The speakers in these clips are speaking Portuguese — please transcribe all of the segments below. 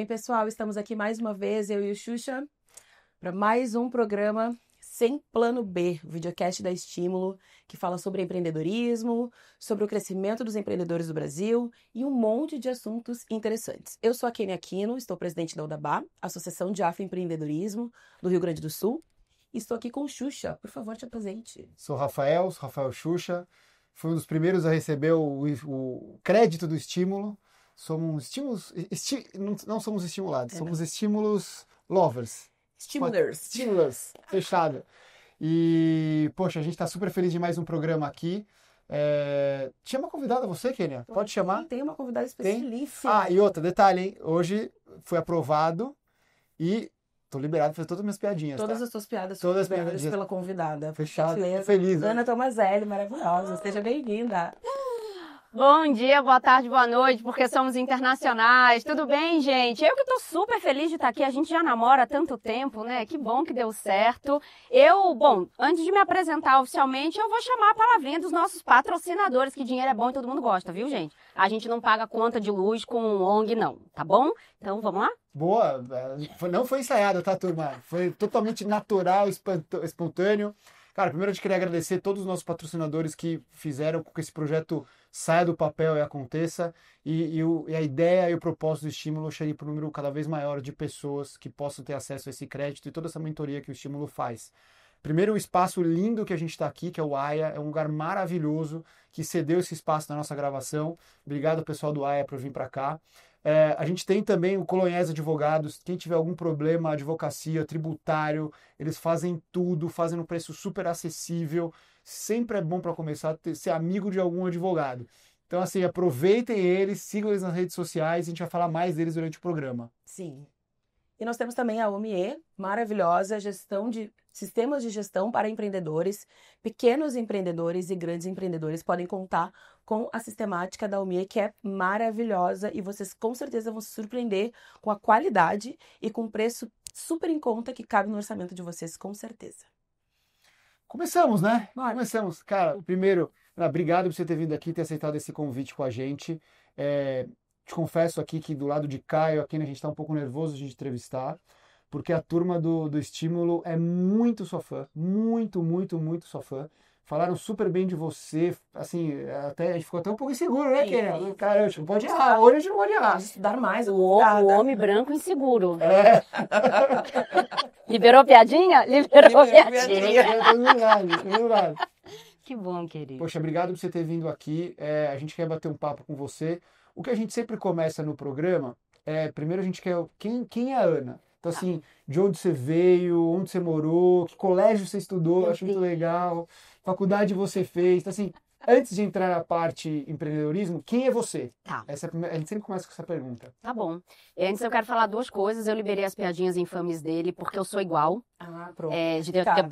bem, pessoal? Estamos aqui mais uma vez, eu e o Xuxa, para mais um programa Sem Plano B, o videocast da Estímulo, que fala sobre empreendedorismo, sobre o crescimento dos empreendedores do Brasil e um monte de assuntos interessantes. Eu sou a Kênia Aquino, estou presidente da UDABA, Associação de Afroempreendedorismo do Rio Grande do Sul, e estou aqui com o Xuxa. Por favor, te apresente. Sou Rafael Xuxa, fui um dos primeiros a receber o crédito do Estímulo. Somos estímulos, não somos estimulados, somos estímulos lovers. Stimulers, fechado. E, poxa, a gente está super feliz de mais um programa aqui. Tinha uma convidada você, Kênia? Pode chamar? Tem uma convidada especialíssima. Ah, e outro detalhe, hein? Hoje foi aprovado e tô liberado para fazer todas as minhas piadinhas. Todas tá? as suas piadas Todas as foram piadinhas. pela convidada. Fechado, Beleza. feliz. Né? Ana Tomazelli, maravilhosa. Seja bem-vinda. Bom dia, boa tarde, boa noite, porque somos internacionais. Tudo bem, gente? Eu que tô super feliz de estar aqui. A gente já namora há tanto tempo, né? Que bom que deu certo. Antes de me apresentar oficialmente, eu vou chamar a palavrinha dos nossos patrocinadores, que dinheiro é bom e todo mundo gosta, viu, gente? A gente não paga conta de luz com ONG, não, tá bom? Então, vamos lá? Boa, não foi ensaiado, tá, turma? Foi totalmente natural, espontâneo. Cara, primeiro a gente queria agradecer todos os nossos patrocinadores que fizeram com que esse projeto saia do papel e aconteça. E a ideia e o propósito do Estímulo chegue para um número cada vez maior de pessoas que possam ter acesso a esse crédito e toda essa mentoria que o Estímulo faz. Primeiro, o espaço lindo que a gente está aqui, que é o AIA, é um lugar maravilhoso que cedeu esse espaço na nossa gravação. Obrigado, pessoal do AIA, por vir para cá. A gente tem também o Coloniais Advogados. Quem tiver algum problema, advocacia, tributário, eles fazem tudo, fazem um preço super acessível. Sempre é bom para começar a ser amigo de algum advogado. Então, assim, aproveitem eles, sigam eles nas redes sociais, a gente vai falar mais deles durante o programa. Sim. E nós temos também a OMIE, maravilhosa, sistemas de gestão para empreendedores. Pequenos empreendedores e grandes empreendedores podem contar com a sistemática da OMIE, que é maravilhosa, e vocês com certeza vão se surpreender com a qualidade e com o preço super em conta que cabe no orçamento de vocês, com certeza. Começamos, né? Bora. Começamos. Cara, primeiro, obrigado por você ter vindo aqui, ter aceitado esse convite com a gente. Te confesso aqui que do lado de Caio, aqui a gente está um pouco nervoso de entrevistar, porque a turma do Estímulo é muito sua fã, muito, muito, muito sua fã. Falaram super bem de você, assim, a gente ficou até um pouco inseguro, né, Kênia? Cara, a gente não pode errar, hoje a gente não pode errar. Estudar mais, O homem branco inseguro. É. Liberou piadinha? Liberou piadinha. Que bom, querido. Poxa, obrigado por você ter vindo aqui. A gente quer bater um papo com você. O que a gente sempre começa no programa primeiro a gente quer quem é a Ana? Então, assim, de onde você veio, onde você morou, que colégio você estudou, acho muito legal, faculdade você fez. Então, assim, antes de entrar na parte empreendedorismo, quem é você? Tá. A gente sempre começa com essa pergunta. Tá bom. Antes eu quero falar duas coisas. Eu liberei as piadinhas infames dele, porque eu sou igual. Ah, pronto.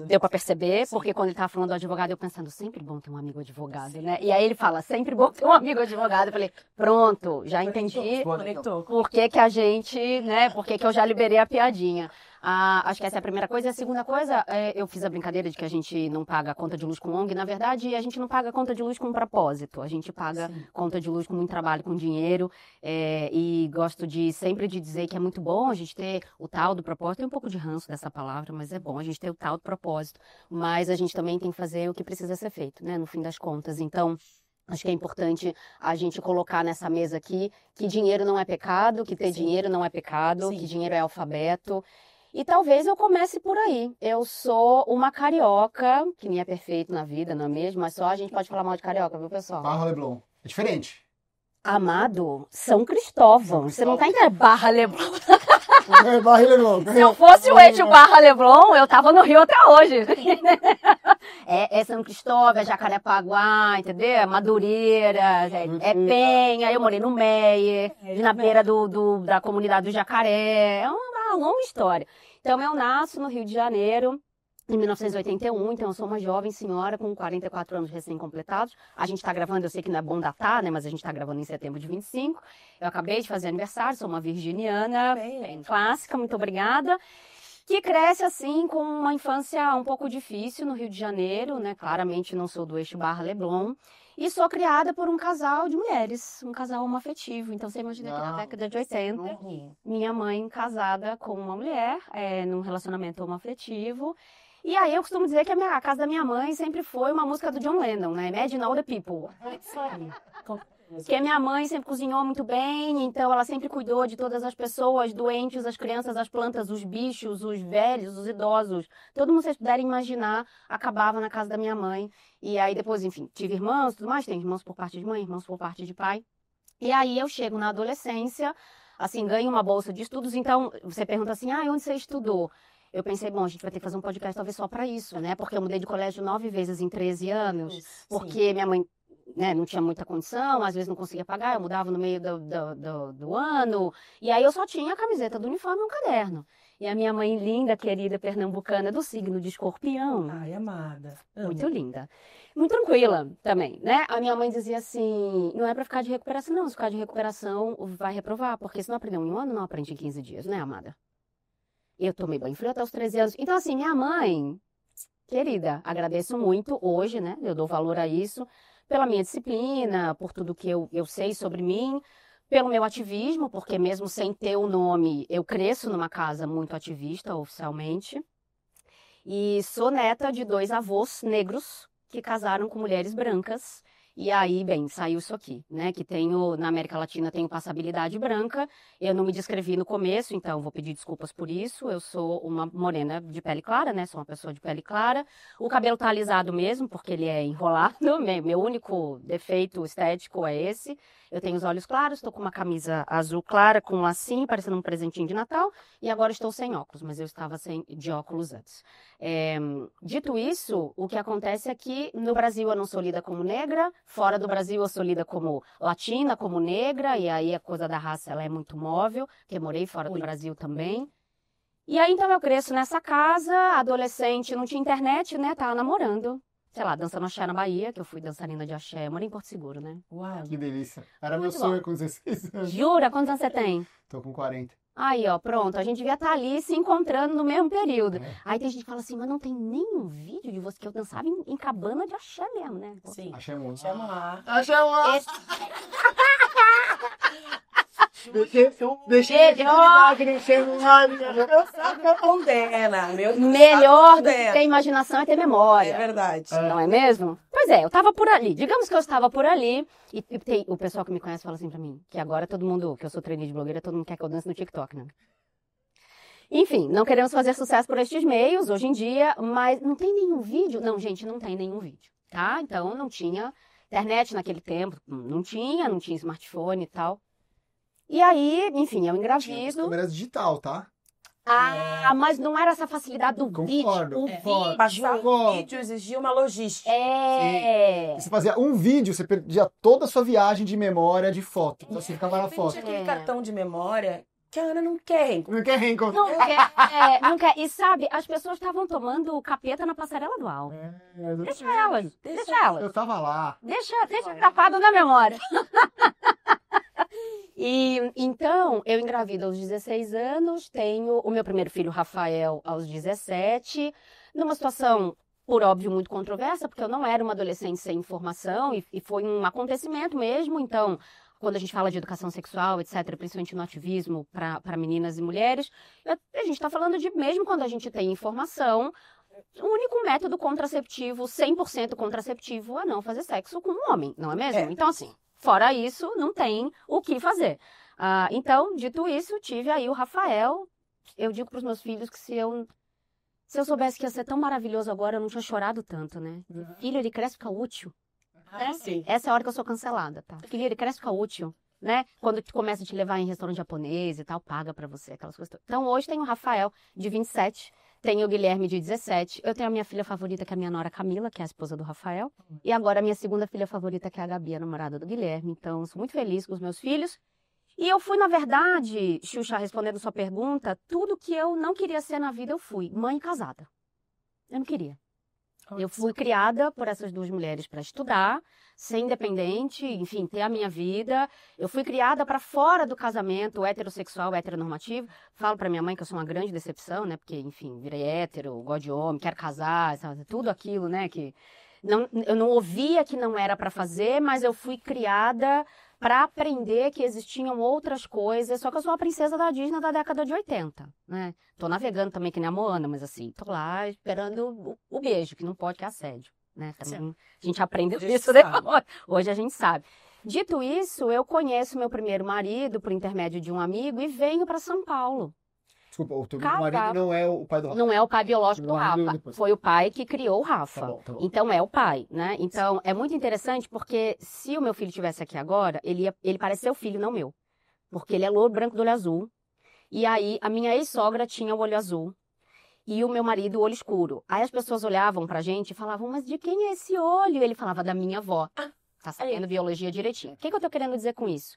Deu pra perceber, Sim. porque quando ele tava falando do advogado, eu pensando, sempre bom ter um amigo advogado, né? E aí ele fala, sempre bom ter um amigo advogado. Eu falei, pronto, já entendi Conectou. por que a gente, né? Por que eu já liberei a piadinha. Acho que essa é a primeira coisa. E a segunda coisa, eu fiz a brincadeira de que a gente não paga conta de luz com ONG. Na verdade, a gente não paga conta de luz com propósito. A gente paga conta de luz com muito trabalho, com dinheiro. E gosto sempre de dizer que é muito bom a gente ter o tal do propósito. Tem um pouco de ranço dessa palavra, mas é bom a gente ter o tal do propósito. Mas a gente também tem que fazer o que precisa ser feito, né? No fim das contas. Então, acho que é importante a gente colocar nessa mesa aqui que dinheiro não é pecado, que ter dinheiro não é pecado, que dinheiro é alfabeto. E talvez eu comece por aí. Eu sou uma carioca, que nem é perfeito na vida, não é mesmo? Mas só a gente pode falar mal de carioca, viu, pessoal? Barra Leblon. É diferente. Amado, São Cristóvão. Você não tá entendendo? Barra Leblon. Barra Leblon. Se eu fosse o eixo Barra Leblon, eu tava no Rio até hoje. É São Cristóvão, é Jacarepaguá, entendeu? É Madureira, é Penha. Eu morei no Meier, na beira da comunidade do Jacaré. É uma longa história. Então, eu nasço no Rio de Janeiro, em 1981, então eu sou uma jovem senhora com 44 anos recém-completados. A gente está gravando, eu sei que não é bom datar, né? Mas a gente está gravando em setembro de 25. Eu acabei de fazer aniversário, sou uma virginiana, bem clássica, muito obrigada. que cresce, assim, com uma infância um pouco difícil no Rio de Janeiro, né? Claramente não sou do eixo Barra-Leblon. E sou criada por um casal de mulheres, um casal homoafetivo. Então, você imagina que na década de 80, minha mãe casada com uma mulher, num relacionamento homoafetivo. E aí eu costumo dizer que a casa da minha mãe sempre foi uma música do John Lennon, né? Imagine all the people. Porque a minha mãe sempre cozinhou muito bem, então ela sempre cuidou de todas as pessoas doentes, as crianças, as plantas, os bichos, os velhos, os idosos. Todo mundo, vocês puderem imaginar, acabava na casa da minha mãe. E aí depois, enfim, tive irmãos, tudo mais, tem irmãos por parte de mãe, irmãos por parte de pai. E aí eu chego na adolescência, assim, ganho uma bolsa de estudos, então você pergunta assim, onde você estudou? Eu pensei, bom, a gente vai ter que fazer um podcast talvez só para isso, né? Porque eu mudei de colégio 9 vezes em 13 anos, porque minha mãe, né, não tinha muita condição, às vezes não conseguia pagar, eu mudava no meio do ano, e aí eu só tinha a camiseta do uniforme e um caderno. E a minha mãe linda, querida, pernambucana, do signo de Escorpião. Ai, amada. Muito linda. Muito tranquila também, né? A minha mãe dizia assim, não é pra ficar de recuperação, não. Se ficar de recuperação, vai reprovar, porque se não aprendeu em um ano, não aprende em 15 dias, né, amada? Eu tomei banho frio até os 13 anos. Então, assim, minha mãe, querida, agradeço muito hoje, né? Eu dou valor a isso, pela minha disciplina, por tudo que eu sei sobre mim, pelo meu ativismo, porque mesmo sem ter o nome, eu cresço numa casa muito ativista, oficialmente. E sou neta de 2 avós negros que casaram com mulheres brancas. E aí, bem, saiu isso aqui, né? Que tenho, na América Latina, tenho passabilidade branca. Eu não me descrevi no começo, então vou pedir desculpas por isso. Eu sou uma morena de pele clara, né? Sou uma pessoa de pele clara. O cabelo tá alisado mesmo, porque ele é enrolado. Meu único defeito estético é esse. Eu tenho os olhos claros, estou com uma camisa azul clara, com um lacinho, parecendo um presentinho de Natal. E agora estou sem óculos, mas eu estava de óculos antes. Dito isso, o que acontece é que no Brasil eu não sou lida como negra, fora do Brasil eu sou lida como latina, como negra, e aí a coisa da raça ela é muito móvel, porque morei fora do Brasil também. E aí então eu cresço nessa casa, adolescente, não tinha internet, né, tava namorando. Sei lá, dançando axé na Bahia, que eu fui dançarina de axé, eu morei em Porto Seguro, né? Uau. Que delícia. Era meu Muito sonho com 16 anos. Jura? Quantos anos você tem? Tô com 40. Aí, ó, pronto, a gente devia estar ali se encontrando no mesmo período. Aí tem gente que fala assim, mas não tem nenhum vídeo de você que eu dançava em cabana de axé mesmo, né? Sim. Axé muito. Chama lá. Axé muito. Melhor do que ter imaginação é ter memória. É verdade. Não é mesmo? Pois é, eu tava por ali. Digamos que eu estava por ali. E tem, o pessoal que me conhece fala assim pra mim, que agora todo mundo, que eu sou trainee de blogueira, todo mundo quer que eu dance no TikTok, né? Enfim, não queremos fazer sucesso por estes meios hoje em dia, mas não tem nenhum vídeo? Não, gente, não tem nenhum vídeo, tá? Então não tinha internet naquele tempo, não tinha smartphone e tal. E aí, enfim, eu engravido. Câmeras digital, tá? Ah, mas não era essa facilidade do Concordo. vídeo. Passar o vídeo exigia uma logística. É. Você fazia um vídeo, você perdia toda a sua viagem de memória de foto. Então você ficava na foto. Tinha aquele cartão de memória que a Ana não quer. Não quer reencontrar. Não quer. E sabe, as pessoas estavam tomando capeta na passarela do Alto. Deixa elas. Eu tava lá. Deixa tapado na memória. E então, eu engravido aos 16 anos, tenho o meu primeiro filho, Rafael, aos 17, numa situação, por óbvio, muito controversa, porque eu não era uma adolescente sem informação, e foi um acontecimento mesmo. Então, quando a gente fala de educação sexual, etc., principalmente no ativismo para meninas e mulheres, a gente está falando de, mesmo quando a gente tem informação, o único método contraceptivo, 100% contraceptivo, é não fazer sexo com um homem, não é mesmo? Então, assim, fora isso, não tem o que fazer. Então, dito isso, tive aí o Rafael. Eu digo para os meus filhos que se eu soubesse que ia ser tão maravilhoso agora, eu não tinha chorado tanto, né? Filho, ele cresce e fica útil. Sim. Essa é a hora que eu sou cancelada, tá? Filho, ele cresce e fica útil, né? Quando tu começa a te levar em restaurante japonês e tal, paga pra você, aquelas coisas todas. Então, hoje tem o Rafael, de 27, tenho o Guilherme, de 17, eu tenho a minha filha favorita, que é a minha nora Camila, que é a esposa do Rafael, e agora a minha segunda filha favorita, que é a Gabi, a namorada do Guilherme. Então, sou muito feliz com os meus filhos. E eu fui, na verdade, Xuxa, respondendo sua pergunta, tudo que eu não queria ser na vida, eu fui. Mãe casada. Eu não queria. Eu fui criada por essas duas mulheres para estudar, ser independente, enfim, ter a minha vida. Eu fui criada para fora do casamento heterossexual, heteronormativo. Falo para minha mãe que eu sou uma grande decepção, né? Porque, enfim, virei hétero, gosto de homem, quero casar, sabe? Tudo aquilo, né? Que eu não ouvia que não era para fazer, mas eu fui criada para aprender que existiam outras coisas. Só que eu sou uma princesa da Disney da década de 80, né? Tô navegando também que nem a Moana, mas assim, tô lá esperando o beijo, que não pode, que é assédio, né? Também, a gente aprende isso depois. Hoje a gente sabe. Dito isso, eu conheço meu primeiro marido por intermédio de um amigo e venho para São Paulo. Desculpa, o teu marido não é o pai do Rafa. Não é o pai biológico do Rafa. Foi o pai que criou o Rafa. Tá bom. Então é o pai, né? Então é muito interessante porque se o meu filho estivesse aqui agora, ele parece ser o filho, não meu. Porque ele é louro, branco, do olho azul. E aí a minha ex-sogra tinha o olho azul. E o meu marido, o olho escuro. Aí as pessoas olhavam pra gente e falavam, mas de quem é esse olho? E ele falava, da minha avó. Tá sabendo biologia direitinho. O que eu tô querendo dizer com isso?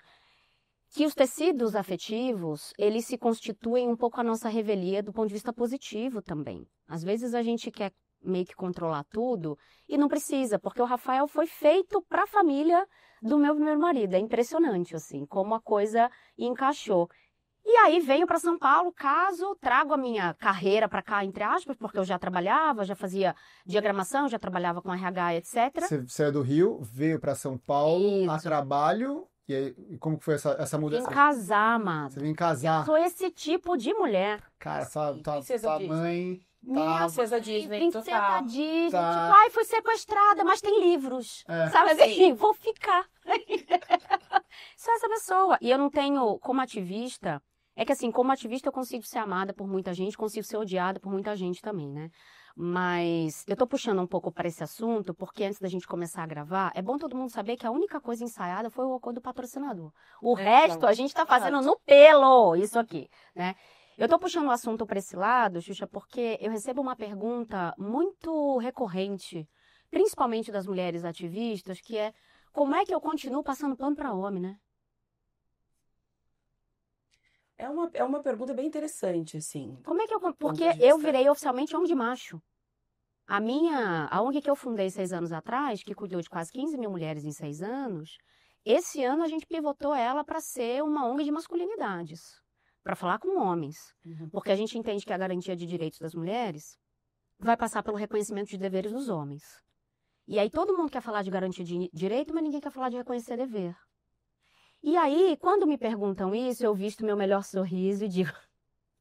Que os tecidos afetivos, eles se constituem um pouco a nossa revelia do ponto de vista positivo também. Às vezes a gente quer meio que controlar tudo e não precisa, porque o Rafael foi feito para a família do meu primeiro marido. É impressionante, assim, como a coisa encaixou. E aí venho para São Paulo, caso, trago a minha carreira para cá, entre aspas, porque eu já trabalhava, já fazia diagramação, já trabalhava com RH, etc. Você saiu do Rio, veio para São Paulo a trabalho. E aí, como que foi essa mudança? Vim casar, amado. Você vem casar. Eu sou esse tipo de mulher. Cara, tua mãe... Princesa Disney, Princesa Disney. Tá. Tipo, ai, fui sequestrada, mas tem livros. Sabe assim? Vou ficar. Sou essa pessoa. E eu não tenho, como ativista... É que assim, como ativista eu consigo ser amada por muita gente, consigo ser odiada por muita gente também, né? Mas eu tô puxando um pouco para esse assunto, porque antes da gente começar a gravar, é bom todo mundo saber que a única coisa ensaiada foi o acordo do patrocinador. O resto a gente tá fazendo no pelo, isso aqui, né? Eu tô puxando o assunto para esse lado, Xuxa, porque eu recebo uma pergunta muito recorrente, principalmente das mulheres ativistas, que é como é que eu continuo passando pano para homem, né? É uma pergunta bem interessante, assim. Como é que porque eu virei oficialmente homem de macho. A ONG que eu fundei 6 anos atrás, que cuidou de quase 15 mil mulheres em 6 anos, esse ano a gente pivotou ela para ser uma ONG de masculinidades, para falar com homens. Porque a gente entende que a garantia de direitos das mulheres vai passar pelo reconhecimento de deveres dos homens. E aí todo mundo quer falar de garantia de direito, mas ninguém quer falar de reconhecer dever. E aí, quando me perguntam isso, eu visto meu melhor sorriso e digo,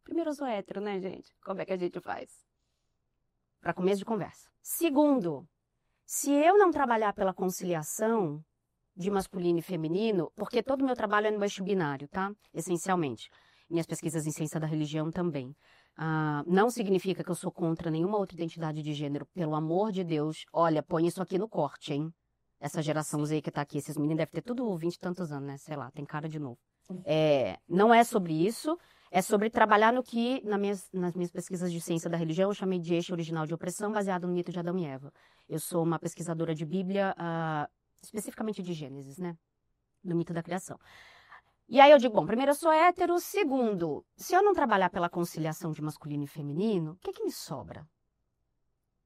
primeiro, eu sou hétero, né, gente? Como é que a gente faz? Para começo de conversa. Segundo, se eu não trabalhar pela conciliação de masculino e feminino, porque todo o meu trabalho é no eixo binário, tá? Essencialmente. Minhas pesquisas em ciência da religião também. Não significa que eu sou contra nenhuma outra identidade de gênero. Pelo amor de Deus, olha, põe isso aqui no corte, hein? Essa geração Z que tá aqui, esses meninos devem ter tudo 20 e tantos anos, né? Sei lá, tem cara de novo. Não é sobre isso, é sobre trabalhar no que, nas minhas pesquisas de ciência da religião, eu chamei de eixo original de opressão, baseado no mito de Adão e Eva. Eu sou uma pesquisadora de Bíblia, especificamente de Gênesis, né? Do mito da criação. E aí eu digo, bom, primeiro eu sou hétero, segundo, se eu não trabalhar pela conciliação de masculino e feminino, o que me sobra?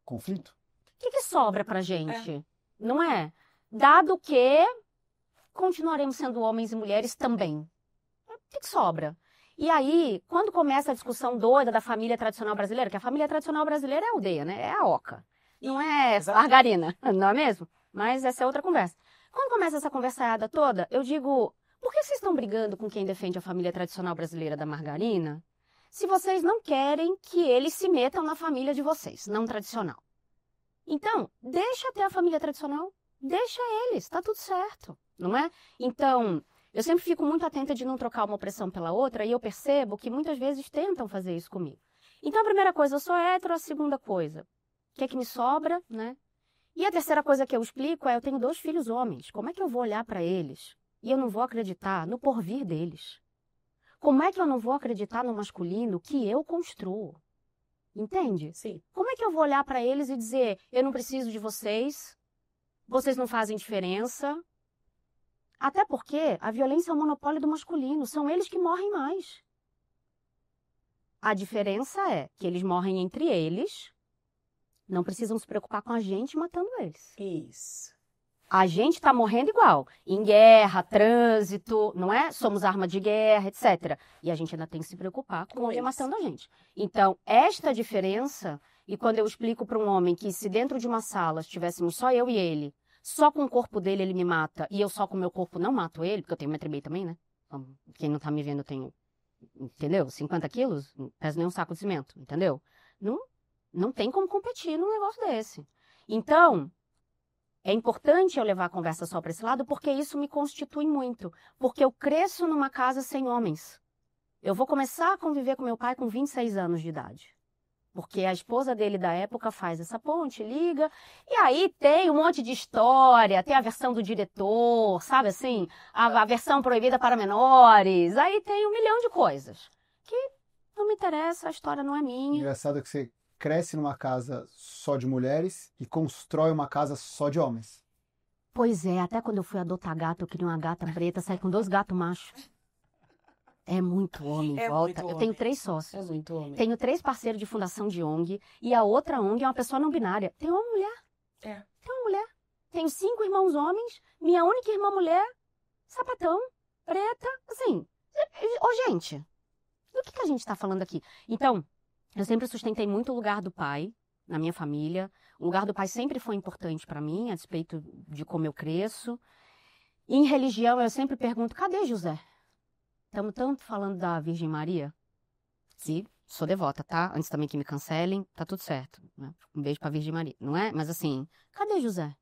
Conflito? O que sobra pra gente? Não é? Dado que continuaremos sendo homens e mulheres também. O que sobra? E aí, quando começa a discussão doida da família tradicional brasileira, que a família tradicional brasileira é a aldeia, né? É a oca. Não é margarina, não é mesmo? Mas essa é outra conversa. Quando começa essa conversaiada toda, eu digo, por que vocês estão brigando com quem defende a família tradicional brasileira da margarina, se vocês não querem que eles se metam na família de vocês, não tradicional? Então, deixa ter a família tradicional. Deixa eles, tá tudo certo, não é? Então, eu sempre fico muito atenta de não trocar uma opressão pela outra e eu percebo que muitas vezes tentam fazer isso comigo. Então, a primeira coisa, eu sou hétero, a segunda coisa, o que é que me sobra, né? E a terceira coisa que eu explico é, eu tenho 2 filhos homens, como é que eu vou olhar para eles e eu não vou acreditar no porvir deles? Como é que eu não vou acreditar no masculino que eu construo? Entende? Sim. Como é que eu vou olhar para eles e dizer, eu não preciso de vocês, vocês não fazem diferença? Até porque a violência é o monopólio do masculino, são eles que morrem mais. A diferença é que eles morrem entre eles não precisam se preocupar com a gente matando eles. Isso. A gente tá morrendo igual, em guerra, trânsito, não é? Somos arma de guerra, etc. E a gente ainda tem que se preocupar com alguém matando a gente. Então, esta diferença, e quando eu explico para um homem que se dentro de uma sala estivéssemos só eu e ele, só com o corpo dele ele me mata, e eu só com o meu corpo não mato ele, porque eu tenho 1,5 m também, né? Então, quem não tá me vendo, eu tenho, entendeu? 50 quilos, não pesa nem um saco de cimento, entendeu? Não tem como competir num negócio desse. Então, é importante eu levar a conversa só para esse lado, porque isso me constitui muito. Porque eu cresço numa casa sem homens. Eu vou começar a conviver com meu pai com 26 anos de idade. Porque a esposa dele da época faz essa ponte, liga, e aí tem um monte de história, tem a versão do diretor, sabe assim? A versão proibida para menores, aí tem 1 milhão de coisas. Que não me interessa, a história não é minha. Engraçado que você cresce numa casa só de mulheres e constrói uma casa só de homens. Pois é, até quando eu fui adotar gato, eu queria uma gata preta, saí com 2 gatos machos. É muito homem em volta. Eu tenho 3 sócios. É muito homem. Tenho 3 parceiros de fundação de ONG e a outra ONG é uma pessoa não binária. Tem uma mulher. É. Tem uma mulher. Tenho 5 irmãos homens, minha única irmã mulher, sapatão, preta, assim. Ô, gente, do que a gente tá falando aqui? Então, eu sempre sustentei muito o lugar do pai na minha família. O lugar do pai sempre foi importante para mim, a despeito de como eu cresço. E em religião, eu sempre pergunto, cadê José? Estamos tanto falando da Virgem Maria, que sou devota, tá? Antes também que me cancelem, tá tudo certo. Né? Um beijo pra Virgem Maria, não é? Mas assim, cadê José?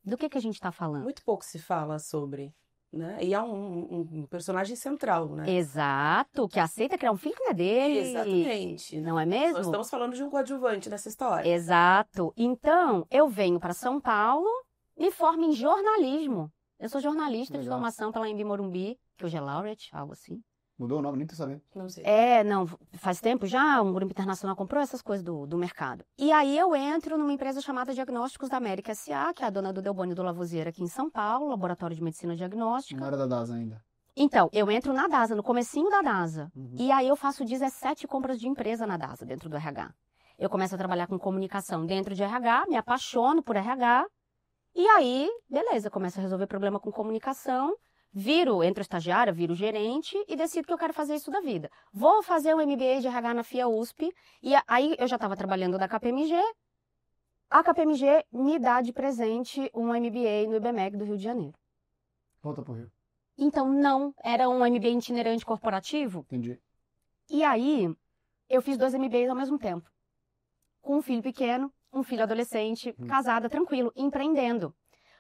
Do que a gente tá falando? Muito pouco se fala sobre, né? E há um personagem central, né? Exato, que aceita criar um filho que não é dele. Exatamente. Não é mesmo? Nós estamos falando de um coadjuvante nessa história. Exato. Então, eu venho para São Paulo, me formo em jornalismo. Eu sou jornalista de formação pela Embi Morumbi, que hoje é Laureate, algo assim. Mudou o nome, nem tô sabendo. Não sei. Não, faz tempo já, um grupo internacional comprou essas coisas do mercado. E aí eu entro numa empresa chamada Diagnósticos da América S.A., que é a dona do Delboni do Lavoisier aqui em São Paulo, Laboratório de Medicina Diagnóstica. Não era da DASA ainda. Então, eu entro na DASA, no comecinho da DASA. E aí eu faço 17 compras de empresa na DASA, dentro do RH. Eu começo a trabalhar com comunicação dentro de RH, me apaixono por RH. E aí, beleza, começo a resolver problema com comunicação, entro estagiária, viro gerente e decido que eu quero fazer isso da vida. Vou fazer um MBA de RH na FIA USP, e aí eu já estava trabalhando da KPMG. A KPMG me dá de presente um MBA no IBMEC do Rio de Janeiro. Volta pro Rio. Então, não, era um MBA itinerante corporativo. Entendi. E aí, eu fiz 2 MBAs ao mesmo tempo. Com um filho pequeno, um filho adolescente, casada, tranquilo, empreendendo.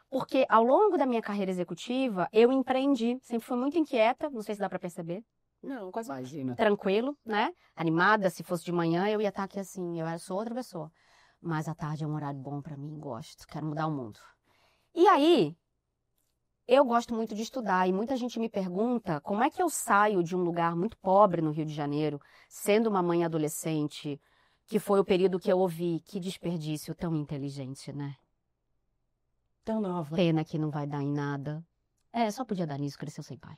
Porque ao longo da minha carreira executiva, eu empreendi, sempre fui muito inquieta, não sei se dá para perceber. Não, quase Imagina. Tranquilo, né? Animada, se fosse de manhã, eu ia estar aqui assim, sou outra pessoa. Mas à tarde é um horário bom para mim, gosto, quero mudar o mundo. E aí, eu gosto muito de estudar e muita gente me pergunta como é que eu saio de um lugar muito pobre no Rio de Janeiro, sendo uma mãe adolescente, que foi o período que eu ouvi, que desperdício tão inteligente, né? tão nova. Pena que não vai dar em nada. Só podia dar nisso, cresceu sem pai.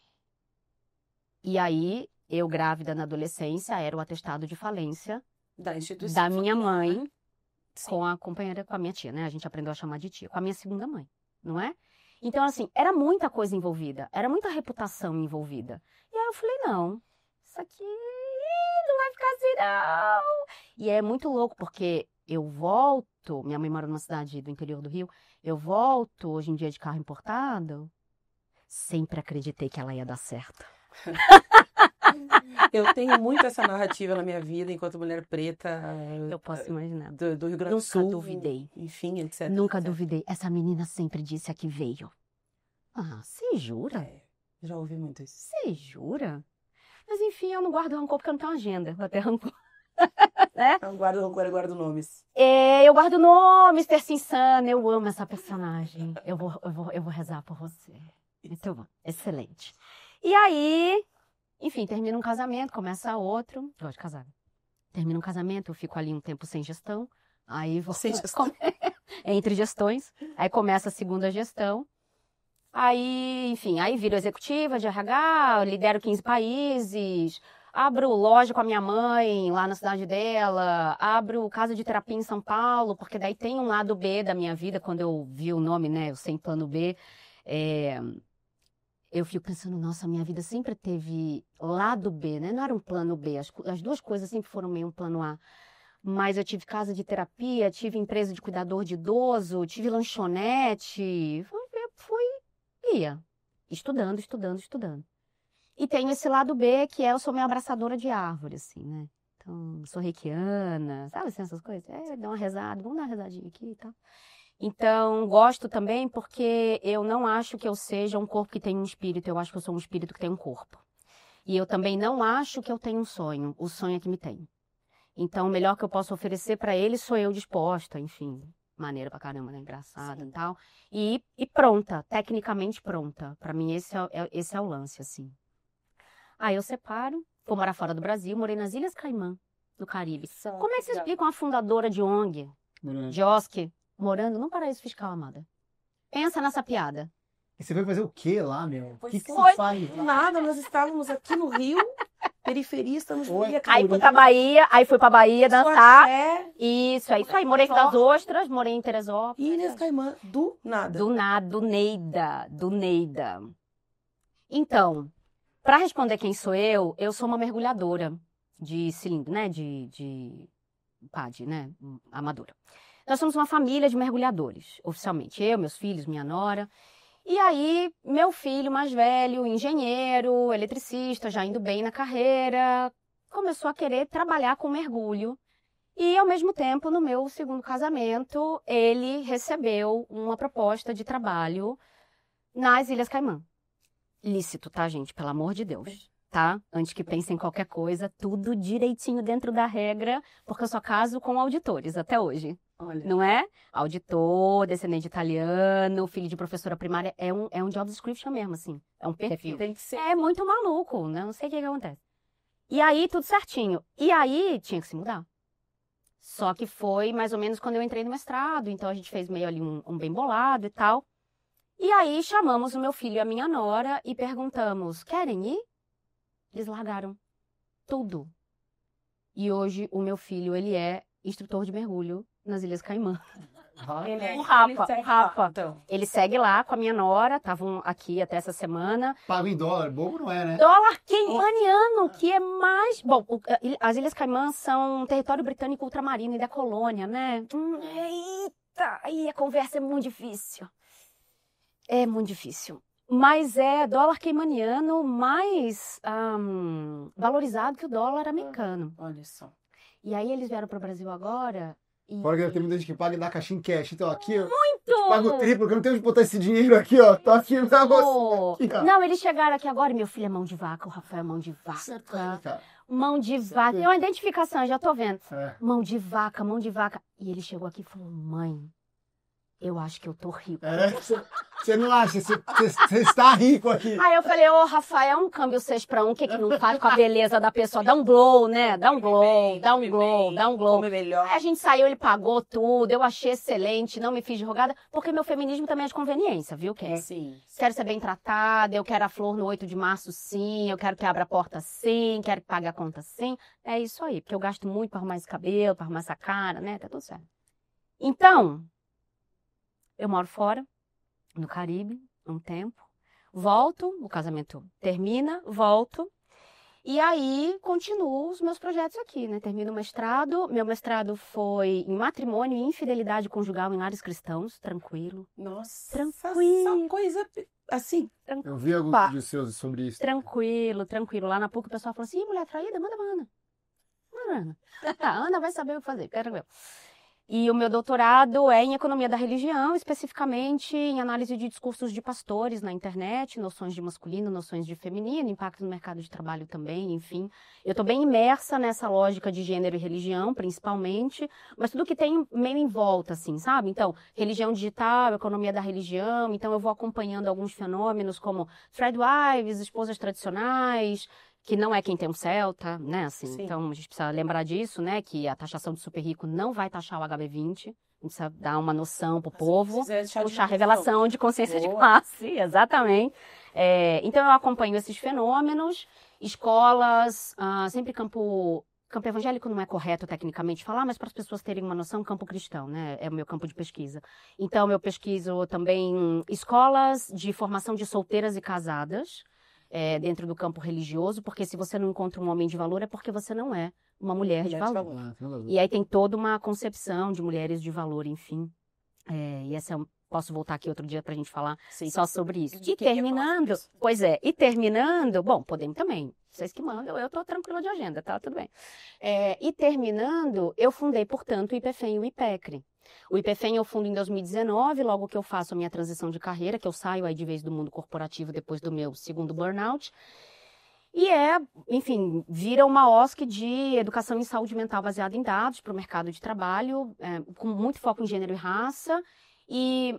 E aí, eu grávida na adolescência, era o atestado de falência Da instituição. da minha mãe Sim. com a companheira, com a minha tia, né? A gente aprendeu a chamar de tia, com a minha segunda mãe, não é? Então, assim, era muita coisa envolvida, era muita reputação envolvida. E aí eu falei, não, isso aqui não vai ficar assim, não. E é muito louco, porque eu volto, minha mãe mora numa cidade do interior do Rio, eu volto hoje em dia de carro importado, sempre acreditei que ela ia dar certo. Eu tenho muito essa narrativa na minha vida, enquanto mulher preta. Eu posso imaginar. Do Rio Grande do Nunca Sul. duvidei. Enfim, etc. Nunca etc. duvidei. Essa menina sempre disse a que veio. Ah, você jura? Já ouvi muito isso. Você jura? Mas enfim, eu não guardo rancor porque eu não tenho agenda. Eu até rancor. Né? Eu guardo rancor e guardo nomes. Eu guardo nomes, Terça Insana. Eu amo essa personagem. Eu vou rezar por você. Muito bom. Excelente. E aí, enfim, termina um casamento, começa outro. Gosto de casar. Termina um casamento, eu fico ali um tempo sem gestão. Aí vou... Sem gestão? Entre gestões. Aí começa a segunda gestão. Aí, enfim, aí viro executiva de RH, lidero 15 países. abro loja com a minha mãe lá na cidade dela, abro casa de terapia em São Paulo, porque daí tem um lado B da minha vida, quando eu vi o nome, né, o Sem Plano B, eu fico pensando, nossa, minha vida sempre teve lado B, né? Não era um plano B, as duas coisas sempre foram meio um plano A. Mas eu tive casa de terapia, tive empresa de cuidador de idoso, tive lanchonete, ia estudando. E tenho esse lado B, que eu sou meio abraçadora de árvore, assim, né? Então, sou reikiana, sabe assim, essas coisas? Dá uma rezada, vamos dar uma rezadinha aqui e tal. Então, gosto também porque eu não acho que eu seja um corpo que tem um espírito, eu acho que eu sou um espírito que tem um corpo. E eu também não acho que eu tenho um sonho, o sonho é que me tem. Então, o melhor que eu posso oferecer para ele sou eu disposta, enfim, maneira pra caramba, né? Engraçada e tal. E pronta, tecnicamente pronta. Para mim, esse é o lance, assim. Aí eu separo, vou morar fora do Brasil, morei nas Ilhas Caimã, no Caribe. Como é que você explica uma fundadora de ONG, de OSC, morando num paraíso fiscal, amada? Pensa nessa piada. E você foi fazer o quê lá, meu? O que Foi. você faz? Nada, nós estávamos aqui no Rio, periferia, estamos no Rio. Aí fui pra Bahia dançar. Isso aí. Morei das Ostras, morei em Teresópolis. Ilhas Caimã, do nada. Do Neida. Então, para responder quem sou eu sou uma mergulhadora de cilindro, né? De PAD, né? Amadora. Nós somos uma família de mergulhadores, oficialmente. Eu, meus filhos, minha nora. E aí, meu filho mais velho, engenheiro, eletricista, já indo bem na carreira, começou a querer trabalhar com mergulho. E, ao mesmo tempo, no meu segundo casamento, ele recebeu uma proposta de trabalho nas Ilhas Caimã. Lícito, tá, gente? Pelo amor de Deus, tá? Antes que pensem em qualquer coisa, tudo direitinho dentro da regra, porque eu só caso com auditores até hoje. Olha. Não é? Auditor, descendente italiano, filho de professora primária, é um job description mesmo, assim. É um perfil. Tem que ser. É muito maluco, né? Não sei o que acontece. E aí, tudo certinho. E aí, tinha que se mudar. Só que foi mais ou menos quando eu entrei no mestrado, então a gente fez meio ali um bem bolado e tal. E aí, chamamos o meu filho e a minha nora e perguntamos, querem ir? Eles largaram tudo. E hoje, o meu filho, ele é instrutor de mergulho nas Ilhas Caimã. O Rafa. Então. Ele segue lá com a minha nora, estavam aqui até essa semana. Pago em dólar, bobo não é, né? Dólar queimaniano, que é mais... Bom, as Ilhas Caimã são um território britânico ultramarino e da colônia, né? Eita, aí a conversa é muito difícil. É muito difícil. Mas é dólar queimaniano mais valorizado que o dólar americano. Olha só. E aí eles vieram para o Brasil agora... Fora que tem muita gente que paga e dá caixinha em cash. Então, aqui, eu Muito! pago o triplo, porque eu não tenho onde botar esse dinheiro aqui, ó. Tô aqui pra você. Aqui, ó. Não, eles chegaram aqui agora e meu filho é mão de vaca, o Rafael é mão de vaca. Certo, cara. Mão de vaca. Tem uma identificação, já tô vendo. É. Mão de vaca, mão de vaca. E ele chegou aqui e falou, mãe, eu acho que eu tô rico. Você não acha? Você está rico aqui. Aí eu falei, ô Rafael, um câmbio 6-1, o que que não faz com a beleza da pessoa? Dá um glow, né? Dá um glow. Come melhor. Aí a gente saiu, ele pagou tudo, eu achei excelente, não me fiz de rogada, porque meu feminismo também é de conveniência, viu, Ken? Sim. Quero ser bem tratada, eu quero a flor no 8 de março, sim, eu quero que abra a porta, sim, quero que pague a conta, sim. É isso aí, porque eu gasto muito pra arrumar esse cabelo, pra arrumar essa cara, né? Tá tudo certo. Então, eu moro fora, no Caribe, um tempo. Volto, o casamento termina, volto. E aí, continuo os meus projetos aqui, né? Termino o mestrado. Meu mestrado foi em matrimônio e infidelidade conjugal em lares cristãos. Tranquilo. Nossa. Tranquilo. Essa coisa assim. Eu vi alguns vídeos seus sobre isso. Tranquilo. Lá na PUC o pessoal falou assim, ih, mulher traída, manda pra Ana. Ana. Ana vai saber o que fazer. Tranquilo. E o meu doutorado é em economia da religião, especificamente em análise de discursos de pastores na internet, noções de masculino, noções de feminino, impacto no mercado de trabalho também, enfim. Eu estou bem imersa nessa lógica de gênero e religião, principalmente, mas tudo que tem meio em volta, assim, sabe? Então, religião digital, economia da religião, então eu vou acompanhando alguns fenômenos como threadwives, esposas tradicionais, que não é quem tem um Celta, né, assim, Sim. Então a gente precisa lembrar disso, né, que a taxação do super rico não vai taxar o HB20, a gente precisa dar uma noção pro povo, puxar revelação de consciência de classe, exatamente. Então eu acompanho esses fenômenos escolas, sempre campo evangélico não é correto tecnicamente falar, mas para as pessoas terem uma noção, campo cristão, né? É o meu campo de pesquisa. Então, eu pesquiso também escolas de formação de solteiras e casadas, dentro do campo religioso, porque se você não encontra um homem de valor, é porque você não é uma mulher de valor. E aí tem toda uma concepção de mulheres de valor, enfim. E essa posso voltar aqui outro dia pra gente falar só sobre isso. E terminando, bom, podemos também. Vocês que mandam, eu tô tranquila de agenda, tá? Tudo bem. E terminando, eu fundei, portanto, o IPFEM e o IPECRE. O IPFEM eu fundo em 2019, logo que eu faço a minha transição de carreira, que eu saio aí de vez do mundo corporativo depois do meu segundo burnout. E enfim, vira uma OSC de educação em saúde mental baseada em dados para o mercado de trabalho, com muito foco em gênero e raça. E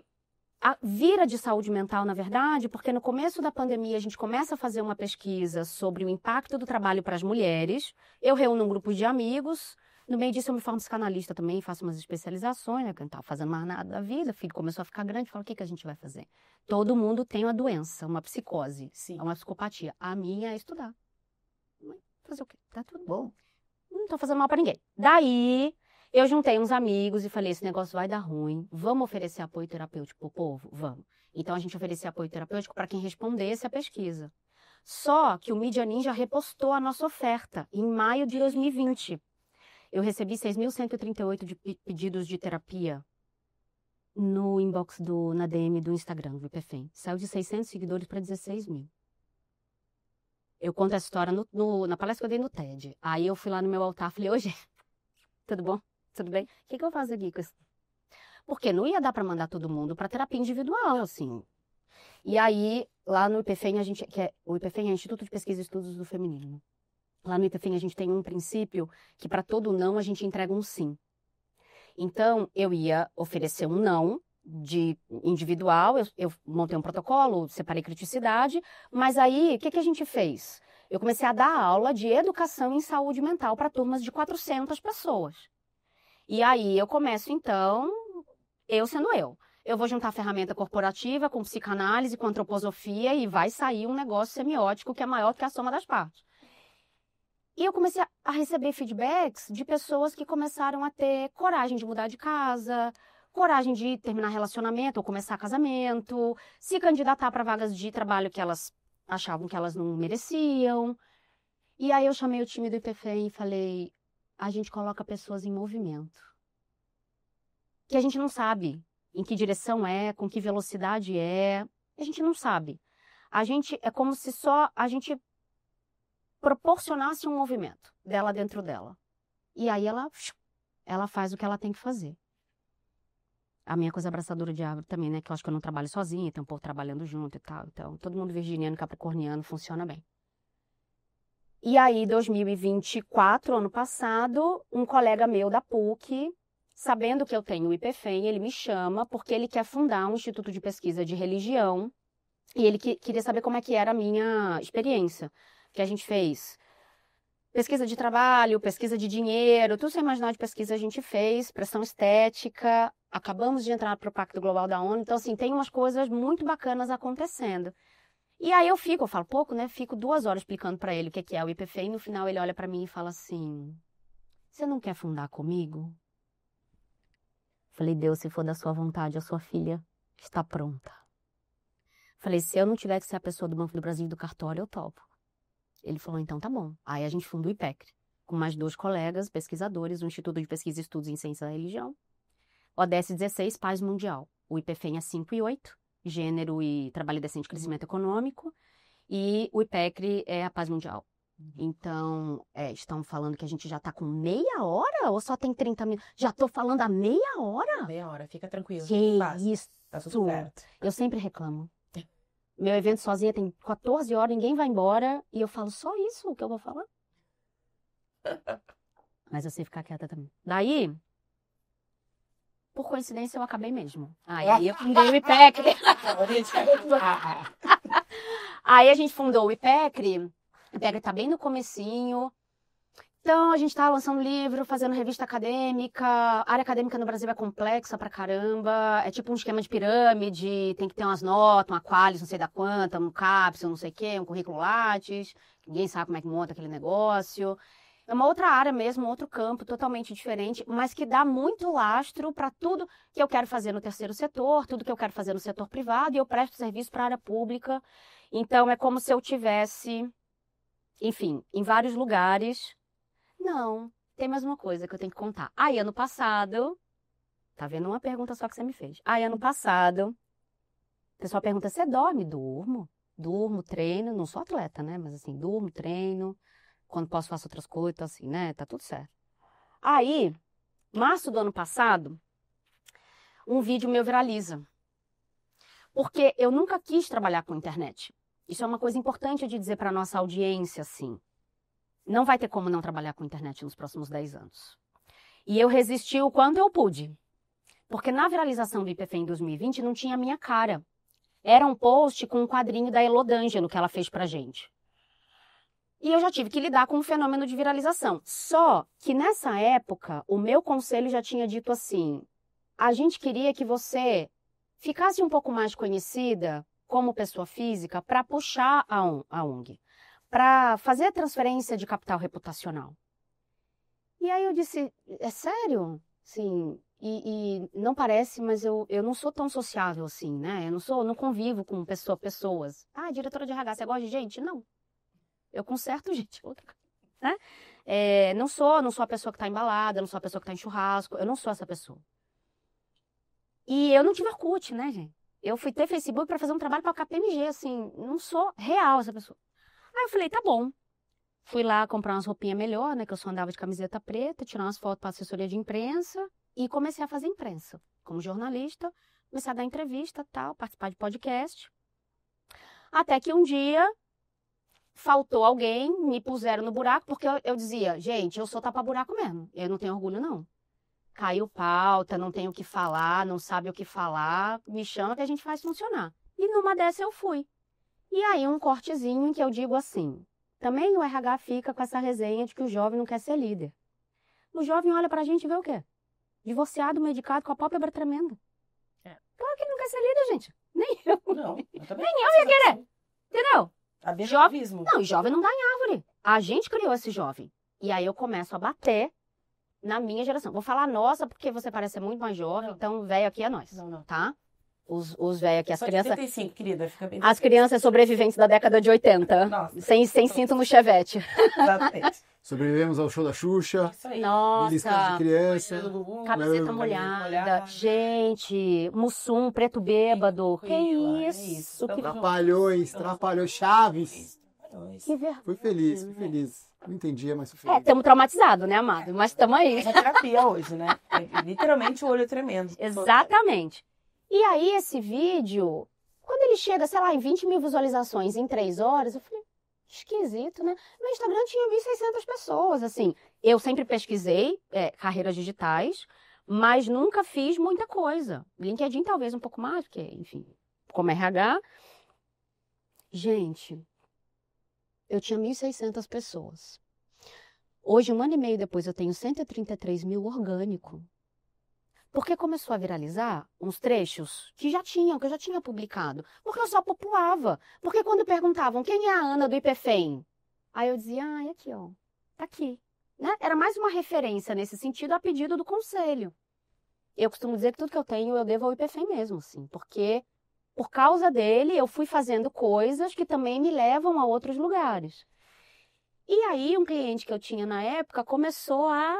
vira de saúde mental, na verdade, porque no começo da pandemia a gente começa a fazer uma pesquisa sobre o impacto do trabalho para as mulheres. Eu reúno um grupo de amigos. No meio disso eu me formo psicanalista também, faço umas especializações, né? Que eu não estava fazendo mais nada da vida. O filho começou a ficar grande, falou, o que a gente vai fazer? Todo mundo tem uma doença, uma psicose, uma psicopatia. A minha é estudar. Fazer o quê? Tá tudo bom. Não tô fazendo mal para ninguém. Daí, eu juntei uns amigos e falei, esse negócio vai dar ruim, vamos oferecer apoio terapêutico pro povo? Vamos. Então, a gente oferecia apoio terapêutico para quem respondesse a pesquisa. Só que o Mídia Ninja repostou a nossa oferta em maio de 2020. Eu recebi 6.138 pedidos de terapia no inbox na DM do Instagram, do IPFEM. Saiu de 600 seguidores para 16 mil. Eu conto essa história na palestra que eu dei no TED. Aí eu fui lá no meu altar e falei, ô, gente, tudo bom? Tudo bem? O que eu faço aqui com isso? Porque não ia dar para mandar todo mundo para terapia individual, assim. E aí, lá no IPFEM, o IPFEM é Instituto de Pesquisa e Estudos do Feminino. Lá no IPFEM a gente tem um princípio que para todo não a gente entrega um sim. Então, eu ia oferecer um não de individual, eu montei um protocolo, separei criticidade, mas aí, o que a gente fez? Eu comecei a dar aula de educação em saúde mental para turmas de 400 pessoas. E aí eu começo, então, eu sendo eu. Eu vou juntar a ferramenta corporativa com psicanálise, com antroposofia e vai sair um negócio semiótico que é maior que a soma das partes. E eu comecei a receber feedbacks de pessoas que começaram a ter coragem de mudar de casa, coragem de terminar relacionamento ou começar casamento, se candidatar para vagas de trabalho que elas achavam que elas não mereciam. E aí eu chamei o time do IPFEM e falei, a gente coloca pessoas em movimento. Que a gente não sabe em que direção com que velocidade a gente não sabe. É como se só a gente proporcionasse um movimento dela dentro dela. E aí ela faz o que ela tem que fazer. A minha coisa abraçadora de árvore também, né? Que eu acho que eu não trabalho sozinha, tem um povo trabalhando junto e tal. Então, todo mundo virginiano, capricorniano, funciona bem. E aí, 2024, ano passado, um colega meu da PUC, sabendo que eu tenho o IPFEM, ele me chama porque ele quer fundar um instituto de pesquisa de religião e ele queria saber como é que era a minha experiência. Que a gente fez pesquisa de trabalho, pesquisa de dinheiro, tudo sem imaginar de pesquisa a gente fez, pressão estética, acabamos de entrar para o Pacto Global da ONU, então assim, tem umas coisas muito bacanas acontecendo. E aí eu falo pouco, né, fico 2 horas explicando para ele o que é o IPFEM, e no final ele olha para mim e fala assim, você não quer fundar comigo? Falei, Deus, se for da sua vontade, a sua filha está pronta. Falei, se eu não tiver que ser a pessoa do Banco do Brasil e do cartório, eu topo. Ele falou, então tá bom. Aí a gente fundou o IPECRE, com mais 2 colegas, pesquisadores, o Instituto de Pesquisa e Estudos em Ciência da Religião, ODS 16, Paz Mundial. O IPFEM é 5 e 8, Gênero e Trabalho Decente e Crescimento Econômico, e o IPECRE é a Paz Mundial. Então, estão falando que a gente já tá com meia hora ou só tem 30 minutos? Já tô falando há meia hora? Meia hora, fica tranquilo. Que isso? Tá tudo certo. Eu sempre reclamo. Meu evento sozinha tem 14 horas, ninguém vai embora. E eu falo, só isso que eu vou falar? Mas eu sei ficar quieta também. Daí, por coincidência, eu acabei mesmo. Aí eu fundei o IPECRE. Aí a gente fundou o IPECRE. O IPECRE tá bem no comecinho. Então, a gente tá lançando livro, fazendo revista acadêmica. A área acadêmica no Brasil é complexa pra caramba. É tipo um esquema de pirâmide. Tem que ter umas notas, uma qualis, não sei da quanta, um CAPS, não sei o quê, um currículo Lattes. Ninguém sabe como é que monta aquele negócio. É uma outra área mesmo, um outro campo totalmente diferente, mas que dá muito lastro para tudo que eu quero fazer no terceiro setor, tudo que eu quero fazer no setor privado, e eu presto serviço para a área pública. Então, é como se eu tivesse, enfim, em vários lugares. Não, tem mais uma coisa que eu tenho que contar. Aí, ano passado, tá vendo uma pergunta só que você me fez. Aí, ano passado, o pessoal pergunta, você dorme? Durmo. Durmo, treino, não sou atleta, né? Mas assim, durmo, treino. Quando posso, faço outras coisas, então, assim, né? Tá tudo certo. Aí, março do ano passado, um vídeo meu viraliza. Porque eu nunca quis trabalhar com internet. Isso é uma coisa importante de dizer para nossa audiência, assim. Não vai ter como não trabalhar com internet nos próximos 10 anos. E eu resisti o quanto eu pude. Porque na viralização do IPFEM em 2020 não tinha a minha cara. Era um post com um quadrinho da Elodângelo que ela fez pra gente. E eu já tive que lidar com o fenômeno de viralização. Só que nessa época, o meu conselho já tinha dito assim, a gente queria que você ficasse um pouco mais conhecida como pessoa física para puxar a ONG, para fazer a transferência de capital reputacional. E aí eu disse, é sério? Sim, e não parece, mas eu não sou tão sociável assim, né? Eu não convivo com pessoas. Ah, diretora de RH, você gosta de gente? Não. Eu conserto, gente, outra coisa, né? Não sou a pessoa que tá embalada, não sou a pessoa que tá em churrasco, eu não sou essa pessoa. E eu não tive Orkut, né, gente? Eu fui ter Facebook para fazer um trabalho para a KPMG, assim, não sou real essa pessoa. Aí eu falei, tá bom. Fui lá comprar umas roupinhas melhor, né, que eu só andava de camiseta preta, tirar umas fotos para assessoria de imprensa e comecei a fazer imprensa. Como jornalista, comecei a dar entrevista, tal, participar de podcast. Até que um dia faltou alguém, me puseram no buraco, porque eu dizia, gente, eu sou tapa-buraco mesmo, eu não tenho orgulho, não. Caiu pauta, não tenho o que falar, não sabe o que falar, me chama que a gente faz funcionar. E numa dessa eu fui. E aí um cortezinho em que eu digo assim, também o RH fica com essa resenha de que o jovem não quer ser líder. O jovem olha pra gente e vê o quê? Divorciado, medicado, com a pálpebra tremenda. Claro que ele não quer ser líder, gente. Nem eu. Não, eu também. Nem eu ia querer. Entendeu? Jovem. Não, e jovem não dá em árvore. A gente criou esse jovem. E aí eu começo a bater na minha geração. Vou falar nossa, porque você parece ser muito mais jovem, então velho aqui é nós. Não. Tá? Os velhos aqui, as Só crianças. 75, querida, fica bem. As crianças sobreviventes da década de 80. Nossa. Sem cinto no chevette. Exatamente. Sobrevivemos ao show da Xuxa. Isso aí. Beliscando de criança. Camiseta molhada. Gente, Mussum, preto bêbado. Que isso? Que Trapalhões, Chaves. vergonha. Fui feliz. Não entendia, mas fui feliz. Estamos traumatizados, né, amado? Mas estamos aí. É terapia hoje, né? É literalmente o olho tremendo. Exatamente. E aí, esse vídeo, quando ele chega, sei lá, em 20 mil visualizações em 3 horas, eu falei, esquisito, né? Meu Instagram tinha 1.600 pessoas, assim. Eu sempre pesquisei carreiras digitais, mas nunca fiz muita coisa. LinkedIn talvez um pouco mais, porque, enfim, como RH. Gente, eu tinha 1.600 pessoas. Hoje, 1 ano e meio depois, eu tenho 133 mil orgânico. Porque começou a viralizar uns trechos que eu já tinha publicado. Porque eu só populava. Porque quando perguntavam quem é a Ana do IPFEM, aí eu dizia, é aqui, ó. Tá aqui. Né? Era mais uma referência nesse sentido a pedido do conselho. Eu costumo dizer que tudo que eu tenho eu devo ao IPFEM mesmo, assim. Porque por causa dele eu fui fazendo coisas que também me levam a outros lugares. E aí, um cliente que eu tinha na época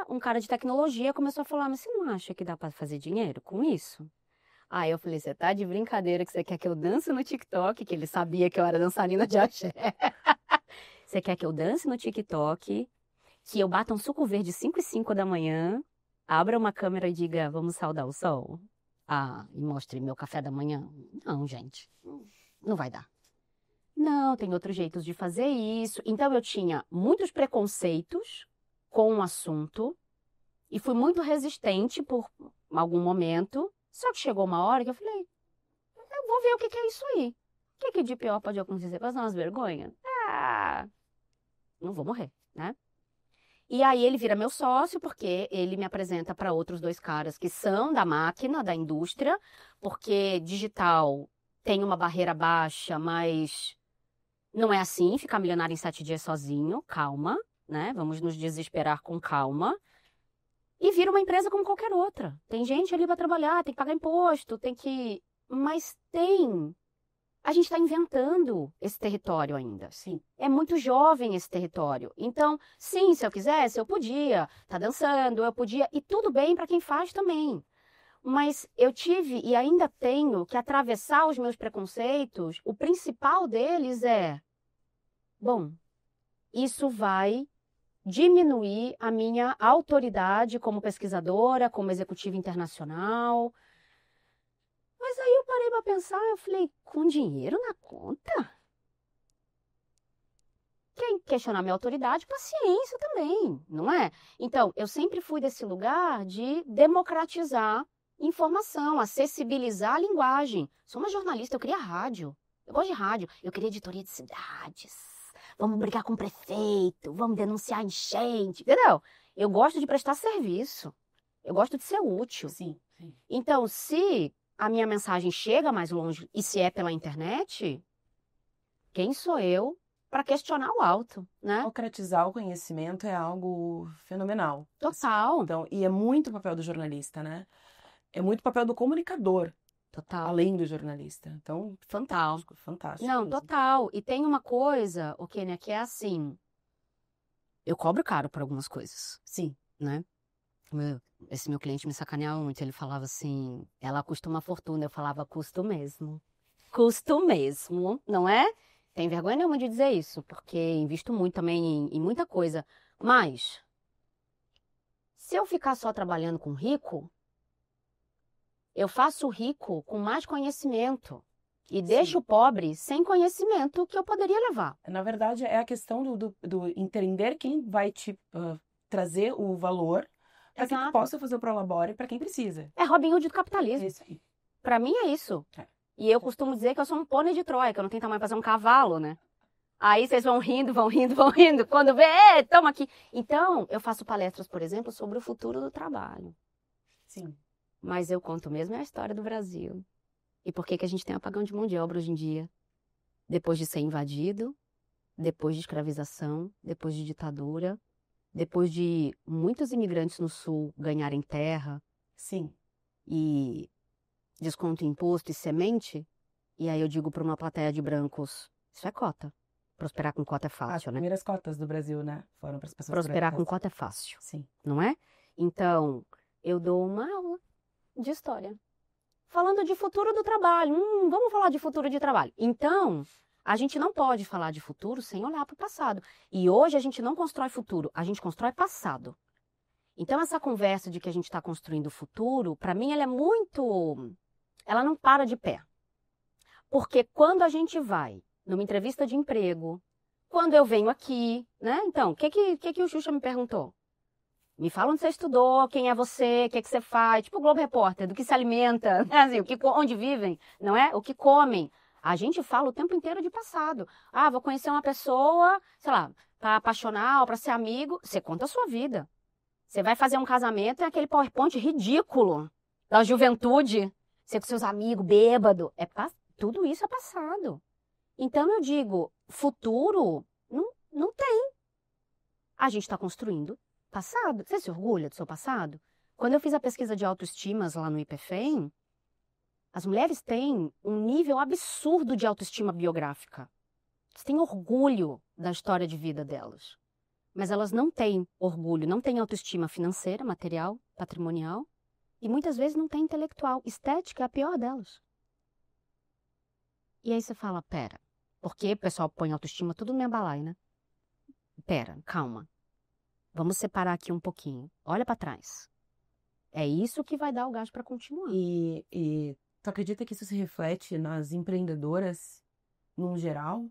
um cara de tecnologia, começou a falar, mas você não acha que dá para fazer dinheiro com isso? Aí eu falei, você tá de brincadeira que você quer que eu dance no TikTok? Que ele sabia que eu era dançarina de axé. Você quer que eu dance no TikTok, que eu bata um suco verde 5h05 da manhã, abra uma câmera e diga, vamos saudar o sol? E mostre meu café da manhã? Não, gente, não vai dar. Não, tem outros jeitos de fazer isso. Então, eu tinha muitos preconceitos com o assunto e fui muito resistente por algum momento. Só que chegou uma hora que eu falei, eu vou ver o que é isso aí. O que de pior pode acontecer? Passar umas vergonhas? Não vou morrer, né? E aí ele vira meu sócio, porque ele me apresenta para outros 2 caras que são da máquina, da indústria, porque digital tem uma barreira baixa, mas não é assim, ficar milionário em 7 dias sozinho, calma, né? Vamos nos desesperar com calma. E vira uma empresa como qualquer outra. Tem gente ali para trabalhar, tem que pagar imposto, tem que... Mas tem... A gente está inventando esse território ainda. Sim. É muito jovem esse território. Então, sim, se eu quisesse, eu podia. Tá dançando, eu podia. E tudo bem para quem faz também. Mas eu tive e ainda tenho que atravessar os meus preconceitos. O principal deles é... Bom, isso vai diminuir a minha autoridade como pesquisadora, como executiva internacional. Mas aí eu parei para pensar, eu falei, com dinheiro na conta? Quem questionar minha autoridade, paciência também, não é? Então, eu sempre fui desse lugar de democratizar informação, acessibilizar a linguagem. Sou uma jornalista, eu queria rádio. Eu gosto de rádio, eu queria editoria de cidades. Vamos brigar com o prefeito, vamos denunciar enchente, entendeu? Eu gosto de prestar serviço, eu gosto de ser útil. Sim, sim. Então, se a minha mensagem chega mais longe e se é pela internet, quem sou eu para questionar o alto, né? Democratizar o conhecimento é algo fenomenal. Total. Então, e é muito papel do jornalista, né? É muito papel do comunicador, Total. além do jornalista. Então, fantástico, fantástico. Não, mesmo. total. E tem uma coisa, Kênia, que é assim, eu cobro caro por algumas coisas, Sim. né? Esse meu cliente me sacaneava muito, ele falava assim, ela custa uma fortuna, eu falava, custo mesmo, não é? Tem vergonha nenhuma de dizer isso, porque invisto muito também em muita coisa, mas se eu ficar só trabalhando com rico, eu faço o rico com mais conhecimento e deixo o pobre sem conhecimento que eu poderia levar. Na verdade, é a questão do entender quem vai te trazer o valor para que tu Exato. possa fazer o prolabore para quem precisa. É Robin Hood do É capitalismo. isso aí. Pra mim é isso. É. E eu costumo dizer que eu sou um pônei de Troia, que eu não tenho tamanho pra ser um cavalo, né? Aí vocês vão rindo. Quando vê, toma aqui. Então, eu faço palestras, por exemplo, sobre o futuro do trabalho. Sim. Mas eu conto mesmo a história do Brasil. E por que a gente tem apagão de mão de obra hoje em dia? Depois de ser invadido, depois de escravização, depois de ditadura, depois de muitos imigrantes no Sul ganharem terra Sim. e desconto imposto e semente, e aí eu digo para uma plateia de brancos, isso é cota. Prosperar com cota é As fácil, né? primeiras cotas do Brasil, né? Foram para as pessoas Prosperar com brancas. cota é fácil, Sim. não é? Então, eu dou uma aula de história. Falando de futuro do trabalho. Vamos falar de futuro de trabalho. Então, a gente não pode falar de futuro sem olhar para o passado. E hoje a gente não constrói futuro, a gente constrói passado. Então, essa conversa de que a gente está construindo o futuro, para mim, ela é muito... Ela não para de pé. Porque quando a gente vai numa entrevista de emprego, quando eu venho aqui, né? Então, o que o Xuxa me perguntou? Me fala onde você estudou, quem é você, o que você faz, tipo o Globo Repórter, do que se alimenta, né? Assim, onde vivem, não é? O que comem. A gente fala o tempo inteiro de passado. Ah, vou conhecer uma pessoa, sei lá, para apaixonar ou para ser amigo. Você conta a sua vida. Você vai fazer um casamento, é aquele PowerPoint ridículo da juventude. Você com seus amigos, bêbado. Tudo isso é passado. Então eu digo, futuro não tem. A gente está construindo passado. Você se orgulha do seu passado? Quando eu fiz a pesquisa de autoestimas lá no IPFEM, as mulheres têm um nível absurdo de autoestima biográfica. Elas têm orgulho da história de vida delas. Mas elas não têm orgulho, não têm autoestima financeira, material, patrimonial. E muitas vezes não têm intelectual. Estética é a pior delas. E aí você fala, pera, porque o pessoal põe autoestima tudo no meu balaio, né? Pera, calma. Vamos separar aqui um pouquinho. Olha para trás. É isso que vai dar o gás para continuar. E tu acredita que isso se reflete nas empreendedoras, num geral?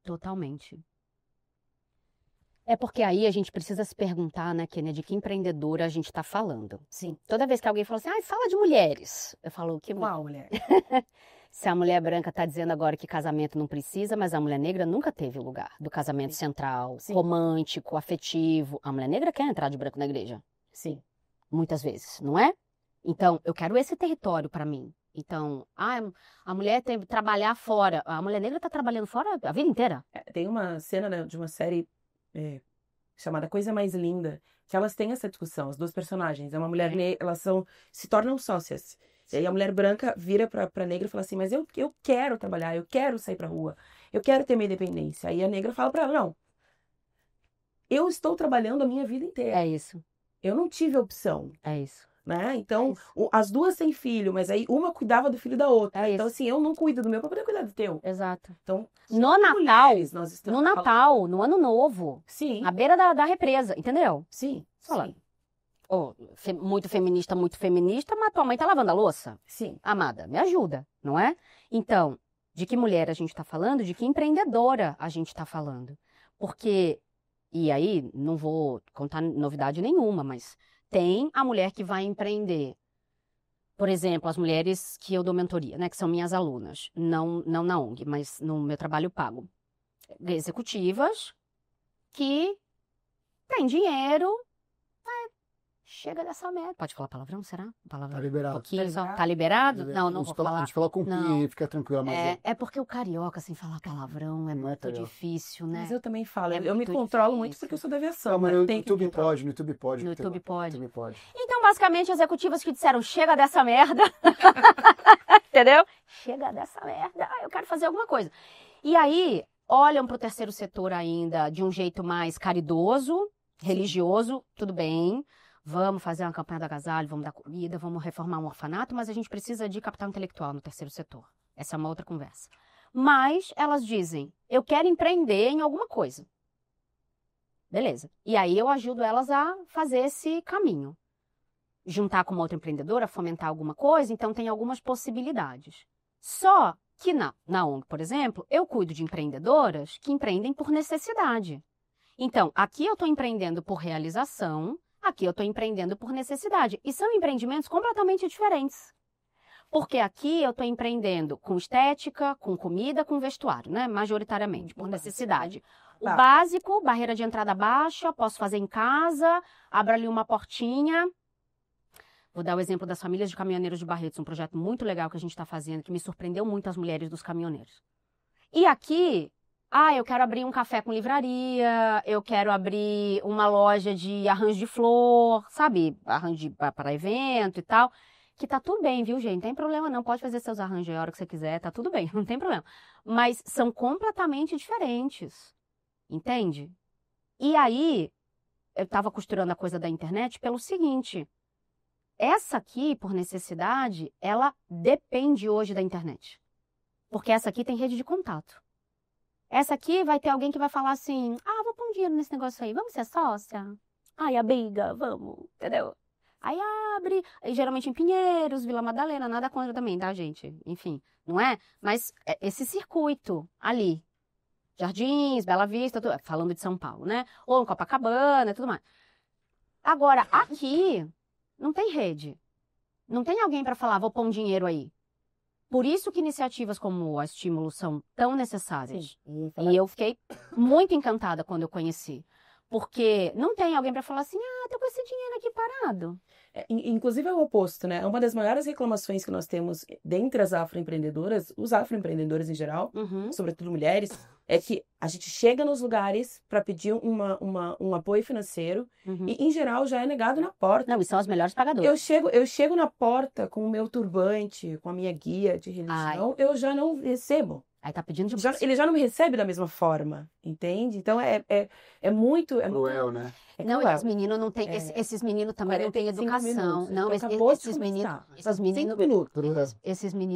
Totalmente. É porque aí a gente precisa se perguntar, né, Kênia, de que empreendedora a gente está falando. Sim. Toda vez que alguém fala assim, fala de mulheres. Eu falo, que Qual mulher? Se a mulher branca está dizendo agora que casamento não precisa, mas a mulher negra nunca teve o lugar do casamento central, romântico, afetivo. A mulher negra quer entrar de branco na igreja. Sim. Muitas vezes, não é? Então, eu quero esse território para mim. Então, a mulher tem que trabalhar fora. A mulher negra está trabalhando fora a vida inteira. Tem uma cena, né, de uma série chamada Coisa Mais Linda, que elas têm essa discussão, as duas personagens. É uma mulher negra, elas se tornam sócias. E aí a mulher branca vira pra negra e fala assim, mas eu quero trabalhar, eu quero sair pra rua, eu quero ter minha independência. Aí a negra fala pra ela, não, eu estou trabalhando a minha vida inteira. É isso. Eu não tive opção. É isso. Né? Então, as duas têm filho, mas aí uma cuidava do filho da outra. Então, assim, eu não cuido do meu pra poder cuidar do teu. Exato. Então, no Natal, nós estamos no Natal, no Ano Novo, sim, à beira da represa, entendeu? Sim. Fala. Sim. Muito feminista, mas tua mãe tá lavando a louça? Sim. Amada, me ajuda, não é? Então, de que mulher a gente tá falando? De que empreendedora a gente tá falando? Porque, e aí, não vou contar novidade nenhuma, mas tem a mulher que vai empreender. Por exemplo, as mulheres que eu dou mentoria, né? Que são minhas alunas. Não na ONG, mas no meu trabalho pago. Executivas que têm dinheiro. Chega dessa merda. Pode falar palavrão, será? Palavrão? Tá liberado. Pouquinho só. Tá liberado? Não vou falar. A gente fala com pi, fica tranquilo. Mas é porque o carioca, sem falar palavrão, é muito difícil, né? Mas eu também falo. É eu me controlo muito porque eu sou da aviação. Mas no YouTube pode, no YouTube pode. No YouTube pode. No YouTube pode. Então, basicamente, executivas que disseram, chega dessa merda. Entendeu? Chega dessa merda. Eu quero fazer alguma coisa. E aí, olham pro terceiro setor ainda de um jeito mais caridoso, religioso, tudo bem. Vamos fazer uma campanha do agasalho, vamos dar comida, vamos reformar um orfanato, mas a gente precisa de capital intelectual no terceiro setor. Essa é uma outra conversa. Mas elas dizem, eu quero empreender em alguma coisa. Beleza. E aí eu ajudo elas a fazer esse caminho. Juntar com uma outra empreendedora, fomentar alguma coisa, então tem algumas possibilidades. Só que na ONG, por exemplo, eu cuido de empreendedoras que empreendem por necessidade. Então, aqui eu estou empreendendo por realização, aqui eu estou empreendendo por necessidade. E são empreendimentos completamente diferentes. Porque aqui eu estou empreendendo com estética, com comida, com vestuário, né? Majoritariamente, por necessidade. O básico, barreira de entrada baixa, posso fazer em casa, abro ali uma portinha. Vou dar o exemplo das famílias de caminhoneiros de Barretos, um projeto muito legal que a gente está fazendo, que me surpreendeu muito as mulheres dos caminhoneiros. E aqui... eu quero abrir um café com livraria, eu quero abrir uma loja de arranjo de flor, sabe? Arranjo para evento e tal. Que tá tudo bem, viu, gente? Não tem problema não, pode fazer seus arranjos a hora que você quiser, tá tudo bem, não tem problema. Mas são completamente diferentes, entende? E aí, eu tava costurando a coisa da internet pelo seguinte, essa aqui, por necessidade, ela depende hoje da internet. Porque essa aqui tem rede de contato. Essa aqui vai ter alguém que vai falar assim, vou pôr um dinheiro nesse negócio aí, vamos ser sócia? Amiga, vamos, entendeu? Aí abre, geralmente em Pinheiros, Vila Madalena, nada contra também, tá, gente? Enfim, não é? Mas esse circuito ali, Jardins, Bela Vista, falando de São Paulo, né? Ou em Copacabana e tudo mais. Agora, aqui, não tem rede. Não tem alguém para falar, vou pôr um dinheiro aí. Por isso que iniciativas como a Estímulo são tão necessárias. Sim. E eu fiquei muito encantada quando eu conheci. Porque não tem alguém para falar assim, tô com esse dinheiro aqui parado. Inclusive é o oposto, né? Uma das maiores reclamações que nós temos dentre as afroempreendedoras, os afroempreendedores em geral, sobretudo mulheres, é que a gente chega nos lugares para pedir um apoio financeiro e, em geral, já é negado na porta. Não, e são as melhores pagadoras. Eu chego na porta com o meu turbante, com a minha guia de religião, eu já não recebo. Aí tá pedindo ele já não me recebe da mesma forma, entende? Então é muito... cruel, né? Não, esses meninos não têm... Esses meninos também não têm educação. Não, esses meninos,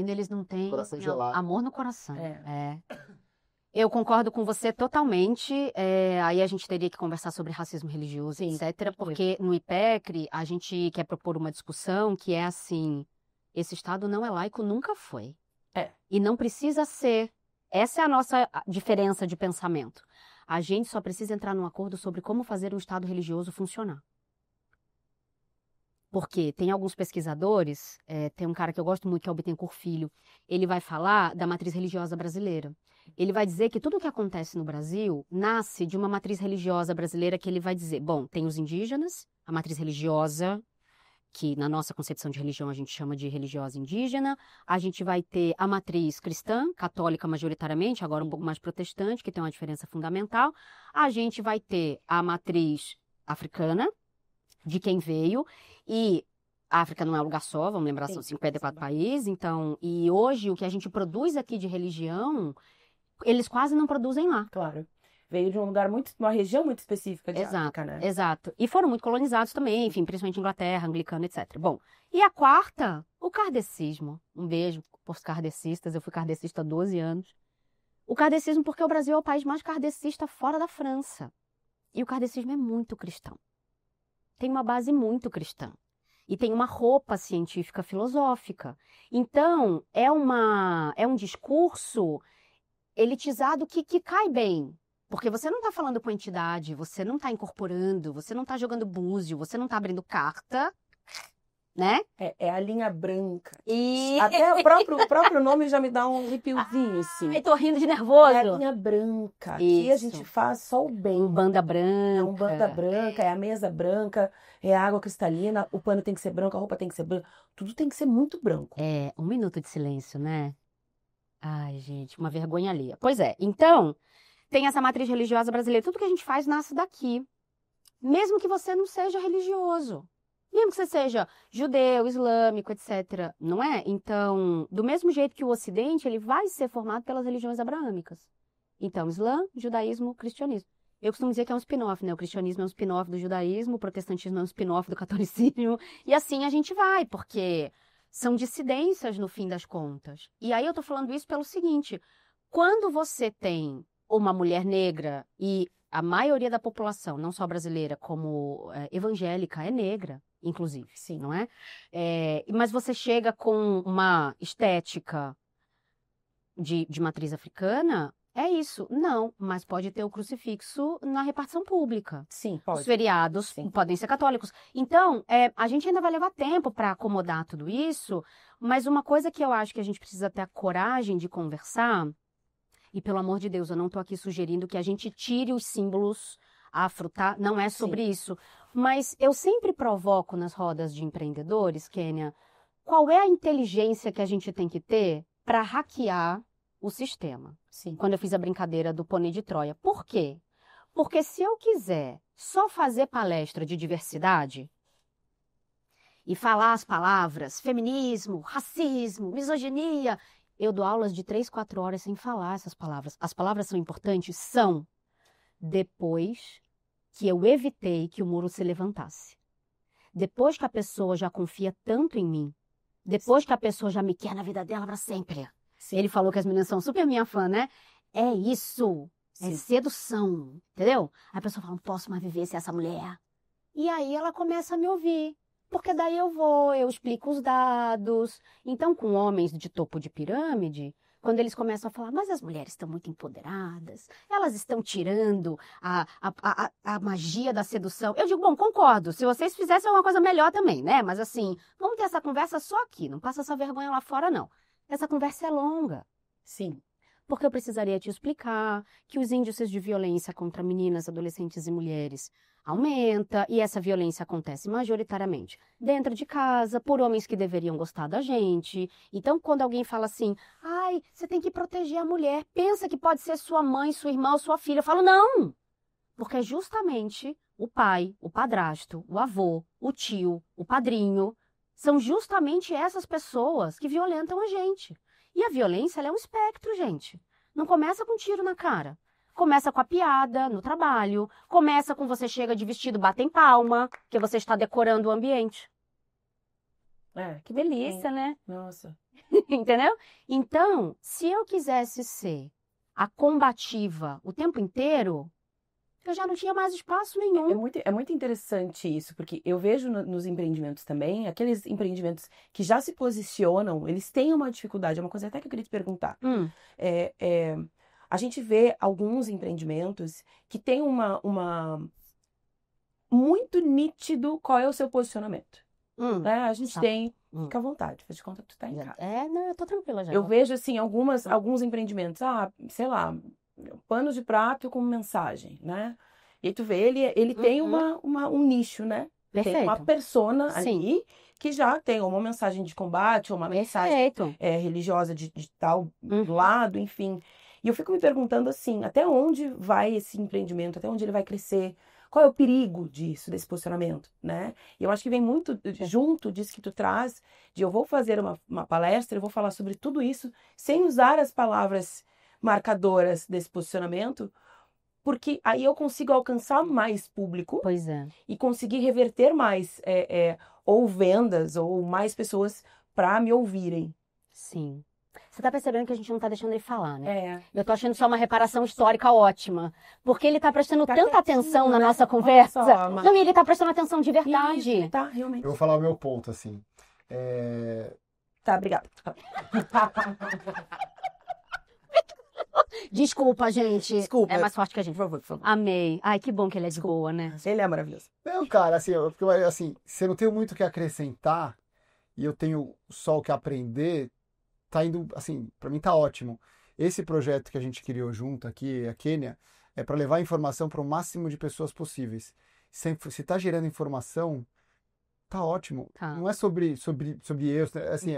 eles não têm amor no coração. Eu concordo com você totalmente. Aí a gente teria que conversar sobre racismo religioso, etc. Porque no IPECRE a gente quer propor uma discussão que é assim, esse Estado não é laico, nunca foi. E não precisa ser. Essa é a nossa diferença de pensamento. A gente só precisa entrar num acordo sobre como fazer um Estado religioso funcionar. Porque tem alguns pesquisadores, tem um cara que eu gosto muito, que é o Bittencourt Filho, ele vai falar da matriz religiosa brasileira. Ele vai dizer que tudo o que acontece no Brasil nasce de uma matriz religiosa brasileira que ele vai dizer, bom, tem os indígenas, a matriz religiosa, que na nossa concepção de religião a gente chama de religiosa indígena, a gente vai ter a matriz cristã, católica majoritariamente, agora um pouco mais protestante, que tem uma diferença fundamental, a gente vai ter a matriz africana, de quem veio, e a África não é um lugar só, vamos lembrar, são 54 países, então, e hoje o que a gente produz aqui de religião, eles quase não produzem lá. Claro. Veio de um lugar uma região muito específica de África, né? Exato. E foram muito colonizados também, enfim, principalmente Inglaterra, anglicano, etc. Bom, e a quarta, o kardecismo. Um beijo para os kardecistas, eu fui kardecista há 12 anos. O kardecismo porque o Brasil é o país mais kardecista fora da França. E o kardecismo é muito cristão. Tem uma base muito cristã. E tem uma roupa científica filosófica. Então, é um discurso elitizado que cai bem. Porque você não está falando com entidade, você não está incorporando, você não está jogando búzio, você não está abrindo carta, né? É a linha branca. E até o próprio nome já me dá um arrepiozinho, assim. Ai, tô rindo de nervoso. É a linha branca. Aqui a gente faz só o bem. Umbanda branca. É Umbanda branca, é a mesa branca, é a água cristalina, o pano tem que ser branco, a roupa tem que ser branca. Tudo tem que ser muito branco. É, 1 minuto de silêncio, né? Ai, gente, uma vergonha alheia. Pois é, então, tem essa matriz religiosa brasileira. Tudo que a gente faz nasce daqui. Mesmo que você não seja religioso. Mesmo que você seja judeu, islâmico, etc. Não é? Então, do mesmo jeito que o Ocidente, ele vai ser formado pelas religiões abraâmicas. Então, Islã, judaísmo, cristianismo. Eu costumo dizer que é um spin-off, né? O cristianismo é um spin-off do judaísmo, o protestantismo é um spin-off do catolicismo. E assim a gente vai, porque são dissidências no fim das contas. E aí eu tô falando isso pelo seguinte, quando você tem uma mulher negra e a maioria da população, não só brasileira, como evangélica, é negra, inclusive, sim, não é? Mas você chega com uma estética de matriz africana, é isso. Não, mas pode ter o crucifixo na repartição pública. Sim, pode. Os feriados podem ser católicos. Então, a gente ainda vai levar tempo para acomodar tudo isso, mas uma coisa que eu acho que a gente precisa ter a coragem de conversar, e pelo amor de Deus, eu não estou aqui sugerindo que a gente tire os símbolos afro, tá? Não é sobre isso. Mas eu sempre provoco nas rodas de empreendedores, Kênia, qual é a inteligência que a gente tem que ter para hackear o sistema? Sim. Quando eu fiz a brincadeira do pônei de Troia. Por quê? Porque se eu quiser só fazer palestra de diversidade e falar as palavras feminismo, racismo, misoginia, eu dou aulas de 3, 4 horas sem falar essas palavras. As palavras são importantes? São. Depois que eu evitei que o muro se levantasse. Depois que a pessoa já confia tanto em mim. Depois que a pessoa já me quer na vida dela para sempre. Sim. Ele falou que as meninas são super minha fã, né? É isso. Sim. É sedução. Entendeu? Aí a pessoa fala, não posso mais viver sem essa mulher. E aí ela começa a me ouvir. Porque daí eu explico os dados. Então, com homens de topo de pirâmide, quando eles começam a falar, mas as mulheres estão muito empoderadas, elas estão tirando a magia da sedução. Eu digo, bom, concordo, se vocês fizessem uma coisa melhor também, né? Mas assim, vamos ter essa conversa só aqui, não passa essa vergonha lá fora, não. Essa conversa é longa. Sim. Porque eu precisaria te explicar que os índices de violência contra meninas, adolescentes e mulheres aumenta, e essa violência acontece majoritariamente dentro de casa, por homens que deveriam gostar da gente. Então, quando alguém fala assim, ai, você tem que proteger a mulher, pensa que pode ser sua mãe, sua irmã ou sua filha. Eu falo, não! Porque é justamente o pai, o padrasto, o avô, o tio, o padrinho, são justamente essas pessoas que violentam a gente. E a violência, ela é um espectro, gente. Não começa com um tiro na cara. Começa com a piada no trabalho. Começa com você chega de vestido, batem palma, que você está decorando o ambiente. Que delícia, né? Nossa. Entendeu? Então, se eu quisesse ser a combativa o tempo inteiro, eu já não tinha mais espaço nenhum. É muito interessante isso, porque eu vejo nos empreendimentos também, aqueles empreendimentos que já se posicionam, eles têm uma dificuldade. É uma coisa até que eu queria te perguntar. A gente vê alguns empreendimentos que tem uma muito nítido qual é o seu posicionamento. né? A gente Tá. tem, fica à vontade, faz de conta que tu tá em casa. Não, eu tô tranquila já. Eu vejo, assim, alguns empreendimentos, sei lá, pano de prato com mensagem, né? E aí tu vê, ele tem um nicho, né? Perfeito. Tem uma persona Sim. ali que já tem uma mensagem de combate, ou uma mensagem Perfeito. religiosa de tal lado, enfim. E eu fico me perguntando assim, até onde vai esse empreendimento, até onde ele vai crescer, qual é o perigo disso, desse posicionamento, né? E eu acho que vem muito junto disso que tu traz, de eu vou fazer uma palestra, eu vou falar sobre tudo isso, sem usar as palavras marcadoras desse posicionamento, porque aí eu consigo alcançar mais público Pois é. e conseguir reverter mais ou vendas ou mais pessoas para me ouvirem. Sim. Você tá percebendo que a gente não tá deixando ele falar, né? É. Eu tô achando só uma reparação histórica ótima. Porque ele tá prestando Tá tanta quietinho, atenção na né? nossa Olha conversa. só, mas- Não, e ele tá prestando atenção de verdade. Isso, tá, realmente. Eu vou falar o meu ponto, assim. Tá, obrigada. Desculpa, gente. Desculpa. É mais forte que a gente. Por favor, por favor. Amei. Ai, que bom que ele é de boa, né? Ele é maravilhoso. Não, cara, assim, se eu não tenho muito o que acrescentar e eu tenho só o que aprender, tá indo, assim, pra mim tá ótimo. Esse projeto que a gente criou junto aqui, a Quênia, é para levar informação para o máximo de pessoas possíveis. Se tá gerando informação, tá ótimo. Tá. Não é sobre eu, assim,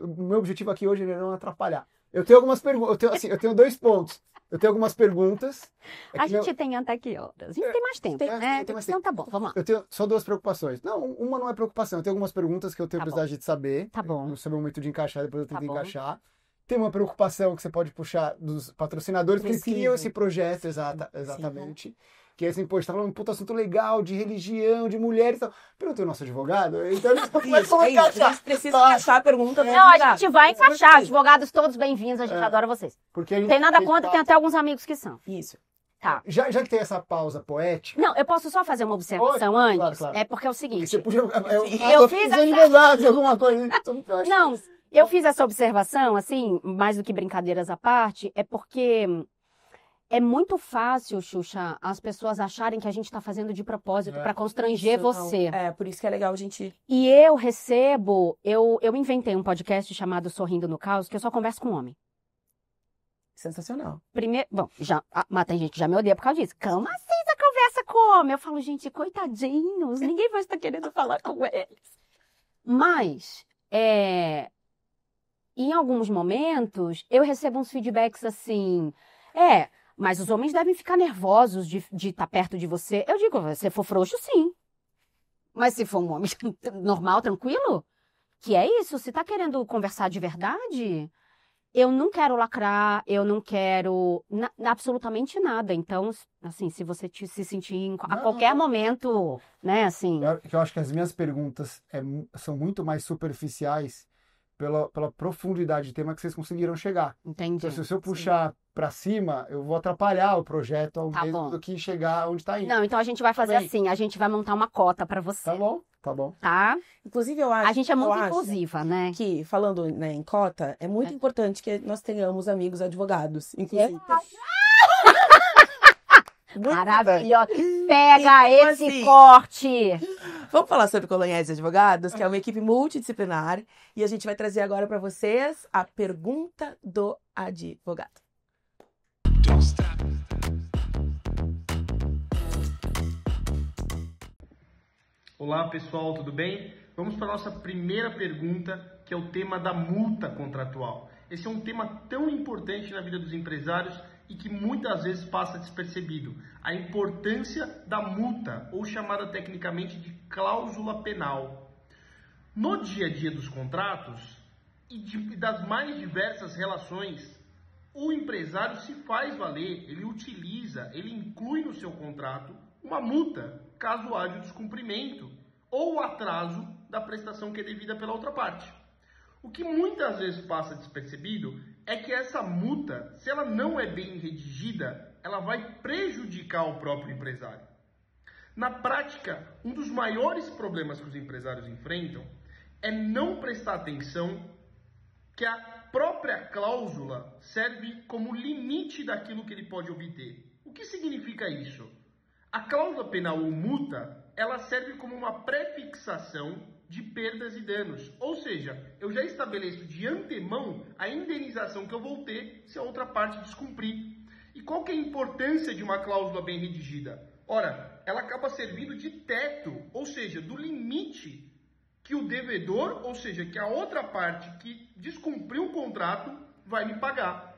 o meu objetivo aqui hoje é não atrapalhar. Eu tenho algumas perguntas, eu tenho 2 pontos. Eu tenho algumas perguntas. A gente tem até que horas? A gente tem mais tempo, né? tem mais Então tá bom, vamos lá. Eu tenho só 2 preocupações. Não, uma não é preocupação. Eu tenho algumas perguntas que eu tenho Tá bom. curiosidade de saber. Tá bom. No seu momento de encaixar, depois eu Tá tento bom. encaixar. Tem uma preocupação que você pode puxar dos patrocinadores, porque eles Preciso. criam esse projeto, exatamente. Que é assim, pô, você tá falando um puta assunto legal de religião, de mulheres e tal. Perguntei ao nosso advogado, então eles vão Isso, é isso. A gente precisa Tá. encaixar a pergunta. do Não, a advogado. gente vai encaixar. Advogados todos bem-vindos, a gente adora vocês. Porque a gente Não tem nada fez contra, tem parte- até alguns amigos que são. Isso. Tá. Já que tem essa pausa poética, Não, eu posso só fazer uma observação Pode, antes? claro. É porque é o que seguinte. você podia. Eu fiz essa- advogados, alguma coisa. Então, eu acho- Não, eu fiz essa observação, assim, mais do que brincadeiras à parte, é porque é muito fácil, Xuxa, as pessoas acharem que a gente tá fazendo de propósito pra constranger Isso, você. não. É, por isso que é legal a gente... E eu recebo, eu inventei um podcast chamado Sorrindo no Caos, que eu só converso com homem. Sensacional. Primeiro, bom, mas tem gente que já me odeia por causa disso. Como assim você conversa com homem? Eu falo, gente, coitadinhos, ninguém vai estar querendo falar com eles. Mas, em alguns momentos, eu recebo uns feedbacks assim, mas os homens devem ficar nervosos de estar perto de você. Eu digo, se você for frouxo, sim. Mas se for um homem normal, tranquilo, que é isso, se tá querendo conversar de verdade, eu não quero lacrar, eu não quero absolutamente nada. Então, assim, se você se sentir a qualquer momento, né, assim... Eu acho que as minhas perguntas são muito mais superficiais pela profundidade de tema que vocês conseguiram chegar. Entendi. Então, se eu puxar pra cima, eu vou atrapalhar o projeto ao Tá mesmo bom. do que chegar onde tá indo. Não, então a gente vai fazer Tá bem. assim, a gente vai montar uma cota pra você, Tá bom, tá bom. tá? Inclusive, eu acho... A gente é eu muito acho inclusiva, né? que, falando, né, em cota, é muito importante que nós tenhamos amigos advogados, inclusive. Muito Maravilhosa. Pega Então, esse assim, corte. Vamos falar sobre Coloniais Advogados, que é uma equipe multidisciplinar, e a gente vai trazer agora para vocês a pergunta do advogado. Olá pessoal, tudo bem? Vamos para a nossa primeira pergunta, que é o tema da multa contratual. Esse é um tema tão importante na vida dos empresários e que muitas vezes passa despercebido. A importância da multa, ou chamada tecnicamente de cláusula penal. No dia a dia dos contratos e das mais diversas relações, o empresário se faz valer, ele utiliza, ele inclui no seu contrato uma multa, caso haja o descumprimento ou atraso da prestação que é devida pela outra parte. O que muitas vezes passa despercebido é que essa multa, se ela não é bem redigida, ela vai prejudicar o próprio empresário. Na prática, um dos maiores problemas que os empresários enfrentam é não prestar atenção que a própria cláusula serve como limite daquilo que ele pode obter. O que significa isso? A cláusula penal ou multa, ela serve como uma prefixação de perdas e danos. Ou seja, eu já estabeleço de antemão a indenização que eu vou ter se a outra parte descumprir. E qual que é a importância de uma cláusula bem redigida? Ora, ela acaba servindo de teto, ou seja, do limite que o devedor, ou seja, que a outra parte que descumpriu o contrato, vai me pagar.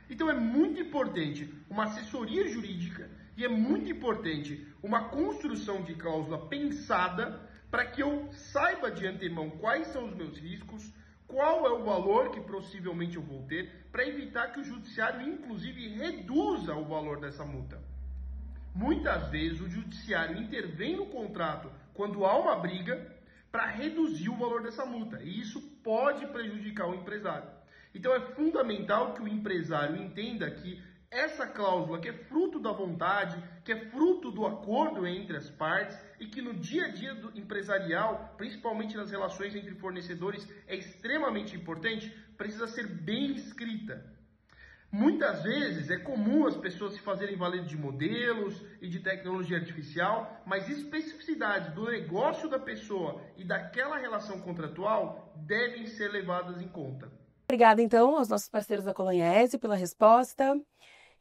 Então é muito importante uma assessoria jurídica e é muito importante uma construção de cláusula pensada para que eu saiba de antemão quais são os meus riscos, qual é o valor que possivelmente eu vou ter, para evitar que o judiciário, inclusive, reduza o valor dessa multa. Muitas vezes o judiciário intervém no contrato quando há uma briga para reduzir o valor dessa multa, e isso pode prejudicar o empresário. Então é fundamental que o empresário entenda que essa cláusula, que é fruto da vontade, que é fruto do acordo entre as partes e que no dia a dia do empresarial, principalmente nas relações entre fornecedores, é extremamente importante, precisa ser bem escrita. Muitas vezes é comum as pessoas se fazerem valer de modelos e de tecnologia artificial, mas especificidades do negócio da pessoa e daquela relação contratual devem ser levadas em conta. Obrigada, então, aos nossos parceiros da Coloniese pela resposta.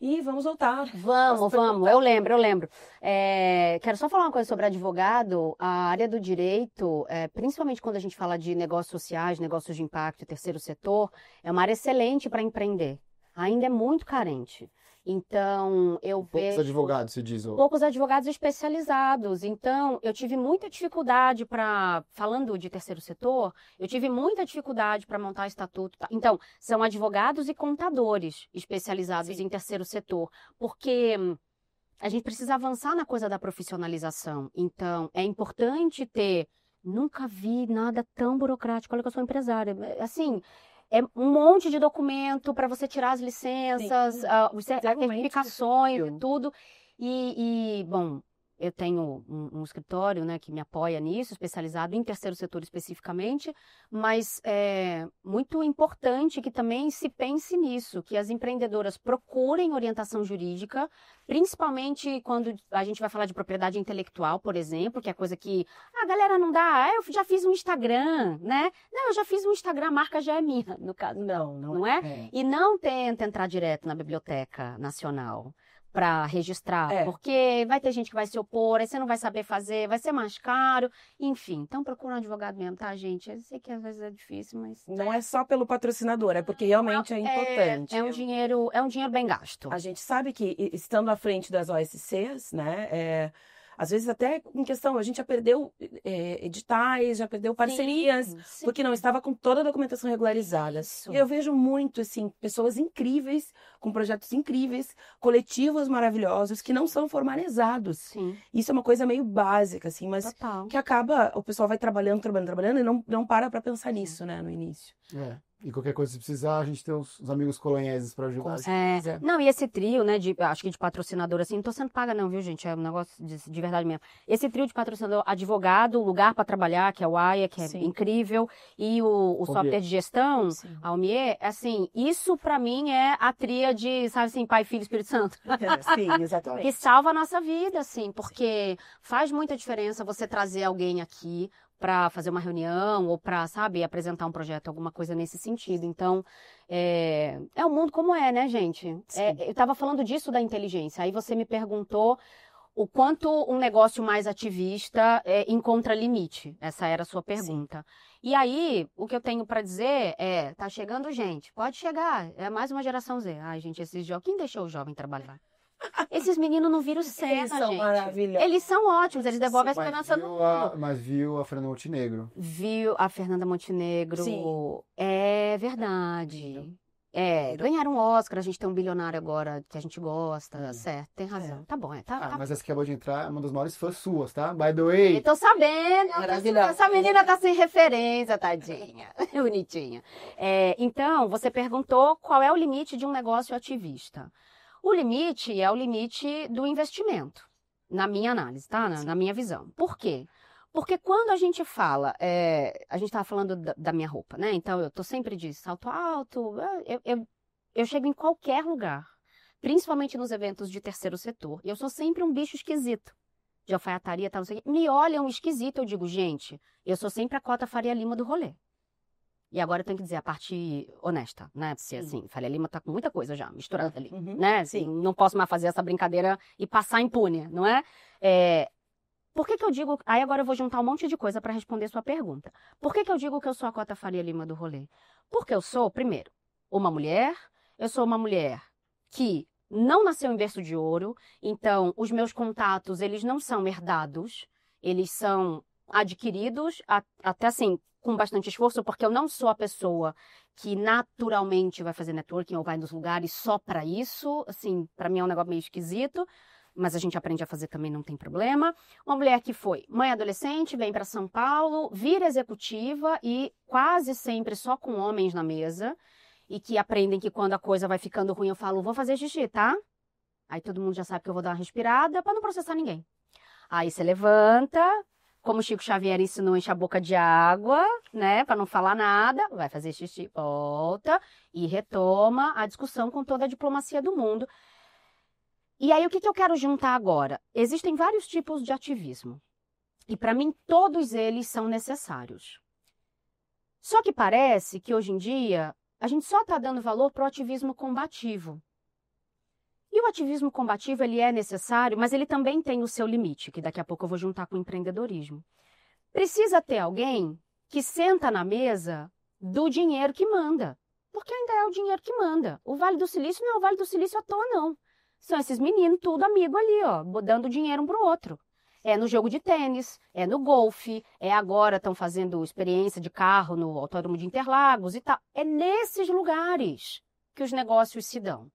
E vamos voltar. Vamos. Eu lembro. Quero só falar uma coisa sobre advogado. A área do direito, principalmente quando a gente fala de negócios sociais, negócios de impacto e terceiro setor, é uma área excelente para empreender. Ainda é muito carente. Então, eu vejo... Poucos advogados, se diz. Poucos advogados especializados. Então, eu tive muita dificuldade falando de terceiro setor, eu tive muita dificuldade para montar estatuto. Então, são advogados e contadores especializados em terceiro setor, porque a gente precisa avançar na coisa da profissionalização. Então, é importante ter... Nunca vi nada tão burocrático. Olha que eu sou empresária. Assim... É um monte de documento para você tirar as licenças, as certificações e tudo. Bom, eu tenho um escritório, né, que me apoia nisso, especializado em terceiro setor especificamente, mas é muito importante que também se pense nisso, que as empreendedoras procurem orientação jurídica, principalmente quando a gente vai falar de propriedade intelectual, por exemplo, que é coisa que a galera não dá, eu já fiz um Instagram, né? Não, eu já fiz um Instagram, a marca já é minha, no caso, não é? E não tenta entrar direto na Biblioteca Nacional para registrar, porque vai ter gente que vai se opor, aí você não vai saber fazer, vai ser mais caro, enfim. Então procura um advogado mesmo, tá, gente? Eu sei que às vezes é difícil, mas... Não é só pelo patrocinador, é porque realmente é importante. É um dinheiro bem gasto. A gente sabe que, estando à frente das OSCs, né, às vezes até em questão, a gente já perdeu editais, já perdeu parcerias, porque não estava com toda a documentação regularizada. Isso. E eu vejo muito, assim, pessoas incríveis, com projetos incríveis, coletivos maravilhosos, que não são formalizados. Sim. Isso é uma coisa meio básica, assim, mas Total. que acaba, o pessoal vai trabalhando e não para pensar nisso, né, no início. E qualquer coisa, se precisar, a gente tem os amigos colonienses para ajudar. Não, e esse trio, né, acho que de patrocinador, assim, não tô sendo paga não, viu, gente? É um negócio de verdade mesmo. Esse trio de patrocinador, advogado, lugar para trabalhar, que é o AIA, que é incrível, e o software de gestão, a Almier, assim, isso para mim é a tríade, sabe assim, Pai, Filho e Espírito Santo. Sim, exatamente. Que salva a nossa vida, assim, porque faz muita diferença você trazer alguém aqui para fazer uma reunião ou para, sabe, apresentar um projeto, alguma coisa nesse sentido. Então, é o mundo como é, né, gente? Eu estava falando disso da inteligência. Aí você me perguntou o quanto um negócio mais ativista encontra limite. Essa era a sua pergunta. Sim. E aí, o que eu tenho para dizer tá chegando gente. Pode chegar. É mais uma geração Z. Ai, gente, quem deixou o jovem trabalhar? Esses meninos não viram cena, eles são maravilhosos. Eles são ótimos, eles devolvem a esperança no mundo. Mas viu a Fernanda Montenegro. Viu a Fernanda Montenegro. Sim. É verdade. Ganharam um Oscar, a gente tem um bilionário agora que a gente gosta, certo, tem razão. Tá bom, tá. Mas essa que acabou de entrar é uma das maiores fãs suas, tá? By the way. Eu tô sabendo, essa menina tá sem referência, tadinha, bonitinha. Então, você perguntou qual é o limite de um negócio ativista. O limite é o limite do investimento, na minha análise, tá? Na minha visão. Por quê? Porque quando a gente fala, a gente estava falando da minha roupa, né? Então, eu tô sempre de salto alto, eu chego em qualquer lugar, principalmente nos eventos de terceiro setor, e eu sou sempre um bicho esquisito. de alfaiataria, tal, não sei o quê, me olham esquisito. Eu digo, gente, eu sou sempre a cota Faria Lima do rolê. E agora eu tenho que dizer a parte honesta, né? Porque, assim, Faria Lima tá com muita coisa já misturada ali, né? Sim. Não posso mais fazer essa brincadeira e passar impune, não é? Por que eu digo... Aí agora eu vou juntar um monte de coisa para responder sua pergunta. Por que eu digo que eu sou a cota Faria Lima do rolê? Porque eu sou, primeiro, uma mulher. Eu sou uma mulher que não nasceu em berço de ouro. Então, os meus contatos, eles não são herdados. Eles são adquiridos, até assim, com bastante esforço, porque eu não sou a pessoa que naturalmente vai fazer networking ou vai nos lugares só para isso. Assim, para mim é um negócio meio esquisito, mas a gente aprende a fazer também, não tem problema. Uma mulher que foi mãe adolescente, vem para São Paulo, vira executiva e quase sempre só com homens na mesa, e que aprendem que quando a coisa vai ficando ruim eu falo, vou fazer xixi, tá? Aí todo mundo já sabe que eu vou dar uma respirada para não processar ninguém. Aí você levanta, como o Chico Xavier ensinou, enche a boca de água, né, para não falar nada, vai fazer xixi, volta e retoma a discussão com toda a diplomacia do mundo. E aí o que eu quero juntar agora? Existem vários tipos de ativismo. E para mim todos eles são necessários. Só que parece que hoje em dia a gente só está dando valor para o ativismo combativo. E o ativismo combativo, ele é necessário, mas ele também tem o seu limite, que daqui a pouco eu vou juntar com o empreendedorismo. Precisa ter alguém que senta na mesa do dinheiro que manda, porque ainda é o dinheiro que manda. O Vale do Silício não é o Vale do Silício à toa, não. São esses meninos, tudo amigo ali, ó, dando dinheiro um pro outro. É no jogo de tênis, é no golfe, é agora estão fazendo experiência de carro no Autódromo de Interlagos e tal. É nesses lugares que os negócios se dão.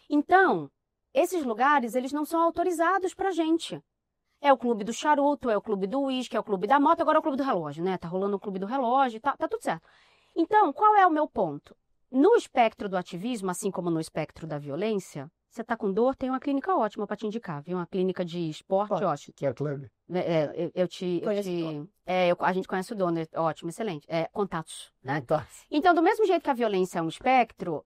Então, esses lugares, eles não são autorizados pra gente. É o clube do charuto, é o clube do uísque, é o clube da moto, agora é o clube do relógio, né? Tá rolando o clube do relógio, tá tudo certo. Então, qual é o meu ponto? No espectro do ativismo, assim como no espectro da violência, você tá com dor, tem uma clínica ótima pra te indicar, viu? Uma clínica de esporte ótima. Que é o clube. A gente conhece o dono, ótimo, excelente. Contatos, né? Contatos. Então, do mesmo jeito que a violência é um espectro,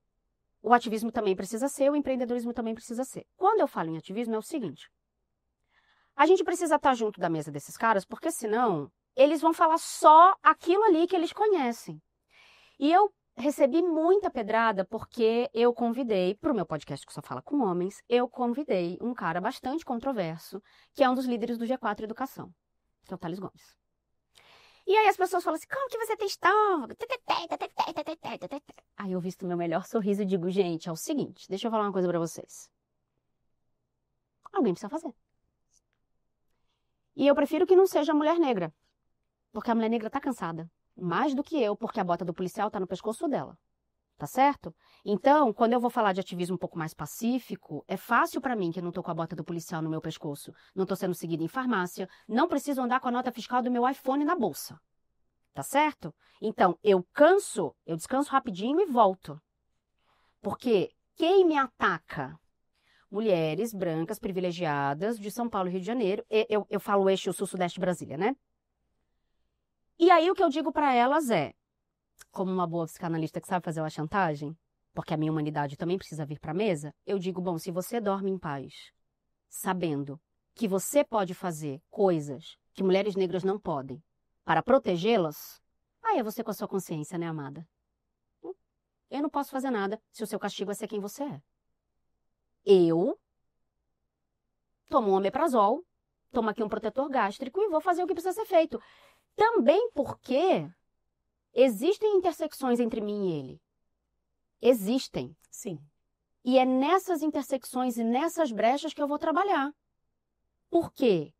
o ativismo também precisa ser, o empreendedorismo também precisa ser. Quando eu falo em ativismo, é o seguinte. A gente precisa estar junto da mesa desses caras, porque senão eles vão falar só aquilo ali que eles conhecem. E eu recebi muita pedrada porque eu convidei, para o meu podcast que só fala com homens, eu convidei um cara bastante controverso, que é um dos líderes do G4 Educação, que é o Thales Gomes. E aí as pessoas falam assim, como que você tem estômago? Aí eu visto meu melhor sorriso e digo, gente, é o seguinte, deixa eu falar uma coisa pra vocês. Alguém precisa fazer. E eu prefiro que não seja a mulher negra, porque a mulher negra tá cansada. Mais do que eu, porque a bota do policial tá no pescoço dela. Tá certo? Então, quando eu vou falar de ativismo um pouco mais pacífico, é fácil pra mim que eu não tô com a bota do policial no meu pescoço, não tô sendo seguida em farmácia, não preciso andar com a nota fiscal do meu iPhone na bolsa. Tá certo? Então, eu descanso rapidinho e volto. Porque quem me ataca? Mulheres brancas privilegiadas de São Paulo e Rio de Janeiro. Eu falo eixo sul-sudeste Brasília, né? E aí o que eu digo pra elas é, como uma boa psicanalista que sabe fazer uma chantagem, porque a minha humanidade também precisa vir para a mesa, eu digo, bom, se você dorme em paz, sabendo que você pode fazer coisas que mulheres negras não podem para protegê-las, aí é você com a sua consciência, né, amada? Eu não posso fazer nada se o seu castigo é ser quem você é. Eu tomo um omeprazol, tomo aqui um protetor gástrico e vou fazer o que precisa ser feito. Também porque existem intersecções entre mim e ele. Existem. Sim. E é nessas intersecções e nessas brechas que eu vou trabalhar. Por quê?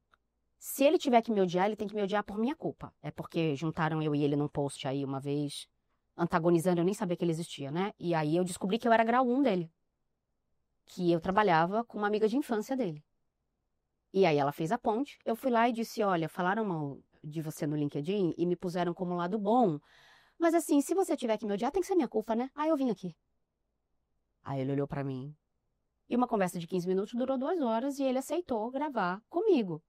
Se ele tiver que me odiar, ele tem que me odiar por minha culpa. É porque juntaram eu e ele num post aí uma vez, antagonizando, eu nem sabia que ele existia, né? E aí eu descobri que eu era grau 1 dele. Que eu trabalhava com uma amiga de infância dele. E aí ela fez a ponte, eu fui lá e disse, olha, falaram mal de você no LinkedIn e me puseram como lado bom. Mas assim, se você tiver que me odiar, tem que ser minha culpa, né? Aí eu vim aqui. Aí ele olhou pra mim. E uma conversa de 15 minutos durou 2 horas e ele aceitou gravar comigo.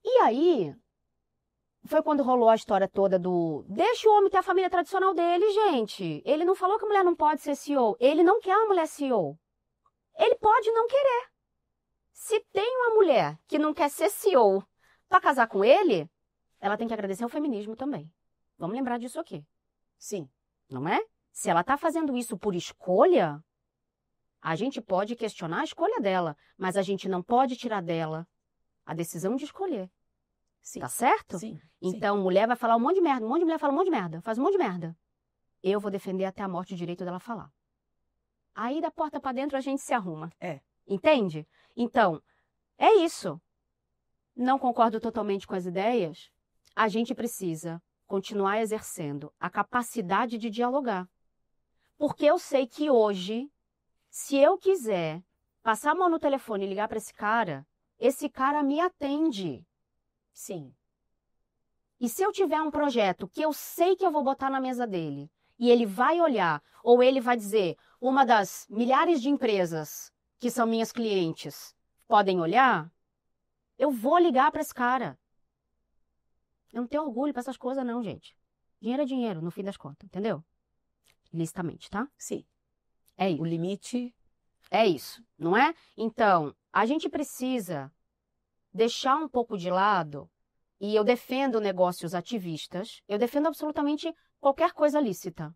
E aí, foi quando rolou a história toda do... Deixa o homem ter a família tradicional dele, gente. Ele não falou que a mulher não pode ser CEO. Ele não quer uma mulher CEO. Ele pode não querer. Se tem uma mulher que não quer ser CEO para casar com ele, ela tem que agradecer ao feminismo também. Vamos lembrar disso aqui. Sim. Não é? Se ela está fazendo isso por escolha, a gente pode questionar a escolha dela, mas a gente não pode tirar dela a decisão de escolher. Sim. Tá certo? Sim. Então, mulher vai falar um monte de merda, um monte de mulher fala um monte de merda, faz um monte de merda. Eu vou defender até a morte o direito dela falar. Aí, da porta para dentro, a gente se arruma. Entende? Então, é isso. Não concordo totalmente com as ideias. A gente precisa continuar exercendo a capacidade de dialogar. Porque eu sei que hoje, se eu quiser passar a mão no telefone e ligar para esse cara me atende. Sim. E se eu tiver um projeto que eu sei que eu vou botar na mesa dele, e ele vai olhar, ou ele vai dizer, uma das milhares de empresas que são minhas clientes podem olhar, eu vou ligar para esse cara. Eu não tenho orgulho para essas coisas não, gente. Dinheiro é dinheiro, no fim das contas, entendeu? Licitamente, tá? Sim. É isso. O limite... É isso, não é? Então, a gente precisa deixar um pouco de lado, e eu defendo negócios ativistas, eu defendo absolutamente qualquer coisa lícita,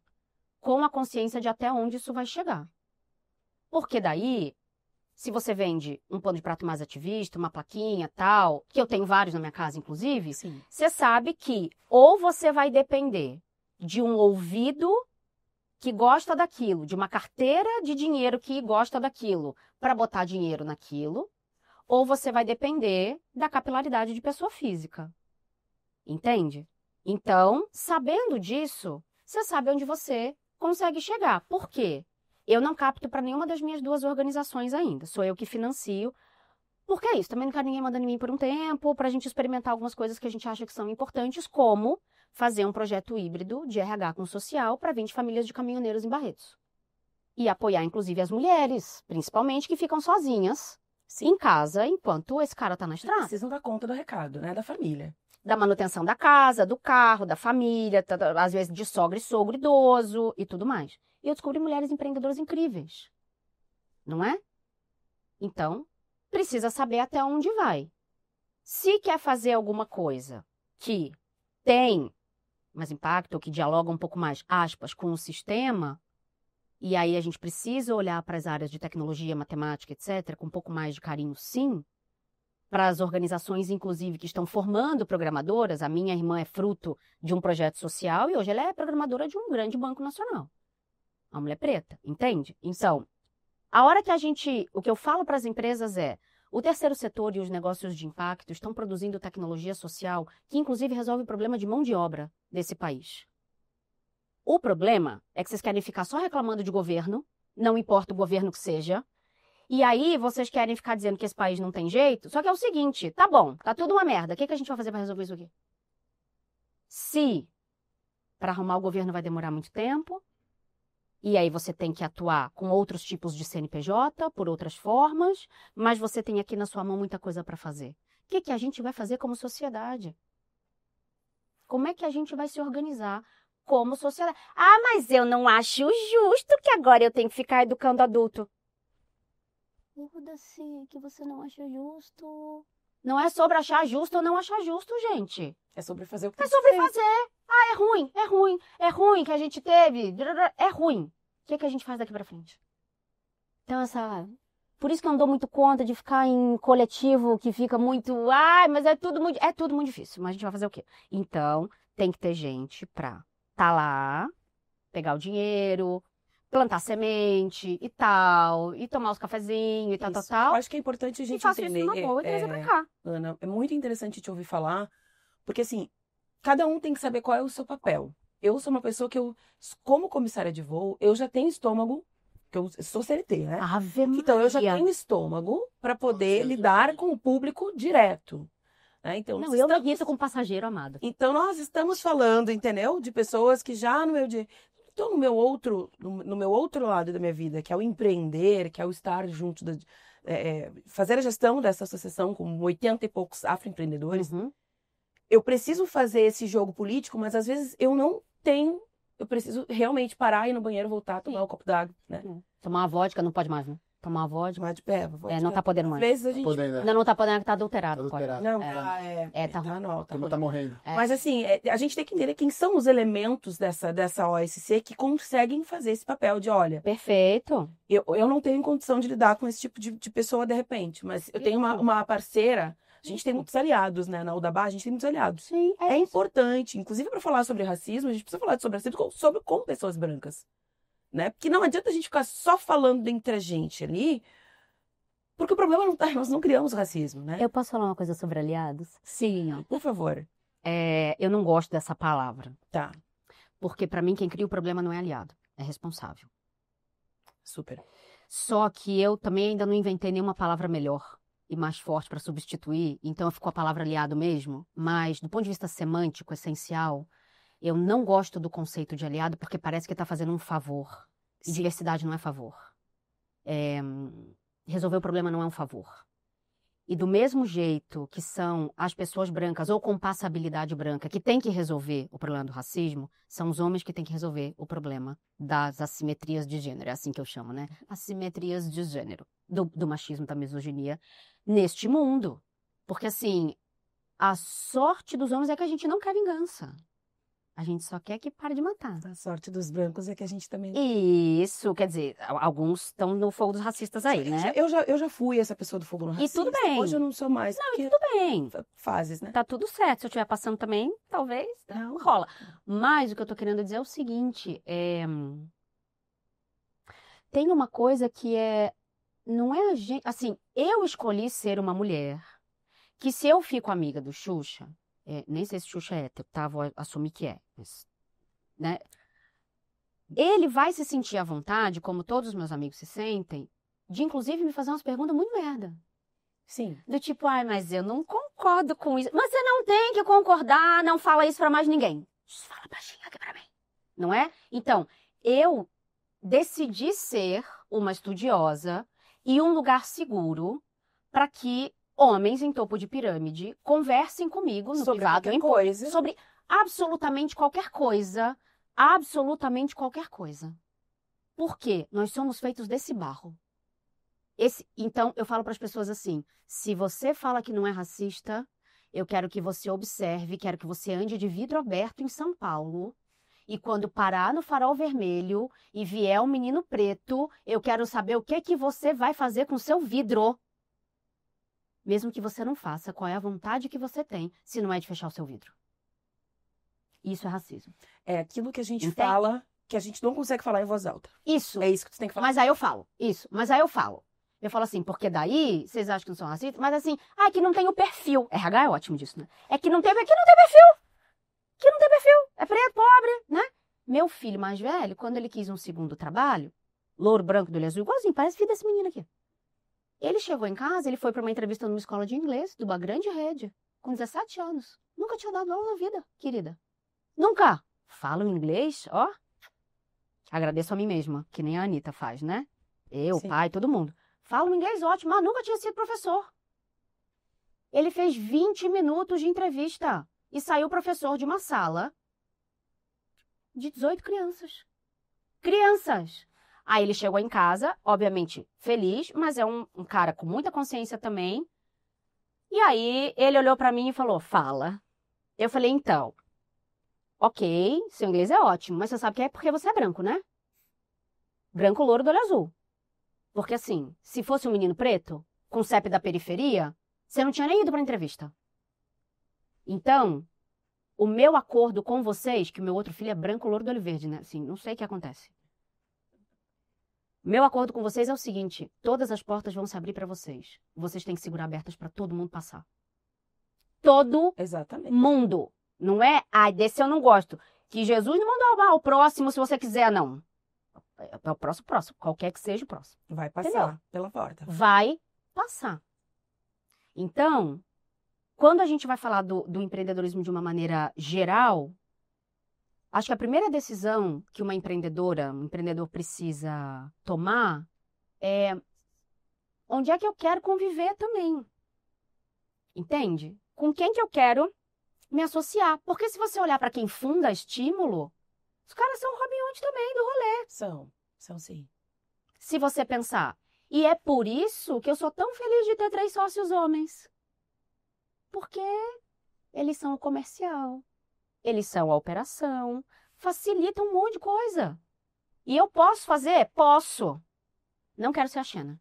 com a consciência de até onde isso vai chegar. Porque daí, se você vende um pano de prato mais ativista, uma plaquinha, tal, que eu tenho vários na minha casa, inclusive, Sim. você sabe que ou você vai depender de um ouvido que gosta daquilo, de uma carteira de dinheiro que gosta daquilo, para botar dinheiro naquilo, ou você vai depender da capilaridade de pessoa física. Entende? Então, sabendo disso, você sabe onde você consegue chegar. Por quê? Eu não capto para nenhuma das minhas duas organizações ainda. Sou eu que financio. Porque é isso. Também não quero ninguém mandando em mim por um tempo, para a gente experimentar algumas coisas que a gente acha que são importantes, como fazer um projeto híbrido de RH com social para 20 famílias de caminhoneiros em Barretos. E apoiar, inclusive, as mulheres, principalmente, que ficam sozinhas em casa enquanto esse cara está na estrada. Precisam dar conta do recado, né? Da família. Da manutenção da casa, do carro, da família, às vezes de sogra e sogro idoso e tudo mais. E eu descobri mulheres empreendedoras incríveis. Não é? Então, precisa saber até onde vai. Se quer fazer alguma coisa que tem mais impacto, ou que dialoga um pouco mais, aspas, com o sistema, e aí a gente precisa olhar para as áreas de tecnologia, matemática, etc., com um pouco mais de carinho, sim, para as organizações, inclusive, que estão formando programadoras. A minha irmã é fruto de um projeto social e hoje ela é programadora de um grande banco nacional. Uma mulher preta, entende? Então, a hora que o que eu falo para as empresas é, o terceiro setor e os negócios de impacto estão produzindo tecnologia social que, inclusive, resolve o problema de mão de obra desse país. O problema é que vocês querem ficar só reclamando de governo, não importa o governo que seja, e aí vocês querem ficar dizendo que esse país não tem jeito, só que é o seguinte, tá bom, tá tudo uma merda, o que a gente vai fazer para resolver isso aqui? Se para arrumar o governo vai demorar muito tempo, e aí você tem que atuar com outros tipos de CNPJ, por outras formas, mas você tem aqui na sua mão muita coisa para fazer. O que a gente vai fazer como sociedade? Como é que a gente vai se organizar como sociedade? Ah, mas eu não acho justo que agora eu tenho que ficar educando adulto. Muda-se que você não acha justo. Não é sobre achar justo ou não achar justo, gente. É sobre fazer o que É sobre fazer. Ah, é ruim que a gente teve. É ruim. O que a gente faz daqui pra frente? Então, por isso que eu não dou muito conta de ficar em coletivo que fica muito... Ai, mas é tudo muito difícil. Mas a gente vai fazer o quê? Então, tem que ter gente pra tá lá, pegar o dinheiro, plantar semente e tal, e tomar os cafezinhos e tal. Eu acho que é importante a gente entender. Isso na boa e trazer pra cá. Ana, é muito interessante te ouvir falar, porque assim, cada um tem que saber qual é o seu papel. Eu sou uma pessoa que como comissária de voo, eu já tenho estômago, que eu sou CLT, né? Ave Então eu já Maria. tenho estômago para poder lidar com o público direto. Né? Então, Não, eu não guito com passageiro, amado. Então nós estamos falando, entendeu? De pessoas que já estou no meu outro lado da minha vida, que é o empreender, que é o estar junto, fazer a gestão dessa associação com 80 e poucos afroempreendedores. Uhum. Eu preciso fazer esse jogo político, mas às vezes eu não eu preciso realmente parar, ir no banheiro, voltar, tomar um copo d'água, né? Tomar uma vodka não pode mais, né? tomar uma vodka. Não tá podendo mais. Às vezes a gente... Podendo, Não tá podendo, que tá adulterado. Tá adulterado. Não, Tá ruim. não, A turma tá morrendo. Mas assim, a gente tem que entender quem são os elementos dessa OSC que conseguem fazer esse papel de, olha, Perfeito. eu não tenho condição de lidar com esse tipo de pessoa de repente, mas eu tenho uma parceira, a gente tem muitos aliados, né, na UDABA, a gente tem muitos aliados. Sim, É importante, inclusive para falar sobre racismo, a gente precisa falar sobre racismo com pessoas brancas, né? Porque não adianta a gente ficar só falando entre a gente ali, porque o problema não tá, nós não criamos racismo, né? Eu posso falar uma coisa sobre aliados? Sim, por favor. Eu não gosto dessa palavra. Tá, Porque pra mim quem cria o problema não é aliado, é responsável. super. Só que eu também ainda não inventei nenhuma palavra melhor e mais forte para substituir, então ficou a palavra aliado mesmo, mas do ponto de vista semântico, essencial, eu não gosto do conceito de aliado porque parece que está fazendo um favor. E diversidade não é favor. Resolver o problema não é um favor. E do mesmo jeito que são as pessoas brancas ou com passabilidade branca que têm que resolver o problema do racismo, são os homens que têm que resolver o problema das assimetrias de gênero. É assim que eu chamo, né? Assimetrias de gênero. Do machismo, da misoginia neste mundo. Porque, assim, a sorte dos homens é que a gente não quer vingança. A gente só quer que pare de matar. A sorte dos brancos é que a gente também... Isso, quer dizer, alguns estão no fogo dos racistas aí, né? Eu já fui essa pessoa do fogo no racismo. E tudo bem. Hoje eu não sou mais. Não, porque e tudo bem. fases, né? Tá tudo certo. Se eu estiver passando também, talvez Não. rola. Mas o que eu tô querendo dizer é o seguinte, tem uma coisa que não é a gente, assim, eu escolhi ser uma mulher que se eu fico amiga do Xuxa, nem sei se Xuxa é hétero, tá? Vou assumir que é, mas, né? Ele vai se sentir à vontade, como todos os meus amigos se sentem, de inclusive me fazer umas perguntas muito merda. Sim. Do tipo, mas eu não concordo com isso. Mas você não tem que concordar, não fala isso pra mais ninguém. Fala baixinho aqui pra mim. Não é? Então, eu decidi ser uma estudiosa e um lugar seguro para que homens em topo de pirâmide conversem comigo no Sobre privado, qualquer coisa. sobre absolutamente qualquer coisa. Absolutamente qualquer coisa. Por quê? Nós somos feitos desse barro. Então, eu falo para as pessoas assim, se você fala que não é racista, eu quero que você observe, quero que você ande de vidro aberto em São Paulo, e quando parar no farol vermelho e vier um menino preto, eu quero saber o que você vai fazer com o seu vidro. Mesmo que você não faça, qual é a vontade que você tem, se não é de fechar o seu vidro. Isso é racismo. É aquilo que a gente Entende? fala, que a gente não consegue falar em voz alta. Isso. É isso que você tem que falar. Mas aí eu falo, isso. Mas aí eu falo. Eu falo assim, porque daí, vocês acham que não são racistas, mas assim, que não tem o perfil. RH é ótimo disso, né? É que não tem perfil. Que não tem perfil. É preto, pobre, né? Meu filho mais velho, quando ele quis um segundo trabalho, louro, branco, do olho azul, igualzinho, parece filho desse menino aqui. Ele chegou em casa, ele foi para uma entrevista numa escola de inglês, de uma grande rede, com 17 anos. Nunca tinha dado aula na vida, querida. Nunca. Falo inglês, ó. Agradeço a mim mesma, que nem a Anitta faz, né? Eu, Sim. pai, todo mundo. Falo inglês ótimo, mas nunca tinha sido professor. Ele fez 20 minutos de entrevista e saiu professor de uma sala de 18 crianças. Crianças! Aí ele chegou em casa, obviamente feliz, mas é um cara com muita consciência também. E aí ele olhou pra mim e falou, fala. Eu falei, então, ok, seu inglês é ótimo, mas você sabe que é porque você é branco, né? Branco, louro, do olho azul. Porque assim, se fosse um menino preto, com CEP da periferia, você não tinha nem ido pra entrevista. Então, o meu acordo com vocês, que o meu outro filho é branco, louro, do olho verde, né? Assim, não sei o que acontece. Meu acordo com vocês é o seguinte, todas as portas vão se abrir pra vocês. Vocês têm que segurar abertas pra todo mundo passar. Todo Exatamente. mundo. Não é, desse eu não gosto. Que Jesus não mandou o próximo se você quiser, não. É o próximo. Qualquer que seja o próximo. Vai passar Entendeu? pela porta. Vai passar. Então, quando a gente vai falar do empreendedorismo de uma maneira geral, acho que a primeira decisão que um empreendedor precisa tomar é onde é que eu quero conviver também. Entende? Com quem que eu quero me associar. Porque se você olhar para quem funda Estímulo, os caras são Robin Hood também do rolê. São sim. Se você pensar, E é por isso que eu sou tão feliz de ter 3 sócios homens. Porque eles são o comercial, eles são a operação, facilitam um monte de coisa. E eu posso fazer? Posso. Não quero ser a Xena.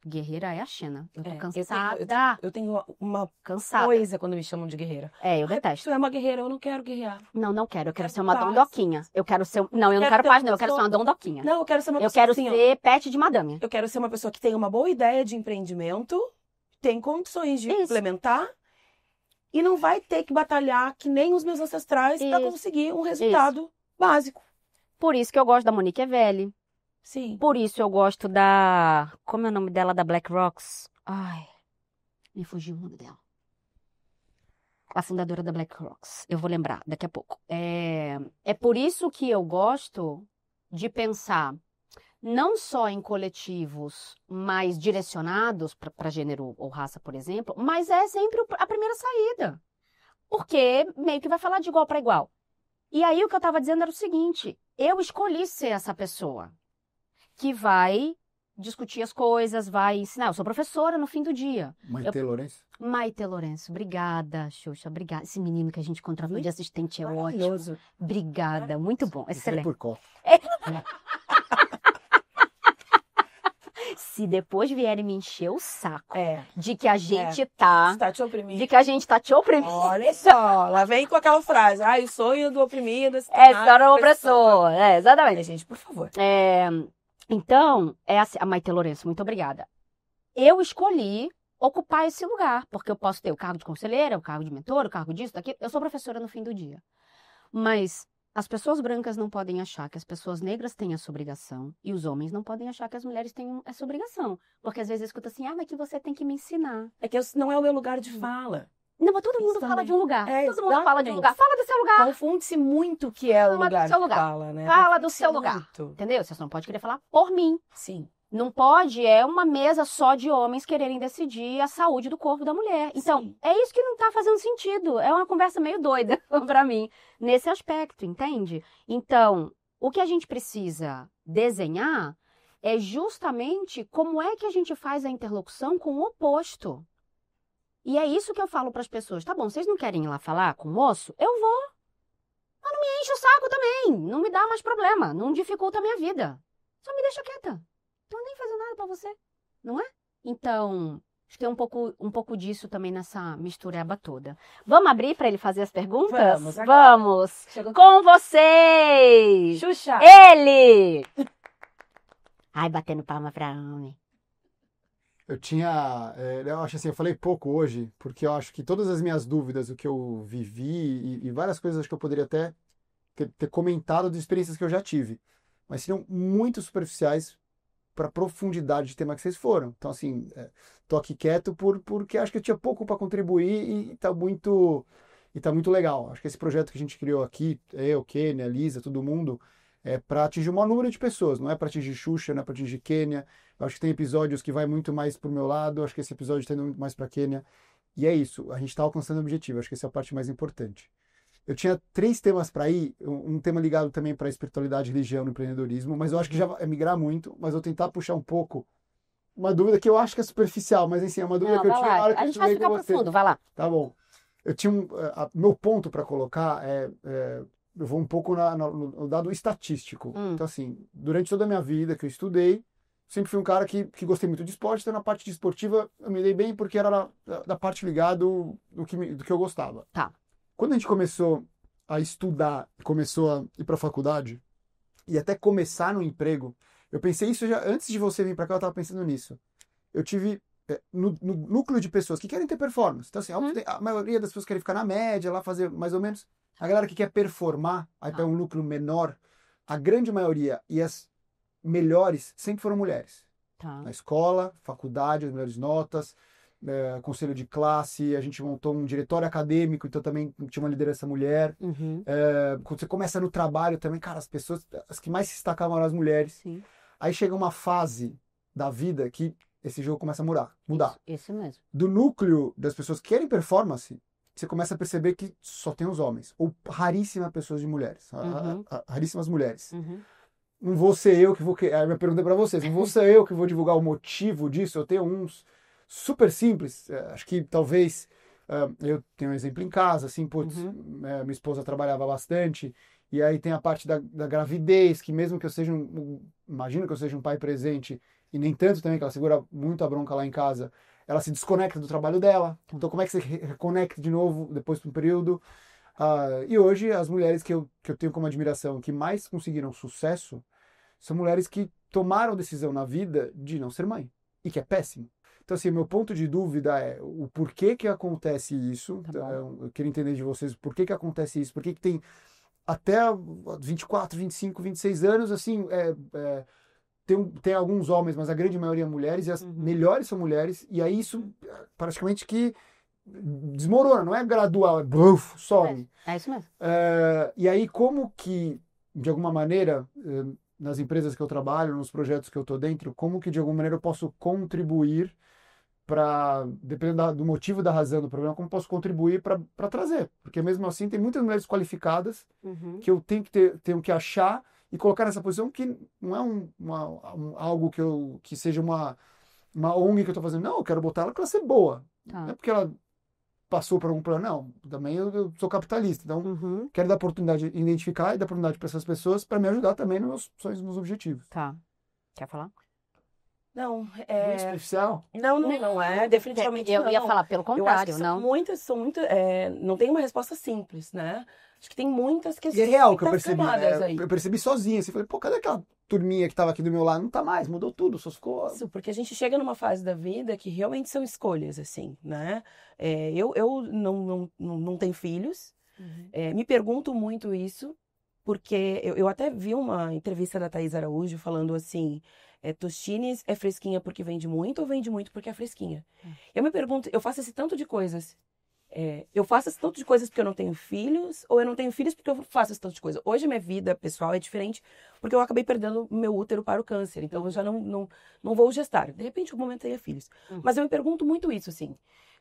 Guerreira é a Xena. Eu tô cansada. Eu tenho uma Cansada. coisa quando me chamam de guerreira. Eu detesto. Tu é uma guerreira, eu não quero guerrear. Não quero. Eu quero ser Quero uma paz. dondoquinha. Eu quero ser... Não, eu não quero ter paz, uma não. Eu quero ser uma pessoa- dondoquinha. Não, eu quero ser uma Eu pessoa quero assim, ó. ser pet de madame. Eu quero ser uma pessoa que tem uma boa ideia de empreendimento, tem condições de Isso. implementar e não vai ter que batalhar que nem os meus ancestrais para Isso. conseguir um resultado básico. Por isso que eu gosto da Monique Evelli. Sim. Por isso eu gosto da... Como é o nome dela? Da Black Rocks? Ai, me fugiu o nome dela. A fundadora da Black Rocks. Eu vou lembrar daqui a pouco. É por isso que eu gosto de pensar não só em coletivos mais direcionados para gênero ou raça, por exemplo, mas é sempre a primeira saída. Porque meio que vai falar de igual para igual. E aí o que eu estava dizendo era o seguinte, eu escolhi ser essa pessoa que vai discutir as coisas, vai ensinar. Eu sou professora no fim do dia. Maite Lourenço? Maite Lourenço, obrigada, Xuxa, obrigada. Esse menino que a gente contratou de assistente é ótimo. Maravilhoso. Obrigada, muito bom, excelente. Por qual? Se depois vierem me encher o saco É. de que a gente tá... Está te oprimindo. De que a gente tá te oprimindo. Olha só, lá vem com aquela frase. Ai, o sonho do oprimido. É só no opressor. Exatamente. Ai, gente, por favor. Então, é assim, a Maite Lourenço, muito obrigada. Eu escolhi ocupar esse lugar, porque eu posso ter o cargo de conselheira, o cargo de mentor, o cargo disso, daquilo. Eu sou professora no fim do dia. Mas as pessoas brancas não podem achar que as pessoas negras têm essa obrigação e os homens não podem achar que as mulheres têm essa obrigação. Porque às vezes eu escuto assim, mas que você tem que me ensinar. É que não é o meu lugar de fala. Não, mas todo mundo Isso fala também. de um lugar. É, Todo mundo fala de um exatamente. lugar. Fala do seu lugar. Confunde-se muito o que é o Fala do lugar seu de lugar. fala, né? Fala do Confunde-se seu lugar. muito. Entendeu? Você não pode querer falar por mim. Sim. Não pode, é uma mesa só de homens quererem decidir a saúde do corpo da mulher. Então, Sim. é isso que não tá fazendo sentido. É uma conversa meio doida pra mim, nesse aspecto, entende? Então, o que a gente precisa desenhar é justamente como é que a gente faz a interlocução com o oposto. E é isso que eu falo pras pessoas. Tá bom, vocês não querem ir lá falar com o moço? Eu vou. Mas não me enche o saco também. Não me dá mais problema. Não dificulta a minha vida. Só me deixa quieta. Tô nem fazendo nada pra você, não é? Então, acho que tem um pouco disso também nessa mistureba toda. Vamos abrir para ele fazer as perguntas? Vamos, agora. Vamos! Chegou... Com vocês! Xuxa! Ele! Ai, batendo palma pra homem. Eu acho assim, eu falei pouco hoje, porque eu acho que todas as minhas dúvidas, o que eu vivi e várias coisas acho que eu poderia até ter comentado de experiências que eu já tive, mas seriam muito superficiais para a profundidade de tema que vocês foram. Então, assim, tô aqui quieto porque acho que eu tinha pouco para contribuir e tá muito legal. Acho que esse projeto que a gente criou aqui, eu, Kênia, Lisa, todo mundo, é para atingir o maior número de pessoas, não é para atingir Xuxa, não é para atingir Kênia. Eu acho que tem episódios que vai muito mais pro meu lado, acho que esse episódio está indo muito mais para Kênia. E é isso, a gente está alcançando o objetivo, acho que essa é a parte mais importante. Eu tinha 3 temas para ir, um tema ligado também para espiritualidade, religião e empreendedorismo, mas eu acho que já vai migrar muito, mas eu vou tentar puxar um pouco uma dúvida que eu acho que é superficial, mas assim, é uma dúvida que eu tinha na hora que a eu gente vai estudei ficar com você. profundo, vai lá. Tá bom. Eu tinha meu ponto para colocar eu vou um pouco no dado estatístico. Então assim, durante toda a minha vida que eu estudei, sempre fui um cara que gostei muito de esporte, então na parte de esportiva eu me dei bem porque era da parte ligado do que eu gostava. Tá. Quando a gente começou a estudar, começou a ir para a faculdade e até começar no emprego, eu pensei isso já antes de você vir para cá, eu estava pensando nisso. Eu tive no núcleo de pessoas que querem ter performance. Então assim, a maioria das pessoas querem ficar na média, lá fazer mais ou menos. A galera que quer performar, aí pega um núcleo menor, a grande maioria e as melhores sempre foram mulheres. Tá. Na escola, faculdade, as melhores notas, conselho de classe, a gente montou um diretório acadêmico, então também tinha uma liderança mulher. Uhum. Quando você começa no trabalho também, cara, as que mais se destacavam eram as mulheres. Sim. Aí chega uma fase da vida que esse jogo começa a mudar. Isso mesmo. Do núcleo das pessoas que querem performance, você começa a perceber que só tem os homens, ou raríssimas pessoas de mulheres, raríssimas mulheres. Uhum. não vou ser eu que vou... A minha pergunta é para vocês, não vou ser eu que vou divulgar o motivo disso, eu tenho uns super simples, acho que talvez... eu tenho um exemplo em casa, assim, putz, minha esposa trabalhava bastante, e aí tem a parte da gravidez, que mesmo que eu seja imagino que eu seja um pai presente, e nem tanto também, que ela segura muito a bronca lá em casa, ela se desconecta do trabalho dela. Então como é que você reconecta de novo depois de um período? E hoje as mulheres que eu tenho como admiração, que mais conseguiram sucesso, são mulheres que tomaram decisão na vida de não ser mãe, e que é péssimo. Então, assim, meu ponto de dúvida é o porquê que acontece isso. Eu queria entender de vocês o porquê que acontece isso, porquê que tem até 24, 25, 26 anos, assim, tem alguns homens, mas a grande maioria mulheres, e as melhores são mulheres, e aí isso praticamente que desmorona, não é gradual, é bluf, some. É isso mesmo. E aí como que, de alguma maneira, nas empresas que eu trabalho, nos projetos que eu estou dentro, como que de alguma maneira eu posso contribuir para, dependendo do motivo, da razão do problema, como posso contribuir para trazer. Porque mesmo assim tem muitas mulheres qualificadas que eu tenho que achar e colocar nessa posição que não é algo que seja uma ONG que eu estou fazendo. Não, eu quero botar ela para ser boa. Não é porque ela passou por algum plano. Não, também eu sou capitalista. Então, quero dar oportunidade, identificar e dar oportunidade para essas pessoas para me ajudar também nos meus sonhos, nos meus objetivos. Tá. Quer falar? Não, Muito superficial? Não é, definitivamente eu não. ia falar pelo contrário, Eu acho que não. não tem uma resposta simples, né? Acho que tem muitas E é real que eu muitas percebi, camadas aí. eu percebi sozinho, assim, falei, pô, cadê aquela turminha que tava aqui do meu lado? Não tá mais, mudou tudo, só ficou... Isso, porque a gente chega numa fase da vida que realmente são escolhas, assim, né? Eu não tenho filhos, me pergunto muito isso, porque eu até vi uma entrevista da Thaís Araújo falando assim, Tostines é fresquinha porque vende muito ou vende muito porque é fresquinha? Eu me pergunto, eu faço esse tanto de coisas, eu faço esse tanto de coisas porque eu não tenho filhos, ou eu não tenho filhos porque eu faço esse tanto de coisa? Hoje minha vida pessoal é diferente porque eu acabei perdendo meu útero para o câncer, então eu já não vou gestar. De repente, um momento teria filhos. Mas eu me pergunto muito isso, assim,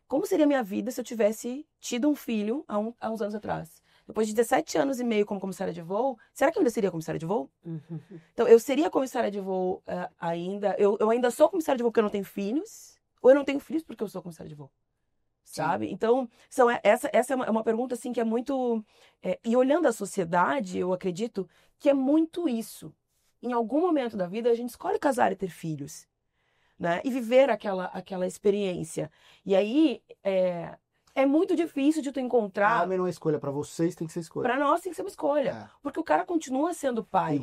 como seria a minha vida se eu tivesse tido um filho há uns anos atrás? Depois de 17 anos e meio como comissária de voo, será que eu ainda seria comissária de voo? Então, eu seria comissária de voo ainda... Eu ainda sou comissária de voo porque eu não tenho filhos? Ou eu não tenho filhos porque eu sou comissária de voo? Sabe? Então, essa é uma pergunta, assim, que é muito... e olhando a sociedade, eu acredito que é muito isso. Em algum momento da vida, a gente escolhe casar e ter filhos, né? E viver aquela experiência. E aí... É muito difícil de tu encontrar... Também não é escolha, para vocês tem que ser escolha. Pra nós tem que ser uma escolha. Porque o cara continua sendo pai.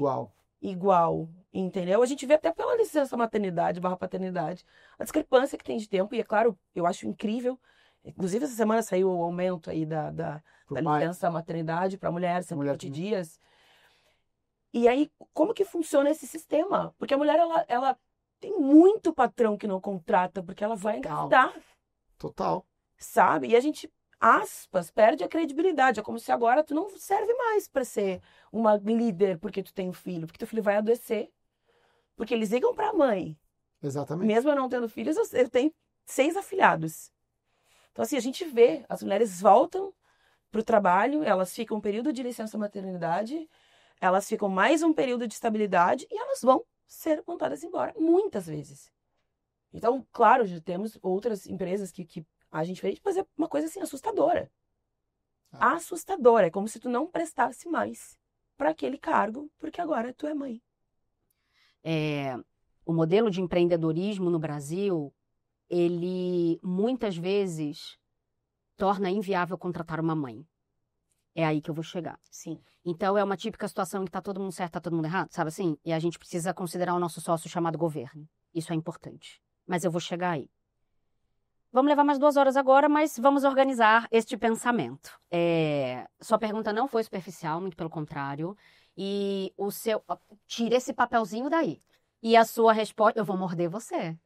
Igual, entendeu? A gente vê até pela licença maternidade, /paternidade, a discrepância que tem de tempo. E é claro, eu acho incrível. Inclusive, essa semana saiu o aumento aí da licença maternidade para mulher, 120 dias. E aí, como que funciona esse sistema? Porque a mulher, ela tem muito patrão que não contrata, porque ela vai engravidar. Total. Sabe? E a gente, aspas, perde a credibilidade. É como se agora tu não serve mais para ser uma líder porque tu tem um filho. Porque teu filho vai adoecer. Porque eles ligam pra mãe. Exatamente. Mesmo eu não tendo filhos, eu tenho 6 afilhados. Então, assim, a gente vê, as mulheres voltam pro trabalho, elas ficam um período de licença maternidade, elas ficam mais um período de estabilidade e elas vão ser mandadas embora, muitas vezes. Então, claro, já temos outras empresas que a gente fez, mas é uma coisa assim assustadora. Assustadora. É como se tu não prestasse mais para aquele cargo, porque agora tu é mãe. O modelo de empreendedorismo no Brasil, ele muitas vezes torna inviável contratar uma mãe. É aí que eu vou chegar. Sim. Então, é uma típica situação em que tá todo mundo certo, tá todo mundo errado, sabe assim? E a gente precisa considerar o nosso sócio chamado governo. Isso é importante. Mas eu vou chegar aí. Vamos levar mais 2 horas agora, mas vamos organizar este pensamento. Sua pergunta não foi superficial, muito pelo contrário. E tira esse papelzinho daí. E a sua resposta... Eu vou morder você.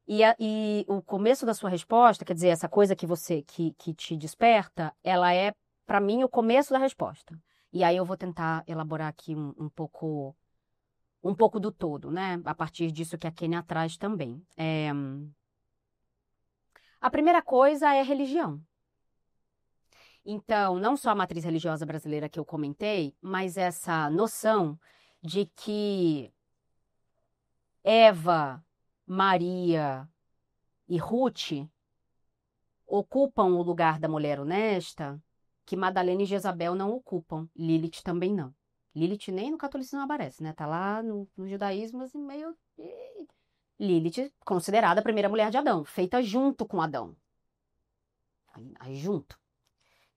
E o começo da sua resposta, quer dizer, essa coisa que te desperta, ela é, para mim, o começo da resposta. E aí eu vou tentar elaborar aqui um pouco do todo, né? A partir disso que a Kênia traz também. A primeira coisa é religião. Então, não só a matriz religiosa brasileira que eu comentei, mas essa noção de que Eva, Maria e Ruth ocupam o lugar da mulher honesta, que Madalena e Jezabel não ocupam. Lilith também não. Lilith nem no catolicismo aparece, né? Tá lá no judaísmo, assim, meio... Lilith, considerada a primeira mulher de Adão, feita junto com Adão. Aí junto.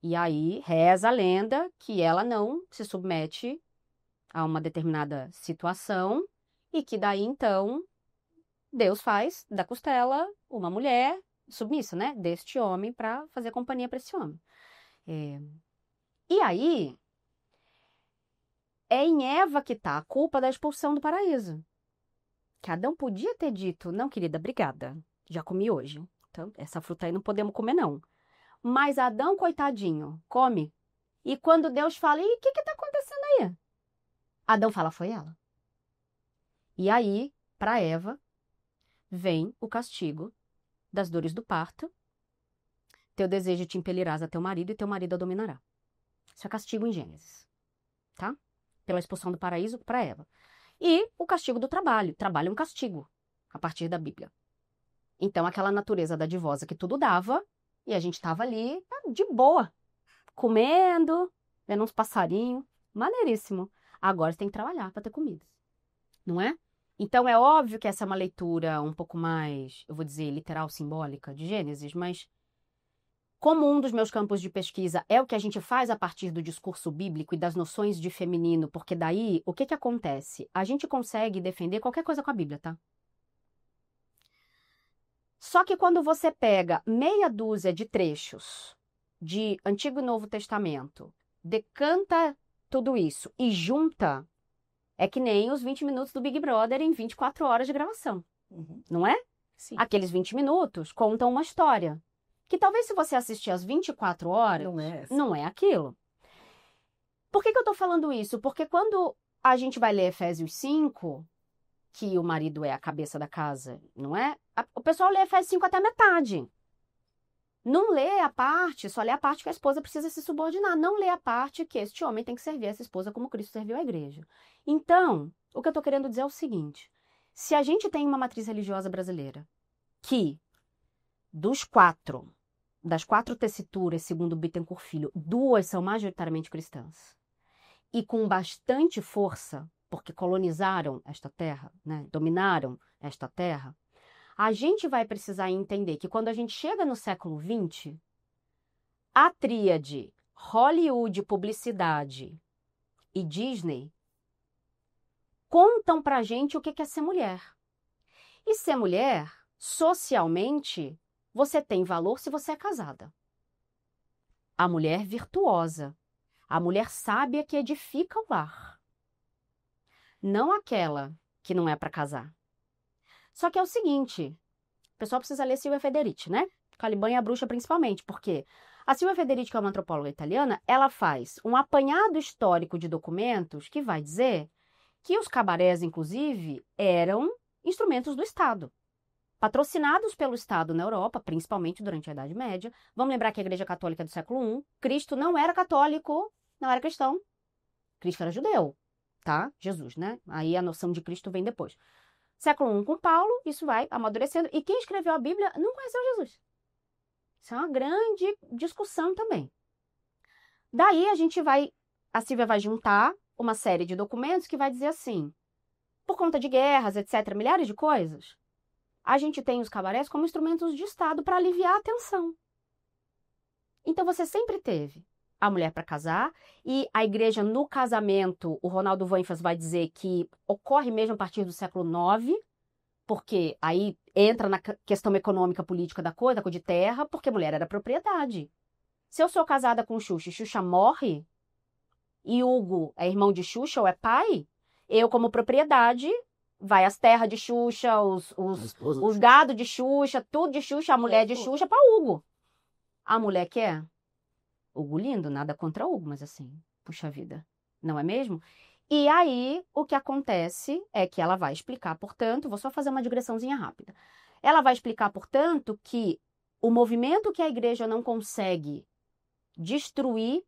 E aí reza a lenda que ela não se submete a uma determinada situação e que daí, então, Deus faz da costela uma mulher submissa, né? Deste homem para fazer companhia para esse homem. E aí, é em Eva que está a culpa da expulsão do paraíso. Que Adão podia ter dito, não, querida, obrigada, já comi hoje. Então, essa fruta aí não podemos comer, não. Mas Adão, coitadinho, come. E quando Deus fala, e o que está acontecendo aí? Adão fala, foi ela. E aí, para Eva, vem o castigo das dores do parto. Teu desejo te impelirás a teu marido e teu marido a dominará. Isso é castigo em Gênesis, tá? Pela expulsão do paraíso para Eva. E o castigo do trabalho. Trabalho é um castigo, a partir da Bíblia. Então, aquela natureza dadivosa que tudo dava, e a gente estava ali de boa, comendo, vendo uns passarinhos, maneiríssimo. Agora você tem que trabalhar para ter comida, não é? Então, é óbvio que essa é uma leitura um pouco mais, eu vou dizer, literal, simbólica de Gênesis, mas como um dos meus campos de pesquisa é o que a gente faz a partir do discurso bíblico e das noções de feminino, porque daí, o que acontece? A gente consegue defender qualquer coisa com a Bíblia, tá? Só que quando você pega meia dúzia de trechos de Antigo e Novo Testamento, decanta tudo isso e junta, é que nem os 20 minutos do Big Brother em 24 horas de gravação, não é? Sim. Aqueles 20 minutos contam uma história. Que talvez se você assistir às 24 horas, não é aquilo. Por que eu estou falando isso? Porque quando a gente vai ler Efésios 5, que o marido é a cabeça da casa, não é? O pessoal lê Efésios 5 até a metade. Não lê a parte, só lê a parte que a esposa precisa se subordinar. Não lê a parte que este homem tem que servir essa esposa como Cristo serviu a igreja. Então, o que eu estou querendo dizer é o seguinte. Se a gente tem uma matriz religiosa brasileira que, das 4 tessituras, segundo Bittencourt Filho, 2 são majoritariamente cristãs. E com bastante força, porque colonizaram esta terra, né? Dominaram esta terra, a gente vai precisar entender que quando a gente chega no século XX, a tríade Hollywood, publicidade e Disney contam pra gente o que é ser mulher. E ser mulher, socialmente, você tem valor se você é casada. A mulher virtuosa, a mulher sábia que edifica o lar. Não aquela que não é para casar. Só que é o seguinte, o pessoal precisa ler Silvia Federici, né? Caliban e a Bruxa principalmente, porque a Silvia Federici, que é uma antropóloga italiana, ela faz um apanhado histórico de documentos que vai dizer que os cabarés, inclusive, eram instrumentos do Estado. Patrocinados pelo Estado na Europa, principalmente durante a Idade Média. Vamos lembrar que a Igreja Católica é do século I, Cristo não era católico, não era cristão. Cristo era judeu, tá? Jesus, né? Aí a noção de Cristo vem depois. Século I com Paulo, isso vai amadurecendo. E quem escreveu a Bíblia não conheceu Jesus. Isso é uma grande discussão também. Daí a Silvia vai juntar uma série de documentos que vai dizer assim, por conta de guerras, etc., milhares de coisas, a gente tem os cabarés como instrumentos de Estado para aliviar a tensão. Então você sempre teve a mulher para casar e a igreja no casamento, o Ronaldo Vanfas vai dizer que ocorre mesmo a partir do século IX, porque aí entra na questão econômica política da coisa de terra, porque mulher era propriedade. Se eu sou casada com Xuxa e Xuxa morre, e Hugo é irmão de Xuxa ou é pai, eu como propriedade... Vai as terras de Xuxa, os gados de Xuxa, tudo de Xuxa, a mulher de Xuxa para Hugo. A mulher quer? Hugo lindo, nada contra Hugo, mas assim, puxa vida, não é mesmo? E aí, o que acontece é que ela vai explicar, portanto, vou só fazer uma digressãozinha rápida. Ela vai explicar, portanto, que o movimento que a igreja não consegue destruir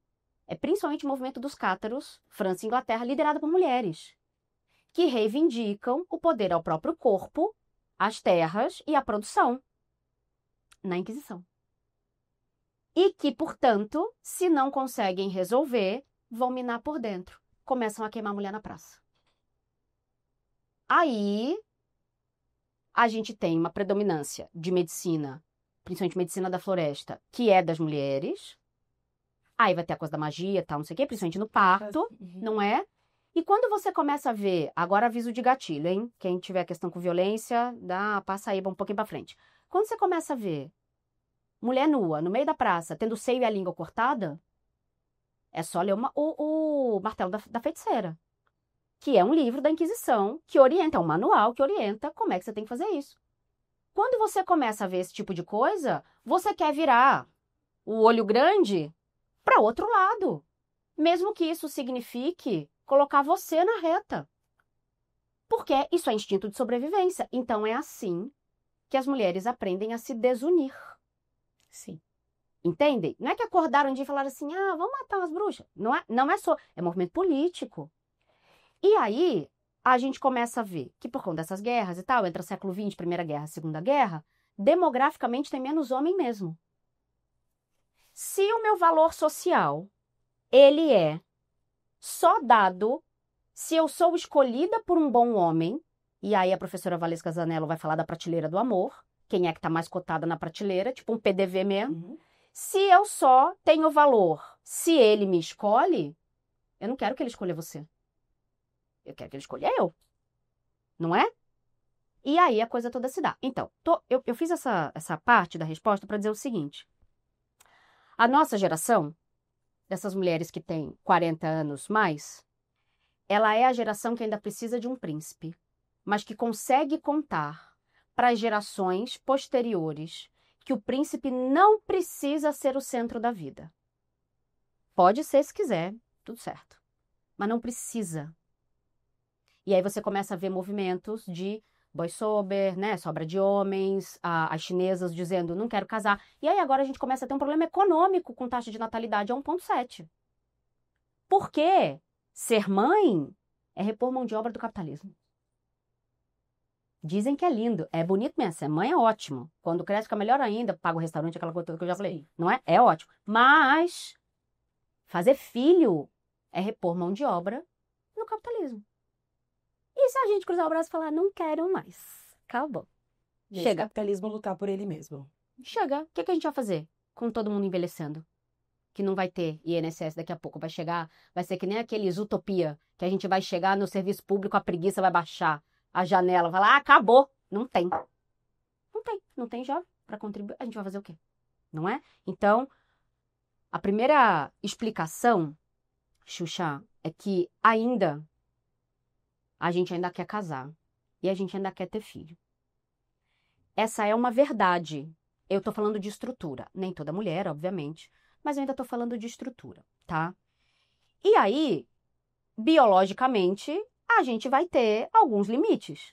é principalmente o movimento dos cátaros, França e Inglaterra, liderado por mulheres. que reivindicam o poder ao próprio corpo, às terras e à produção na Inquisição. E que, portanto, se não conseguem resolver, vão minar por dentro. Começam a queimar a mulher na praça. Aí, a gente tem uma predominância de medicina, principalmente medicina da floresta, que é das mulheres. Aí vai ter a coisa da magia, tal, não sei o quê, principalmente no parto, não é? E quando você começa a ver, agora aviso de gatilho, hein? Quem tiver questão com violência, passa aí um pouquinho pra frente. Quando você começa a ver mulher nua, no meio da praça, tendo o seio e a língua cortada, é só ler o Martelo da Feiticeira, que é um livro da Inquisição, que orienta, é um manual que orienta como é que você tem que fazer isso. Quando você começa a ver esse tipo de coisa, você quer virar o olho grande para outro lado, mesmo que isso signifique colocar você na reta. Porque isso é instinto de sobrevivência. Então é assim que as mulheres aprendem a se desunir. Sim. Entendem? Não é que acordaram um dia e falaram assim, vamos matar umas bruxas. Não é só, é movimento político. E aí, a gente começa a ver que por conta dessas guerras e tal, entre o século XX, Primeira Guerra, Segunda Guerra, demograficamente tem menos homem mesmo. Se o meu valor social, ele é só dado se eu sou escolhida por um bom homem, e aí a professora Valesca Zanello vai falar da prateleira do amor, quem é que está mais cotada na prateleira, tipo um PDV mesmo. Se eu só tenho valor, se ele me escolhe, eu não quero que ele escolha você. Eu quero que ele escolha eu. Não é? E aí a coisa toda se dá. Então, eu fiz essa parte da resposta para dizer o seguinte. A nossa geração, dessas mulheres que têm 40 anos mais, ela é a geração que ainda precisa de um príncipe, mas que consegue contar para as gerações posteriores que o príncipe não precisa ser o centro da vida. Pode ser se quiser, tudo certo. Mas não precisa. E aí você começa a ver movimentos de boy sober, né, sobra de homens, as chinesas dizendo, não quero casar. E aí agora a gente começa a ter um problema econômico com taxa de natalidade a 1,7. Por quê? Ser mãe é repor mão de obra do capitalismo. Dizem que é lindo, é bonito mesmo, ser mãe é ótimo. Quando cresce fica melhor ainda, paga o restaurante, aquela coisa que eu já falei, não é? É ótimo. Mas fazer filho é repor mão de obra no capitalismo. E se a gente cruzar o braço e falar, não quero mais, acabou. Deixa Chega. o capitalismo lutar por ele mesmo. Chega. O que a gente vai fazer com todo mundo envelhecendo? Que não vai ter INSS daqui a pouco. Vai chegar, vai ser que nem aqueles utopia, que a gente vai chegar no serviço público, a preguiça vai baixar a janela, vai falar, acabou. Não tem. Não tem jovem para contribuir. A gente vai fazer o quê? Não é? Então, a primeira explicação, Xuxa, é que a gente ainda quer casar e a gente ainda quer ter filho. Essa é uma verdade. Eu tô falando de estrutura. Nem toda mulher, obviamente, mas eu ainda tô falando de estrutura, tá? E aí, biologicamente, a gente vai ter alguns limites.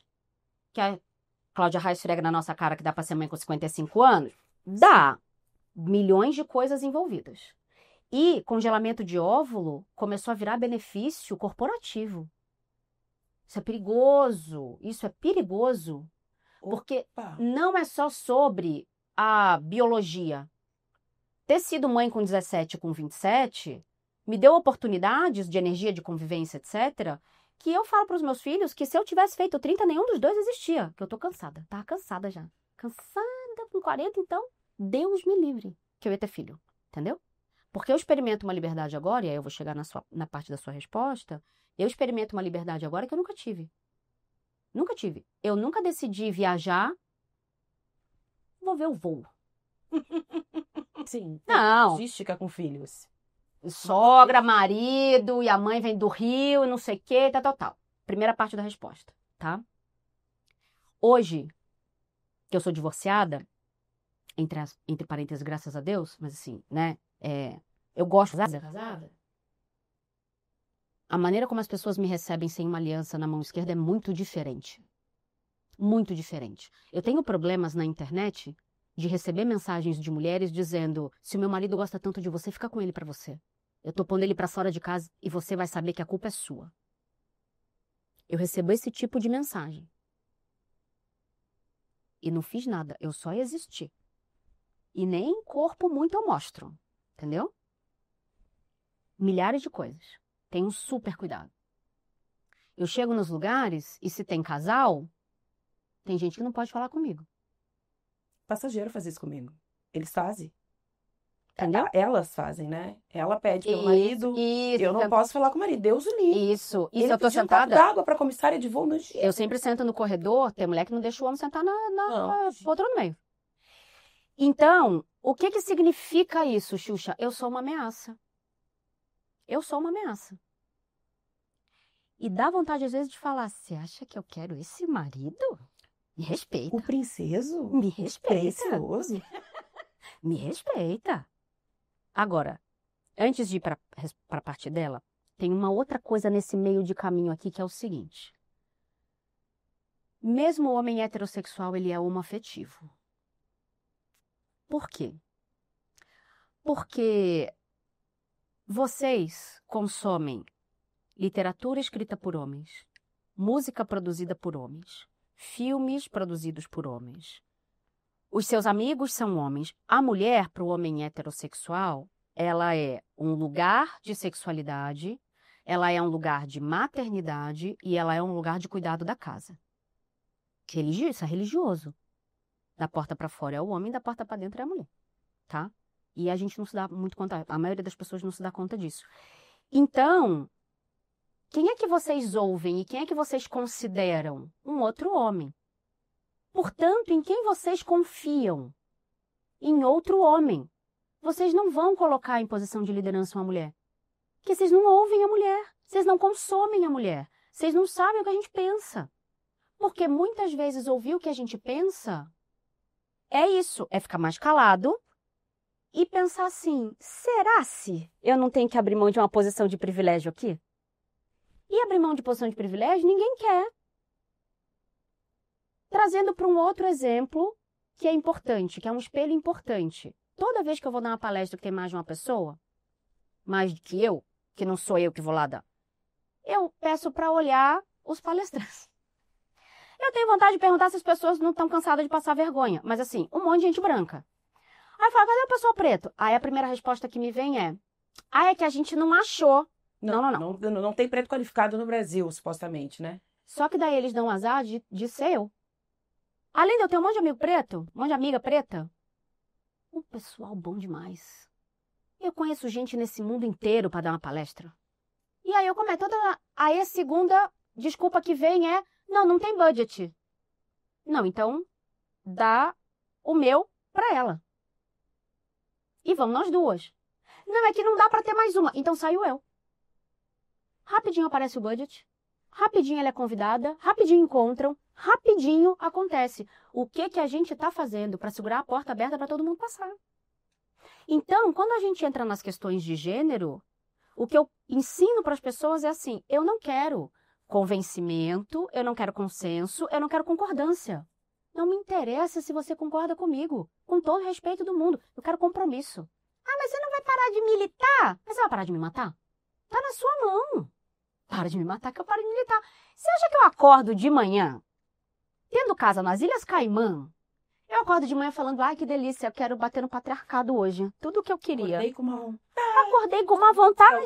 Que a Cláudia Raia esfrega na nossa cara que dá pra ser mãe com 55 anos? Dá. Milhões de coisas envolvidas. E congelamento de óvulo começou a virar benefício corporativo. Isso é perigoso. Isso é perigoso. Porque não é só sobre a biologia. Ter sido mãe com 17 com 27 me deu oportunidades de energia, de convivência, etc., que eu falo para os meus filhos que se eu tivesse feito 30, nenhum dos dois existia. Que eu tô cansada. Tava cansada já. Cansada com 40, então, Deus me livre que eu ia ter filho. Entendeu? Porque eu experimento uma liberdade agora, e aí eu vou chegar na parte da sua resposta, eu experimento uma liberdade agora que eu nunca tive. Nunca tive. Eu nunca decidi viajar, vou ver o voo. Sim. Não. Logística com filhos. Sogra, marido, e a mãe vem do Rio, não sei o quê, tal. Primeira parte da resposta, tá? Hoje, que eu sou divorciada, entre parênteses, graças a Deus, mas assim, né, eu gosto de ser casada. A maneira como as pessoas me recebem sem uma aliança na mão esquerda é muito diferente. Muito diferente. Eu tenho problemas na internet de receber mensagens de mulheres dizendo, se o meu marido gosta tanto de você, fica com ele pra você. Eu tô pondo ele pra fora de casa e você vai saber que a culpa é sua. eu recebo esse tipo de mensagem. E não fiz nada, eu só existi. E nem corpo muito eu mostro, entendeu? Milhares de coisas. Tenho um super cuidado. Eu chego nos lugares e se tem casal, tem gente que não pode falar comigo. Passageiro faz isso comigo. Eles fazem. Entendeu? Elas fazem, né? Ela pede pelo marido. Isso, Eu não posso falar com o marido. Deus o livre. Isso, Ele eu tô pediu um copo sentada. d'água pra comissária de voo no dia. Eu sempre sento no corredor, tem mulher que não deixa o homem sentar na outra no meio. Então, o que que significa isso, Xuxa? Eu sou uma ameaça. Eu sou uma ameaça. E dá vontade, às vezes, de falar, você acha que eu quero esse marido? Me respeita. O princeso? Me respeita. Precioso. Me respeita. Agora, antes de ir para a parte dela, tem uma outra coisa nesse meio de caminho aqui, que é o seguinte. Mesmo o homem heterossexual, ele é homoafetivo. Por quê? Porque vocês consomem literatura escrita por homens, música produzida por homens, filmes produzidos por homens. Os seus amigos são homens. A mulher, para o homem heterossexual, ela é um lugar de sexualidade, ela é um lugar de maternidade e ela é um lugar de cuidado da casa. Isso é religioso. Da porta para fora é o homem, da porta para dentro é a mulher, tá? E a gente não se dá muito conta, a maioria das pessoas não se dá conta disso. Então, quem é que vocês ouvem e quem é que vocês consideram um outro homem? Portanto, em quem vocês confiam? Em outro homem. Vocês não vão colocar em posição de liderança uma mulher. Porque vocês não ouvem a mulher. Vocês não consomem a mulher. Vocês não sabem o que a gente pensa. Porque muitas vezes ouvir o que a gente pensa é isso. É ficar mais calado e pensar assim, será se eu não tenho que abrir mão de uma posição de privilégio aqui? E abrir mão de posição de privilégio ninguém quer. Trazendo para um outro exemplo que é importante, que é um espelho importante. Toda vez que eu vou dar uma palestra que tem mais de uma pessoa, mais do que eu, que não sou eu que vou lá dar, eu peço para olhar os palestrantes. Eu tenho vontade de perguntar se as pessoas não estão cansadas de passar vergonha. Mas assim, um monte de gente branca. Aí eu falo, cadê o pessoal preto? Aí a primeira resposta que me vem é, é que a gente não achou. Não tem preto qualificado no Brasil, supostamente, né? Só que daí eles dão azar de ser eu. Além de eu ter um monte de amigo preto, um monte de amiga preta, um pessoal bom demais. Eu conheço gente nesse mundo inteiro para dar uma palestra. E aí eu começo aí a segunda desculpa que vem é, não tem budget. Não, então dá o meu para ela. E vamos nós duas. Não, é que não dá para ter mais uma. Então saio eu. Rapidinho aparece o budget. Rapidinho ela é convidada. Rapidinho encontram. Rapidinho acontece. O que a gente está fazendo para segurar a porta aberta para todo mundo passar? Então, quando a gente entra nas questões de gênero, o que eu ensino para as pessoas é assim, eu não quero convencimento, eu não quero consenso, eu não quero concordância. Não me interessa se você concorda comigo, com todo o respeito do mundo. Eu quero compromisso. Ah, mas você não vai parar de militar? Mas você vai parar de me matar? Tá na sua mão. Para de me matar que eu paro de militar. Você acha que eu acordo de manhã, tendo casa nas Ilhas Caimã? Eu acordo de manhã falando, ai, que delícia, eu quero bater no patriarcado hoje. Tudo o que eu queria. Acordei com uma vontade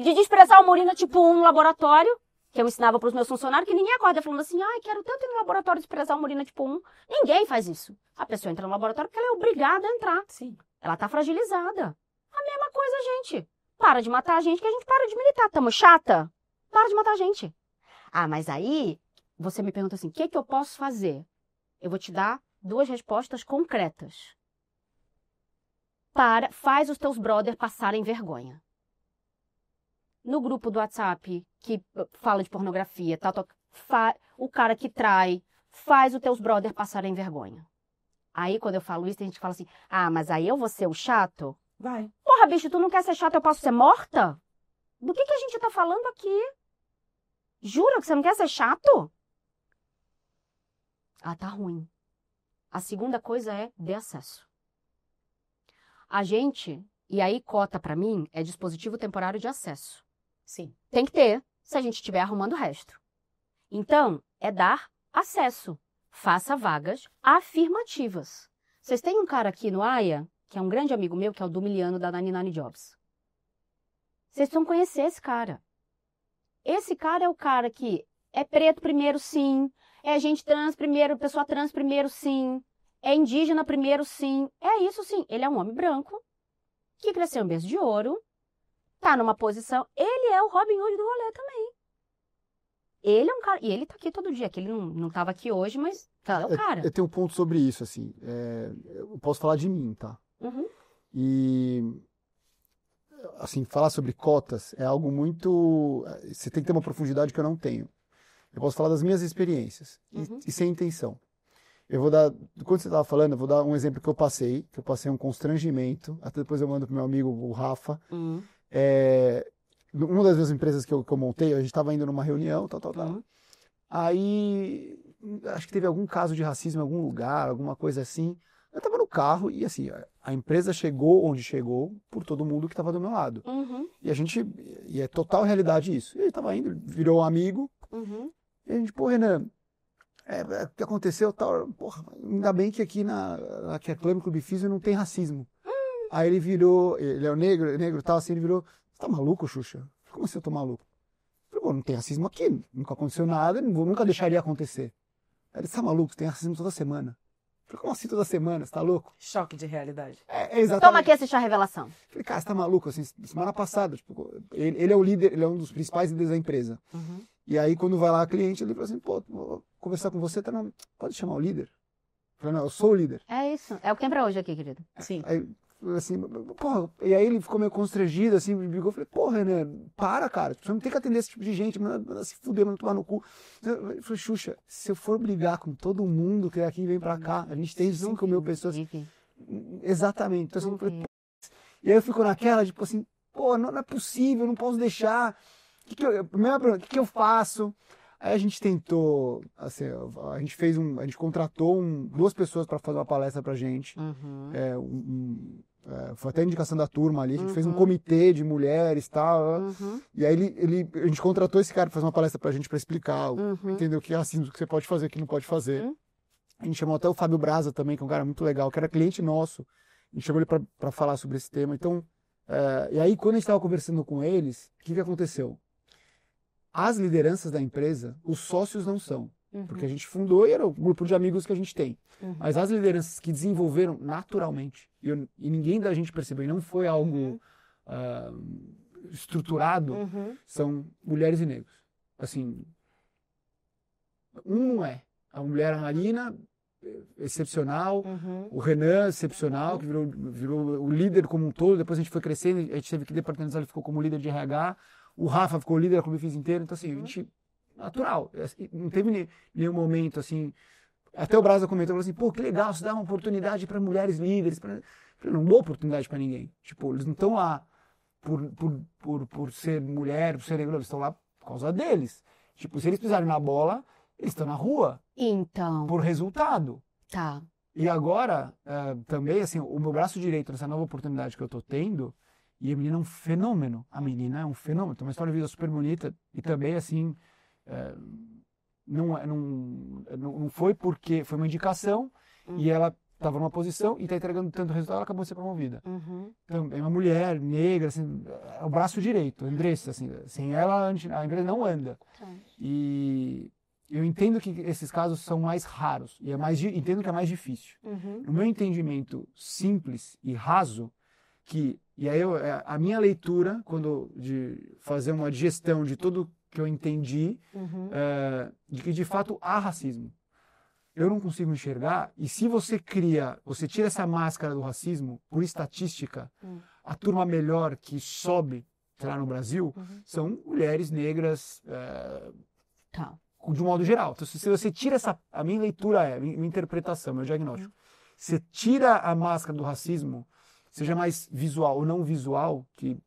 de desprezar o Murina tipo 1 no laboratório, que eu ensinava para os meus funcionários, que ninguém acorda falando assim, ai, quero tanto ir no laboratório desprezar o Murina tipo 1. Ninguém faz isso. A pessoa entra no laboratório porque ela é obrigada a entrar. Sim. Ela tá fragilizada. A mesma coisa, gente. Para de matar a gente que a gente para de militar. Tamo chata? Para de matar a gente. Ah, mas aí você me pergunta assim, o que eu posso fazer? Eu vou te dar 2 respostas concretas. Faz os teus brothers passarem vergonha. No grupo do WhatsApp que fala de pornografia, o cara que trai, faz os teus brothers passarem vergonha. Aí, quando eu falo isso, a gente fala assim, ah, mas aí eu vou ser o chato? Vai. Porra, bicho, tu não quer ser chato, eu posso ser morta? Do que a gente tá falando aqui? Jura que você não quer ser chato? Ah, tá ruim. A segunda coisa é dê acesso. A gente, e aí cota pra mim, é dispositivo temporário de acesso. Sim. Tem que ter, se a gente estiver arrumando o resto. Então, é dar acesso. Faça vagas afirmativas. Vocês têm um cara aqui no AIA, que é um grande amigo meu, que é o Dumiliano da 99 Jobs. Vocês precisam conhecer esse cara. Esse cara é o cara que é preto primeiro, sim. É gente trans primeiro, pessoa trans primeiro, sim. É indígena primeiro, sim. É isso, sim. Ele é um homem branco, que cresceu em berço de ouro, tá numa posição... Ele é o Robin Hood do rolê também. Ele é um cara... E ele tá aqui todo dia, que ele não tava aqui hoje, mas é o cara. Eu tenho um ponto sobre isso, assim. Eu posso falar de mim, tá? Uhum. E... assim, falar sobre cotas é algo muito... Você tem que ter uma profundidade que eu não tenho. Eu posso falar das minhas experiências, e sem intenção. Eu vou dar... Quando você estava falando, eu vou dar um exemplo que eu passei um constrangimento, até depois eu mando pro meu amigo, o Rafa. Uma das minhas empresas que eu montei, a gente estava indo numa reunião, tal. Aí, acho que teve algum caso de racismo em algum lugar, alguma coisa assim. Eu estava no carro e, assim, a empresa chegou onde chegou por todo mundo que estava do meu lado. E é total realidade isso. E ele estava indo, virou um amigo. E a gente, pô, Renan, o que aconteceu? Tal, porra, ainda bem que aqui na Clube Físio não tem racismo. Aí ele virou, ele é o negro e tal, assim, ele virou, você tá maluco, Xuxa? Como assim eu tô maluco? Eu falei, pô, não tem racismo aqui, nunca aconteceu nada, nunca deixaria acontecer. Aí ele, você tá maluco, tem racismo toda semana. Eu falei, como assim toda semana, você tá louco? Choque de realidade. Exatamente. Toma aqui esse chá revelação. Eu falei, cara, você tá maluco? Assim, semana passada, tipo, ele é o líder, ele é um dos principais líderes da empresa. E aí, quando vai lá a cliente, ele fala assim, pô, vou conversar com você, pode chamar o líder? Eu falei, não, eu sou o líder. É isso. É o que tem pra hoje aqui, querido. Sim. Aí, assim, porra, e aí ele ficou meio constrangido, assim, me brigou, eu falei, porra, Renan, para, cara, você não tem que atender esse tipo de gente, manda se fuder, manda tomar no cu. Eu falei, Xuxa, se eu for brigar com todo mundo que daqui vem pra cá, a gente tem 5 mil pessoas. Exatamente. Então, assim, eu falei, e aí eu fico naquela, tipo assim, pô, não é possível, não posso deixar. Primeira pergunta, o que eu faço? Aí a gente tentou, assim, a gente contratou 2 pessoas para fazer uma palestra pra gente. Foi até a indicação da turma ali, a gente fez um comitê de mulheres e tal. E aí a gente contratou esse cara para fazer uma palestra pra gente para explicar, entender o que é racismo, o que você pode fazer, o que não pode fazer. A gente chamou até o Fábio Braza também, que é um cara muito legal, que era cliente nosso. A gente chamou ele para falar sobre esse tema. Então, e aí quando a gente estava conversando com eles, o que aconteceu? As lideranças da empresa, os sócios não são. Porque a gente fundou e era o grupo de amigos que a gente tem. Mas as lideranças que desenvolveram naturalmente, e ninguém da gente percebeu, e não foi algo estruturado, são mulheres e negros. Assim, não é. A mulher, a Marina, excepcional, o Renan, excepcional, que virou o líder como um todo, depois a gente foi crescendo, a gente teve que departamentalizar, ele ficou como líder de RH, o Rafa ficou líder da Clube Físio inteiro, então assim, a gente, natural, não teve nenhum momento assim, até o Braza comentou, falou assim, pô, que legal, você dá uma oportunidade para mulheres líderes, eu não dou oportunidade para ninguém, tipo, eles não estão lá por ser mulher, por ser negro, eles estão lá por causa deles, tipo, se eles pisarem na bola, eles estão na rua, então, por resultado. Tá. E agora, também, assim, o meu braço direito, nessa nova oportunidade que eu tô tendo, e a menina é um fenômeno. A menina é um fenômeno. Tem uma história de vida super bonita. E também, assim, não foi porque foi uma indicação e ela estava numa posição e está entregando tanto resultado, ela acabou de ser promovida. Então, é uma mulher negra, assim, é o braço direito, Andressa, assim, sem ela a empresa não anda. E eu entendo que esses casos são mais raros e entendo que é mais difícil. No meu entendimento simples e raso, e aí a minha leitura, de fazer uma digestão de tudo que eu entendi, de que de fato há racismo. Eu não consigo enxergar, e se você tira essa máscara do racismo, por estatística, a turma melhor que sobe, sei lá, no Brasil, são mulheres negras, de um modo geral. Então, se você tira a minha leitura minha interpretação, meu diagnóstico, você tira a máscara do racismo, seja mais visual ou não visual, que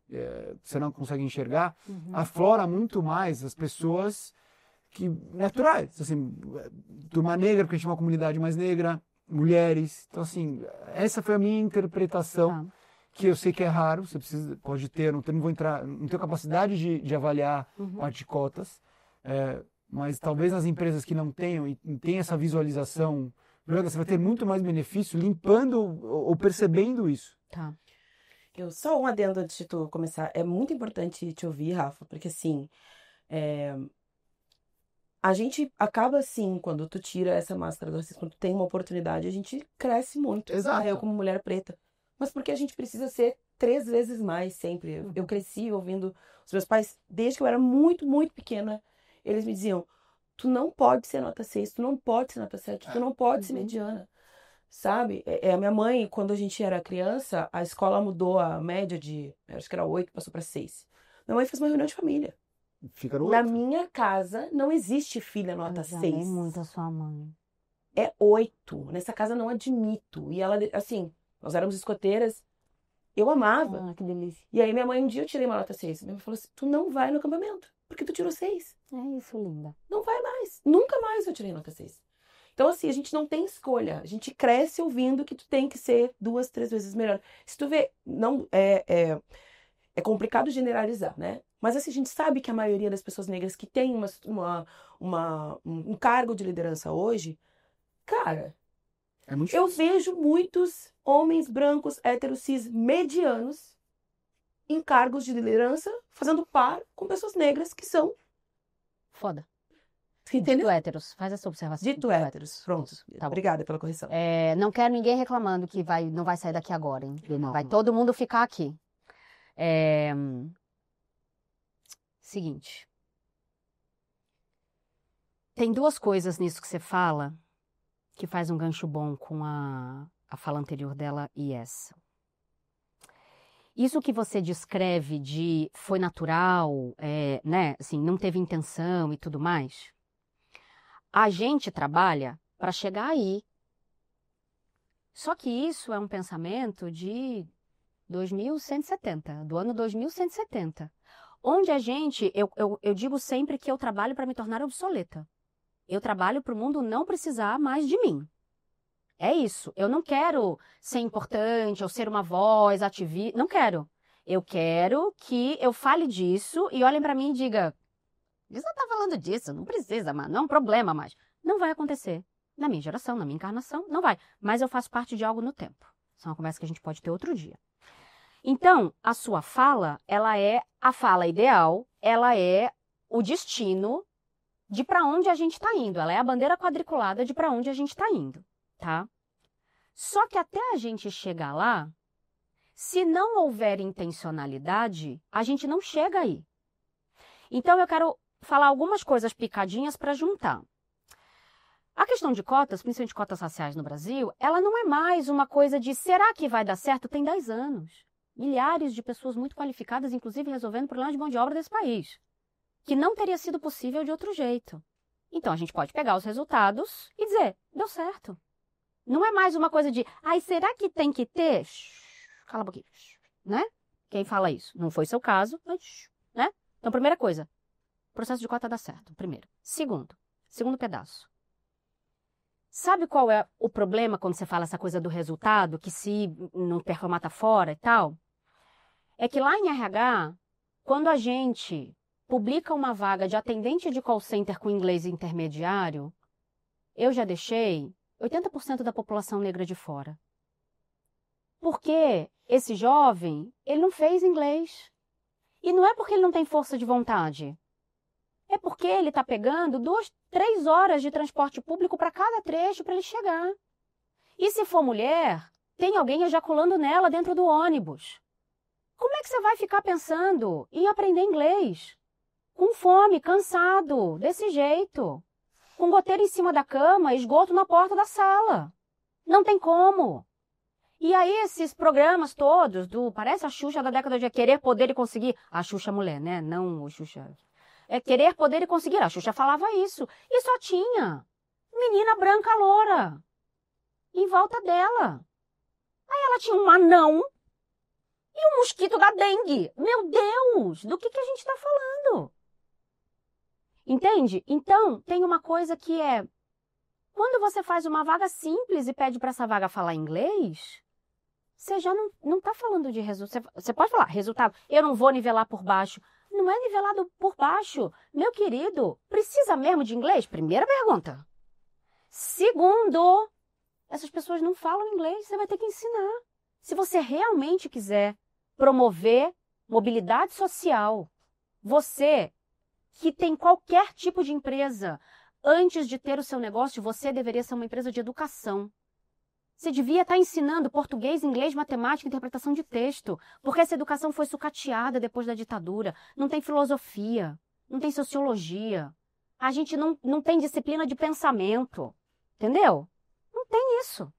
você não consegue enxergar, aflora muito mais as pessoas naturais, assim, turma negra, porque a gente é uma comunidade mais negra, mulheres. Então, assim, essa foi a minha interpretação, que eu sei que é raro, você pode ter, não vou entrar, não tenho capacidade de avaliar parte de cotas, mas talvez nas empresas que não tenham e tem essa visualização, você vai ter muito mais benefício limpando ou percebendo isso. Tá. Eu só um adendo antes de tu começar. É muito importante te ouvir, Rafa, porque assim, a gente acaba assim, quando tu tira essa máscara do racismo, quando tu tem uma oportunidade, a gente cresce muito. Exato. Eu como mulher preta. Mas porque a gente precisa ser 3 vezes mais sempre. Eu cresci ouvindo os meus pais, desde que eu era muito, muito pequena, eles me diziam, tu não pode ser nota 6, tu não pode ser nota 7, tu não pode ser mediana. Sabe? A minha mãe, quando a gente era criança, a escola mudou a média de, acho que era 8, passou para 6. Minha mãe fez uma reunião de família. Fica no Na 8. minha casa não existe filha nota Eu 6. amei muito a sua mãe. É 8. Nessa casa não admito. E ela, assim, nós éramos escoteiras, eu amava. Ah, que delícia. E aí minha mãe, um dia eu tirei uma nota 6. Minha mãe falou assim, tu não vai no acampamento, porque tu tirou 6. É isso, linda. Não vai mais. Nunca mais eu tirei nota 6. Então, assim, a gente não tem escolha. A gente cresce ouvindo que tu tem que ser 2, 3 vezes melhor. Se tu vê, não é complicado generalizar, né? Mas assim, a gente sabe que a maioria das pessoas negras que tem um cargo de liderança hoje, cara, É muito eu difícil. vejo muitos homens brancos, héteros, cis, medianos em cargos de liderança, fazendo par com pessoas negras que são, Foda. entendeu? Dito héteros. Faz essa observação. Dito héteros. Pronto. Tá bom. Obrigada pela correção. Não quero ninguém reclamando que não vai sair daqui agora, hein? Não. Vai todo mundo ficar aqui. Seguinte. Tem 2 coisas nisso que você fala que faz um gancho bom com a fala anterior dela e essa. Isso que você descreve de foi natural, né? Assim, não teve intenção e tudo mais. A gente trabalha para chegar aí. Só que isso é um pensamento de 2170, do ano 2170. Onde a gente, eu digo sempre que eu trabalho para me tornar obsoleta. Eu trabalho para o mundo não precisar mais de mim. É isso. Eu não quero ser importante ou ser uma voz ativista. Não quero. Eu quero que eu fale disso e olhem para mim e digam, você está falando disso, não precisa mais, não é um problema mais. Não vai acontecer. Na minha geração, na minha encarnação, não vai. Mas eu faço parte de algo no tempo. Isso é uma conversa que a gente pode ter outro dia. Então, a sua fala, ela é a fala ideal, ela é o destino de para onde a gente está indo. Ela é a bandeira quadriculada de para onde a gente está indo, tá? Só que até a gente chegar lá, se não houver intencionalidade, a gente não chega aí. Então, eu quero falar algumas coisas picadinhas para juntar. A questão de cotas, principalmente cotas raciais no Brasil, ela não é mais uma coisa de será que vai dar certo? Tem 10 anos. Milhares de pessoas muito qualificadas, inclusive resolvendo problemas de mão de obra desse país, que não teria sido possível de outro jeito. Então, a gente pode pegar os resultados e dizer, deu certo. Não é mais uma coisa de, será que tem que ter? Cala a boquinha, né? Quem fala isso? Não foi seu caso, mas, né? Então, primeira coisa, o processo de cota dá certo, primeiro. Segundo pedaço. Sabe qual é o problema quando você fala essa coisa do resultado, que se não performar tá fora e tal? É que lá em RH, quando a gente publica uma vaga de atendente de call center com inglês intermediário, eu já deixei 80% da população negra de fora. Porque esse jovem, ele não fez inglês. E não é porque ele não tem força de vontade. É porque ele está pegando 2, 3 horas de transporte público para cada trecho para ele chegar. E se for mulher, tem alguém ejaculando nela dentro do ônibus. Como é que você vai ficar pensando em aprender inglês? Com fome, cansado, desse jeito. Com goteira em cima da cama, esgoto na porta da sala. Não tem como. E aí esses programas todos, parece a Xuxa da década de Querer, Poder e Conseguir. A Xuxa mulher, né? Não o Xuxa... Querer, Poder e Conseguir. A Xuxa falava isso. E só tinha menina branca loura em volta dela. Aí ela tinha um anão e um mosquito da dengue. Meu Deus, do que a gente está falando? Entende? Então, tem uma coisa que é, quando você faz uma vaga simples e pede para essa vaga falar inglês, você já não está falando de resultado. Você pode falar, resultado, eu não vou nivelar por baixo. não é nivelado por baixo. Meu querido, precisa mesmo de inglês? Primeira pergunta. Segundo, essas pessoas não falam inglês, você vai ter que ensinar. Se você realmente quiser promover mobilidade social, você que tem qualquer tipo de empresa, antes de ter o seu negócio, você deveria ser uma empresa de educação. Você devia estar ensinando português, inglês, matemática, interpretação de texto, porque essa educação foi sucateada depois da ditadura. Não tem filosofia, não tem sociologia. A gente não tem disciplina de pensamento, entendeu? Não tem isso.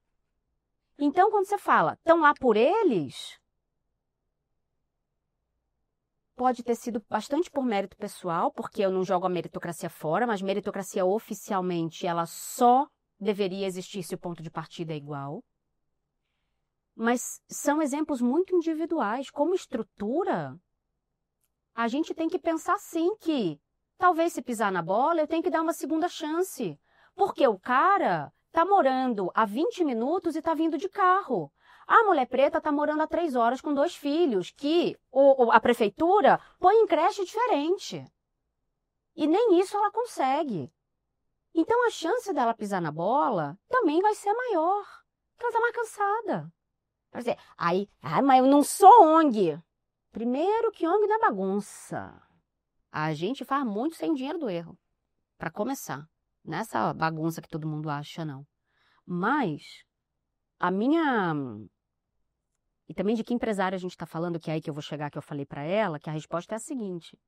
Então, quando você fala, estão lá por eles, pode ter sido bastante por mérito pessoal, porque eu não jogo a meritocracia fora, mas meritocracia oficialmente, ela só deveria existir se o ponto de partida é igual. Mas são exemplos muito individuais. Como estrutura, a gente tem que pensar sim que, talvez se pisar na bola, eu tenho que dar uma segunda chance. Porque o cara está morando há 20 minutos e está vindo de carro. A mulher preta está morando há 3 horas com 2 filhos, que a prefeitura põe em creche diferente. E nem isso ela consegue. Então, a chance dela pisar na bola também vai ser maior, porque ela está mais cansada. Quer dizer, mas eu não sou ONG. Primeiro que ONG não é bagunça. A gente faz muito sem dinheiro do erro, para começar. Nessa bagunça que todo mundo acha, não. Mas, e também de que empresário a gente está falando, que é aí que eu vou chegar, que eu falei para ela, que a resposta é a seguinte.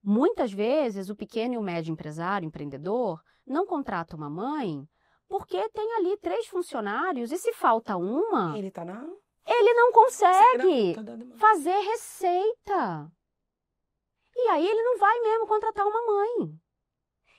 Muitas vezes, o pequeno e o médio empresário, empreendedor, não contrata uma mãe porque tem ali 3 funcionários e se falta uma, ele não consegue fazer receita. E aí ele não vai mesmo contratar uma mãe.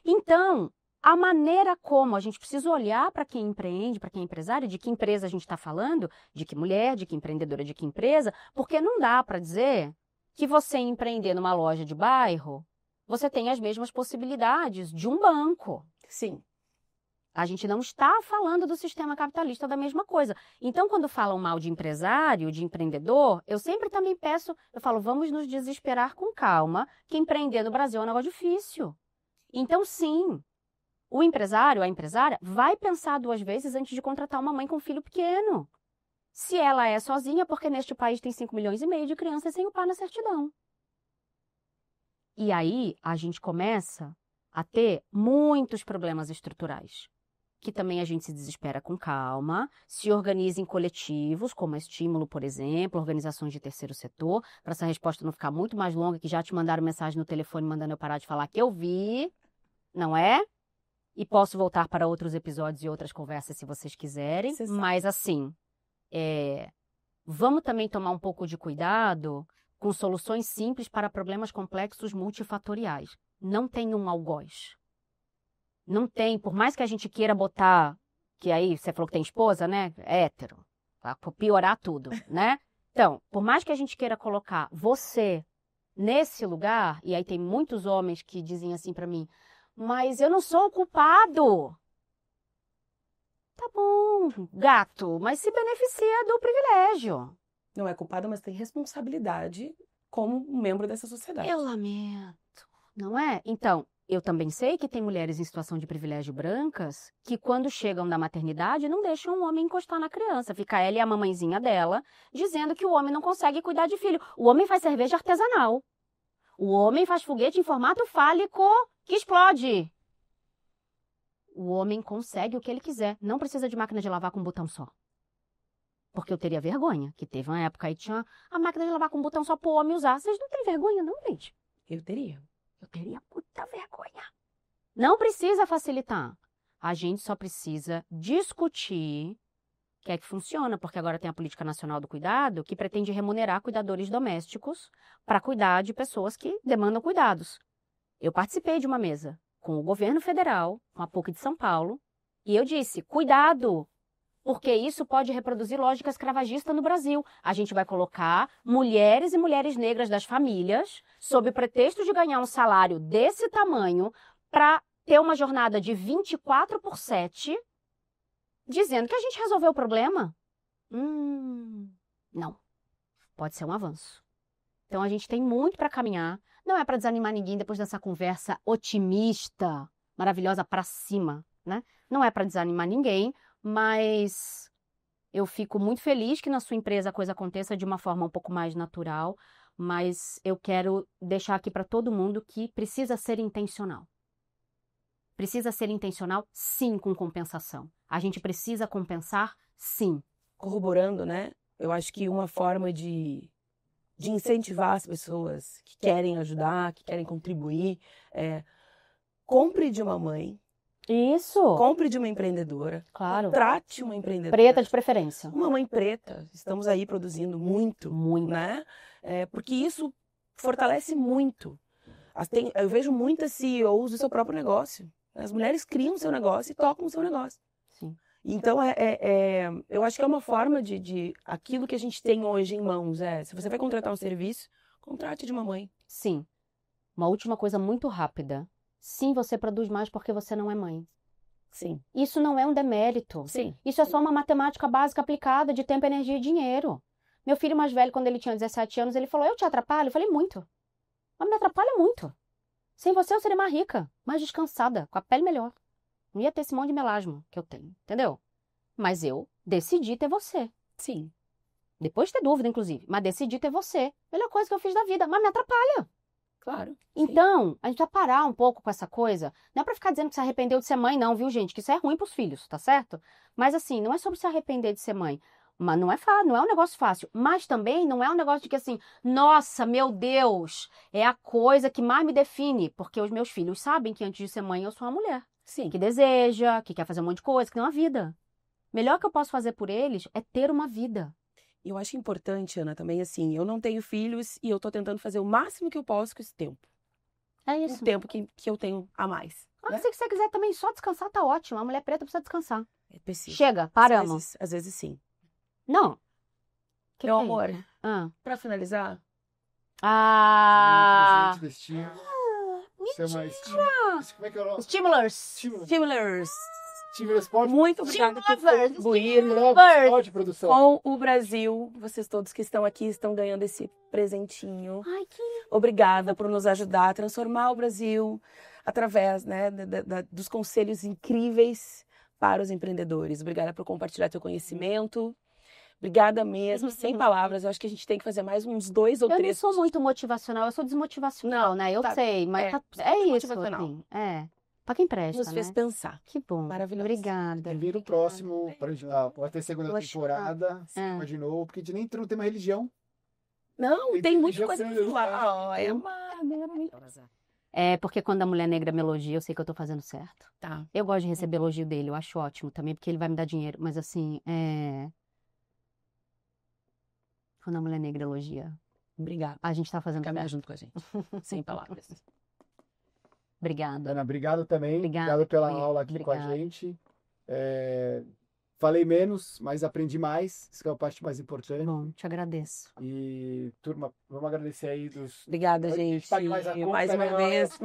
Então, a maneira como a gente precisa olhar para quem empreende, para quem é empresário, de que empresa a gente está falando, de que mulher, de que empreendedora, de que empresa, porque não dá para dizer que você empreender numa loja de bairro, você tem as mesmas possibilidades de um banco. Sim. A gente não está falando do sistema capitalista da mesma coisa. Então, quando falam mal de empresário, de empreendedor, eu sempre também eu falo, vamos nos desesperar com calma, que empreender no Brasil é um negócio difícil. Então, sim, o empresário, a empresária, vai pensar 2 vezes antes de contratar uma mãe com filho pequeno. Se ela é sozinha, porque neste país tem 5,5 milhões de crianças sem o pai na certidão. E aí a gente começa a ter muitos problemas estruturais, que também a gente se desespera com calma, se organiza em coletivos, como a Estímulo, por exemplo, organizações de terceiro setor, para essa resposta não ficar muito mais longa, que já te mandaram mensagem no telefone mandando eu parar de falar que eu vi, não é? E posso voltar para outros episódios e outras conversas se vocês quiserem, mas assim... vamos também tomar um pouco de cuidado com soluções simples para problemas complexos multifatoriais. Não tem um algoz. Não tem, por mais que a gente queira botar, que aí você falou que tem esposa, né? Hétero, para piorar tudo, né? Então, por mais que a gente queira colocar você nesse lugar, e aí tem muitos homens que dizem assim para mim, mas eu não sou o culpado. Tá bom, gato, mas se beneficia do privilégio. Não é culpada, mas tem responsabilidade como um membro dessa sociedade. Eu lamento, não é? Então, eu também sei que tem mulheres em situação de privilégio brancas que quando chegam da maternidade não deixam o homem encostar na criança. Fica ela e a mamãezinha dela dizendo que o homem não consegue cuidar de filho. O homem faz cerveja artesanal. O homem faz foguete em formato fálico que explode. O homem consegue o que ele quiser. Não precisa de máquina de lavar com um botão só. Porque eu teria vergonha. Que teve uma época aí tinha a máquina de lavar com um botão só pro homem usar. Vocês não têm vergonha, não, gente? Eu teria. Eu teria muita vergonha. Não precisa facilitar. A gente só precisa discutir o que é que funciona. Porque agora tem a Política Nacional do Cuidado que pretende remunerar cuidadores domésticos para cuidar de pessoas que demandam cuidados. Eu participei de uma mesa com o governo federal, com a PUC de São Paulo, e eu disse, cuidado, porque isso pode reproduzir lógica escravagista no Brasil. A gente vai colocar mulheres e mulheres negras das famílias, sob o pretexto de ganhar um salário desse tamanho, para ter uma jornada de 24/7, dizendo que a gente resolveu o problema. Não. Pode ser um avanço. Então, a gente tem muito para caminhar. Não é para desanimar ninguém depois dessa conversa otimista, maravilhosa pra cima, né? Não é para desanimar ninguém, mas eu fico muito feliz que na sua empresa a coisa aconteça de uma forma um pouco mais natural, mas eu quero deixar aqui para todo mundo que precisa ser intencional. Precisa ser intencional, sim, com compensação. A gente precisa compensar, sim. Corroborando, né? Eu acho que uma forma de incentivar as pessoas que querem ajudar, que querem contribuir, compre de uma mãe, Isso. compre de uma empreendedora, Claro. contrate uma empreendedora. Preta de preferência. Uma mãe preta. Estamos aí produzindo muito, Muito. né? Porque isso fortalece muito. Eu vejo muitas CEOs do seu próprio negócio. As mulheres criam o seu negócio e tocam o seu negócio. Sim. Então, eu acho que é uma forma de aquilo que a gente tem hoje em mãos. Se você vai contratar um serviço, contrate de uma mãe. Sim. Uma última coisa muito rápida. Sim, você produz mais porque você não é mãe. Sim. Isso não é um demérito. Sim. Isso é só uma matemática básica aplicada de tempo, energia e dinheiro. Meu filho mais velho, quando ele tinha 17 anos, ele falou, eu te atrapalho? Eu falei, muito. Mas me atrapalha muito. Sem você eu seria mais rica, mais descansada, com a pele melhor. Não ia ter esse monte de melasma que eu tenho, entendeu? Mas eu decidi ter você. Sim. Depois de ter dúvida, inclusive. Mas decidi ter você. Melhor coisa que eu fiz da vida. Mas me atrapalha. Claro. Então, a gente vai parar um pouco com essa coisa. Não é pra ficar dizendo que se arrependeu de ser mãe, não, viu, gente? Que isso é ruim pros filhos, tá certo? Mas assim, não é sobre se arrepender de ser mãe. Mas não é fácil, não é um negócio fácil. Mas também não é um negócio de que assim, nossa, meu Deus, é a coisa que mais me define. Porque os meus filhos sabem que antes de ser mãe eu sou uma mulher. Sim. Que deseja, que quer fazer um monte de coisa, que tem uma vida. Melhor que eu posso fazer por eles é ter uma vida. Eu acho importante, Ana, também assim, eu não tenho filhos e eu tô tentando fazer o máximo que eu posso com esse tempo. É O isso. tempo que eu tenho a mais. Ah, né? se você quiser também só descansar, tá ótimo. A mulher preta precisa descansar. É preciso. Chega, paramos. Às vezes sim. Não. Meu é amor, isso? Ah. pra finalizar, Ah. Presente destino. Isso é uma como é que é o nome? Stimulers. Stimulers, Stimulus pode. muito obrigada por Stimulers. contribuir Pode, produção. com o Brasil. Vocês todos que estão aqui estão ganhando esse presentinho. Ai, que Obrigada por nos ajudar a transformar o Brasil através, né, dos conselhos incríveis para os empreendedores. Obrigada por compartilhar teu conhecimento. Obrigada mesmo, sem palavras. Eu acho que a gente tem que fazer mais uns 2 ou 3. Eu não sou muito motivacional, eu sou desmotivacional, Não, né? Eu tá- sei, mas é, é isso, motivacional. assim. É. Pra quem presta, Nos né? fez pensar. Que bom. Maravilhoso. Obrigada. E vira o próximo, pode ter segunda Poxa. temporada, É. de novo, porque a gente nem entrou no tema religião. Não, Tem tem muita religião coisa que pra não- falar. É maravilhosa. É, porque quando a mulher negra me elogia, eu sei que eu tô fazendo certo. Tá. Eu gosto de receber elogio dele, eu acho ótimo também, porque ele vai me dar dinheiro. Mas assim, quando a mulher negra elogia, Obrigada. a gente tá fazendo Caminhar certo. junto com a gente. Sem palavras. Obrigada. Ana, obrigado também. Obrigada. Obrigado pela aula aqui com a Obrigada. gente. Falei menos, mas aprendi mais. Isso que é a parte mais importante. Bom, te agradeço. E, turma, vamos agradecer aí dos. Obrigada, A gente gente. pague mais a conta, Mais uma né? vez,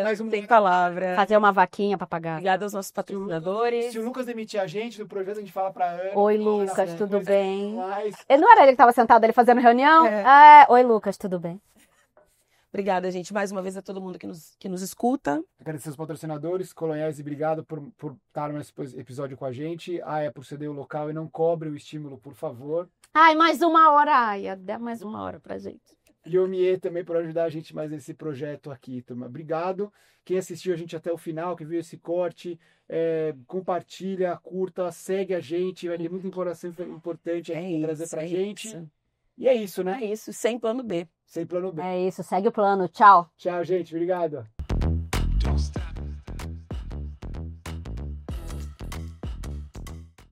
Mais um- sem palavra. Fazer uma vaquinha pra pagar. Obrigada aos nossos patrocinadores. Se o Lucas demitir a gente do projeto, a gente fala pra Ana. Oi, Ana, Lucas, tudo depois bem? mais. Ele não era ele que tava sentado ali fazendo reunião? É. Oi, Lucas, tudo bem? Obrigada, gente, mais uma vez a todo mundo que nos escuta. Agradecer aos patrocinadores, Coloniais, e obrigado por estar nesse episódio com a gente. Por ceder o local e não cobre o estímulo, por favor. Ai, mais uma hora. Ai, dá mais uma hora pra gente. E o Mie também por ajudar a gente mais nesse projeto aqui, turma. Obrigado. Quem assistiu a gente até o final, que viu esse corte, compartilha, curta, segue a gente. Vai ter muita informação importante aqui pra trazer pra gente. Isso. E é isso, né? É isso, sem plano B. Sem plano B. É isso, segue o plano. Tchau. Tchau, gente. Obrigado. Don't stop.